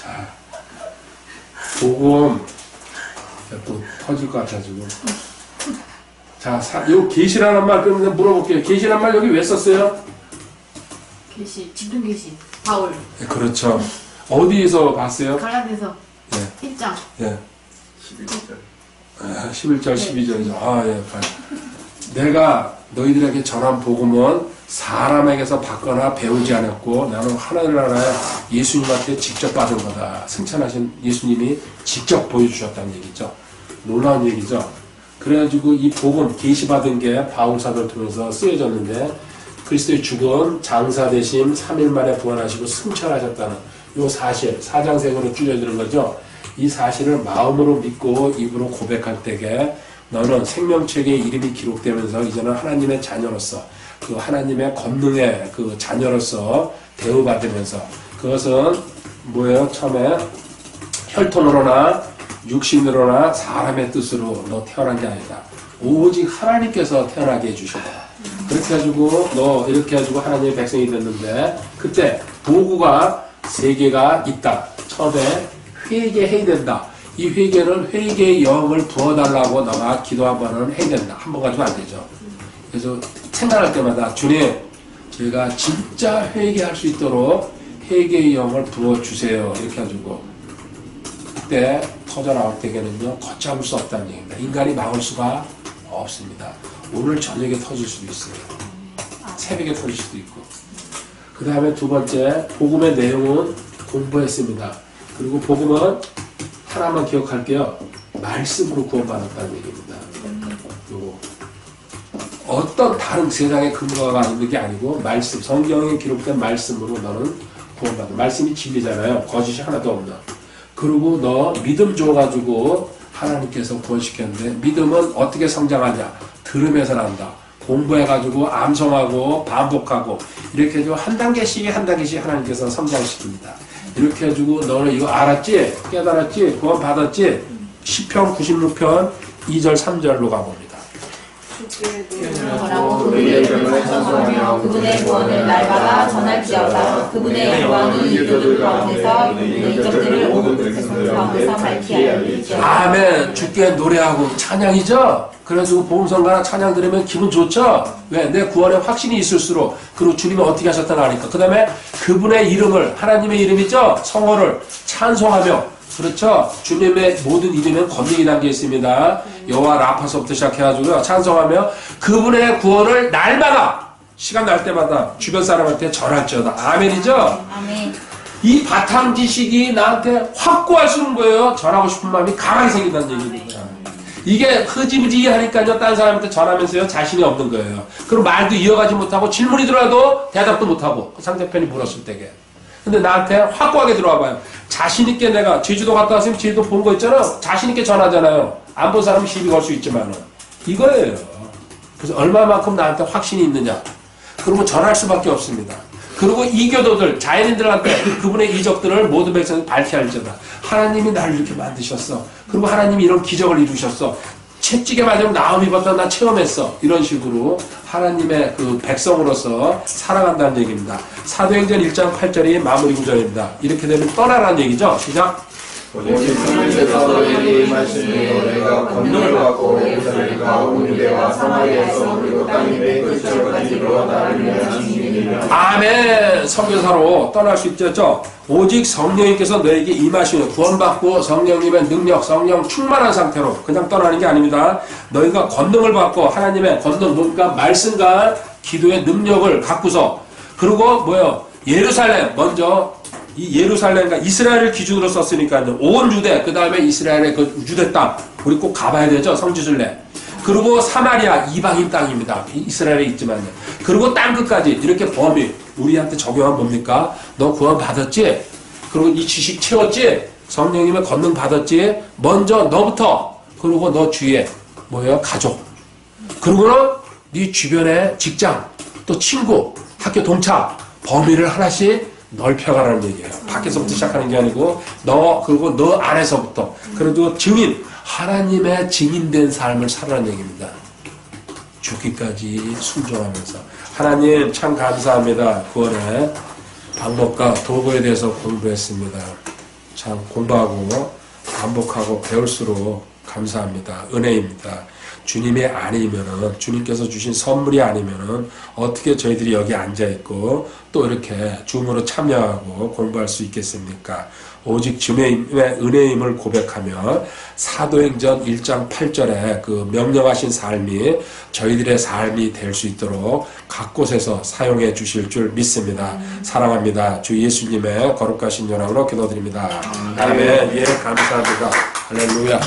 자, 복음 또 터질 것 같아가지고. 자, 요 계시라는 말 그러면 물어볼게요. 계시라는 말 여기 왜 썼어요? 계시, 집중 계시, 바울. 네, 그렇죠. 어디에서 봤어요? 갈라디아서 예. 1장. 예. 11절 11절, 12절이죠. 아, 예. 내가 너희들에게 전한 복음은 사람에게서 받거나 배우지 않았고 나는 하나님 나라에 예수님한테 직접 받은 거다. 승천하신 예수님이 직접 보여주셨다는 얘기죠. 놀라운 얘기죠. 그래가지고 이 복음 계시받은 게 바울 사도를 통해서 쓰여졌는데 그리스도의 죽음, 장사되심, 3일 만에 부활하시고 승천하셨다는 이 사실, 사장생으로 줄여드는 거죠. 이 사실을 마음으로 믿고 입으로 고백할 때에 너는 생명책에 이름이 기록되면서 이제는 하나님의 자녀로서 그 하나님의 권능의 그 자녀로서 대우받으면서 그것은 뭐예요? 처음에 혈통으로나 육신으로나 사람의 뜻으로 너 태어난 게 아니다. 오직 하나님께서 태어나게 해주시다. 그렇게 해가지고 너 이렇게 해가지고 하나님의 백성이 됐는데 그때 도구가 3개가 있다. 처음에 회개해야 된다. 이 회개는 회개의 영을 부어달라고 너가 기도 한 번은 해야 된다. 한 번 가지고 안 되죠. 그래서 생각할 때마다 주님 저희가 진짜 회개할 수 있도록 회개의 영을 부어주세요. 이렇게 해가지고 그때 터져나올 때에는요 걷잡을 수 없다는 얘기입니다. 인간이 막을 수가 없습니다. 오늘 저녁에 터질 수도 있어요. 새벽에 터질 수도 있고. 그 다음에 두 번째 복음의 내용은 공부했습니다. 그리고 복음은 하나만 기억할게요. 말씀으로 구원받았다는 얘기입니다. 요거 어떤 다른 세상의 근거가 있는 게 아니고 말씀, 성경에 기록된 말씀으로 너는 구원받아. 말씀이 진리잖아요. 거짓이 하나도 없나. 그리고 너 믿음 줘가지고 하나님께서 구원시켰는데 믿음은 어떻게 성장하냐? 들으면서 난다. 공부해가지고 암송하고 반복하고 이렇게 해서 한 단계씩 하나님께서 성장시킵니다. 이렇게 해주고 너는 이거 알았지? 깨달았지? 구원 받았지? 시편 96편 2절 3절로 가봅니다. 우리의 이름을 찬송하며 그분의 구원을 날마다 전할지어다. 그분의 영광이 이들들 가운데서 그분의 이적들을 온 백성 가운데서 밝히 알리죠. 아멘. 주께 노래하고 찬양이죠? 그래서 보험성가나 찬양 들으면 기분 좋죠? 왜? 내 구원에 확신이 있을수록 그리고 주님이 어떻게 하셨다는 아니까. 그 다음에 그분의 이름을 하나님의 이름이죠? 성호를 찬송하며 그렇죠? 주님의 모든 이름엔 권능이 담겨 있습니다. 여호와 라파서부터 시작해가지고요. 찬송하며 그분의 구원을 날마다 시간 날 때마다 주변 사람한테 전할지어다. 아멘이죠? 아멘. 이 바탕 지식이 나한테 확고할 수 있는 거예요. 전하고 싶은 마음이 강하게 생긴다는 얘기입니다. 이게 흐지부지 하니까요, 딴 사람한테 전하면서요, 자신이 없는 거예요. 그럼 말도 이어가지 못하고, 질문이 들어와도 대답도 못하고, 상대편이 물었을 때게. 근데 나한테 확고하게 들어와 봐요. 자신있게 내가 제주도 갔다 왔으면 제주도 본 거 있잖아. 자신있게 전하잖아요. 안 본 사람은 시비 걸 수 있지만은. 이거예요. 그래서 얼마만큼 나한테 확신이 있느냐. 그리고 전할 수밖에 없습니다. 그리고 이교도들, 자연인들한테 그분의 이적들을 모든 백성이 밝히 알지어다. 하나님이 나를 이렇게 만드셨어. 그리고 하나님이 이런 기적을 이루셨어. 채찍에 맞으면 나음 입었다 나 체험했어. 이런 식으로 하나님의 그 백성으로서 살아간다는 얘기입니다. 사도행전 1장 8절이 마무리 구절입니다. 이렇게 되면 떠나라는 얘기죠. 시작. 오직 성령께서 너희에게 임하시니 너희가 권능을 받고 예루살렘과 온 유대와 사마리아에서 그리고 땅 위의 끝절까지 이루어 나를 위하여 증인이며. 아멘. 선교사로 떠날 수 있죠. 오직 성령님께서 너에게 임하시는 구원받고 성령님의 능력, 성령 충만한 상태로 그냥 떠나는 게 아닙니다. 너희가 권능을 받고 하나님의 권능, 뭔가 말씀과 기도의 능력을 갖고서 그리고 뭐요? 예루살렘 먼저 이 예루살렘과 이스라엘을 기준으로 썼으니까요. 온 유대, 그 다음에 이스라엘의 그 유대 땅, 우리 꼭 가봐야 되죠. 성지순례. 그리고 사마리아, 이방인 땅입니다. 이스라엘에 있지만요. 그리고 땅 끝까지 이렇게 범위, 우리한테 적용한 뭡니까? 너 구원 받았지? 그리고 이 지식 채웠지? 성령님의 권능 받았지? 먼저 너부터, 그리고 너 주위에 뭐예요? 가족. 그리고는 네 주변의 직장, 또 친구, 학교 동창, 범위를 하나씩 넓혀가라는 얘기예요. 밖에서부터 시작하는 게 아니고 그리고 너 안에서부터. 그래도 증인, 하나님의 증인된 삶을 살아라는 얘기입니다. 죽기까지 순종하면서. 하나님 참 감사합니다. 구원의 방법과 도구에 대해서 공부했습니다. 참 공부하고 반복하고 배울수록 감사합니다. 은혜입니다. 주님이 아니면은, 주님께서 주신 선물이 아니면은 어떻게 저희들이 여기 앉아있고 또 이렇게 줌으로 참여하고 공부할 수 있겠습니까? 오직 주님의 은혜임을 고백하며 사도행전 1장 8절에 그 명령하신 삶이 저희들의 삶이 될 수 있도록 각 곳에서 사용해 주실 줄 믿습니다. 사랑합니다. 주 예수님의 거룩하신 연합으로 기도드립니다. 아멘. 예, 감사합니다. 할렐루야.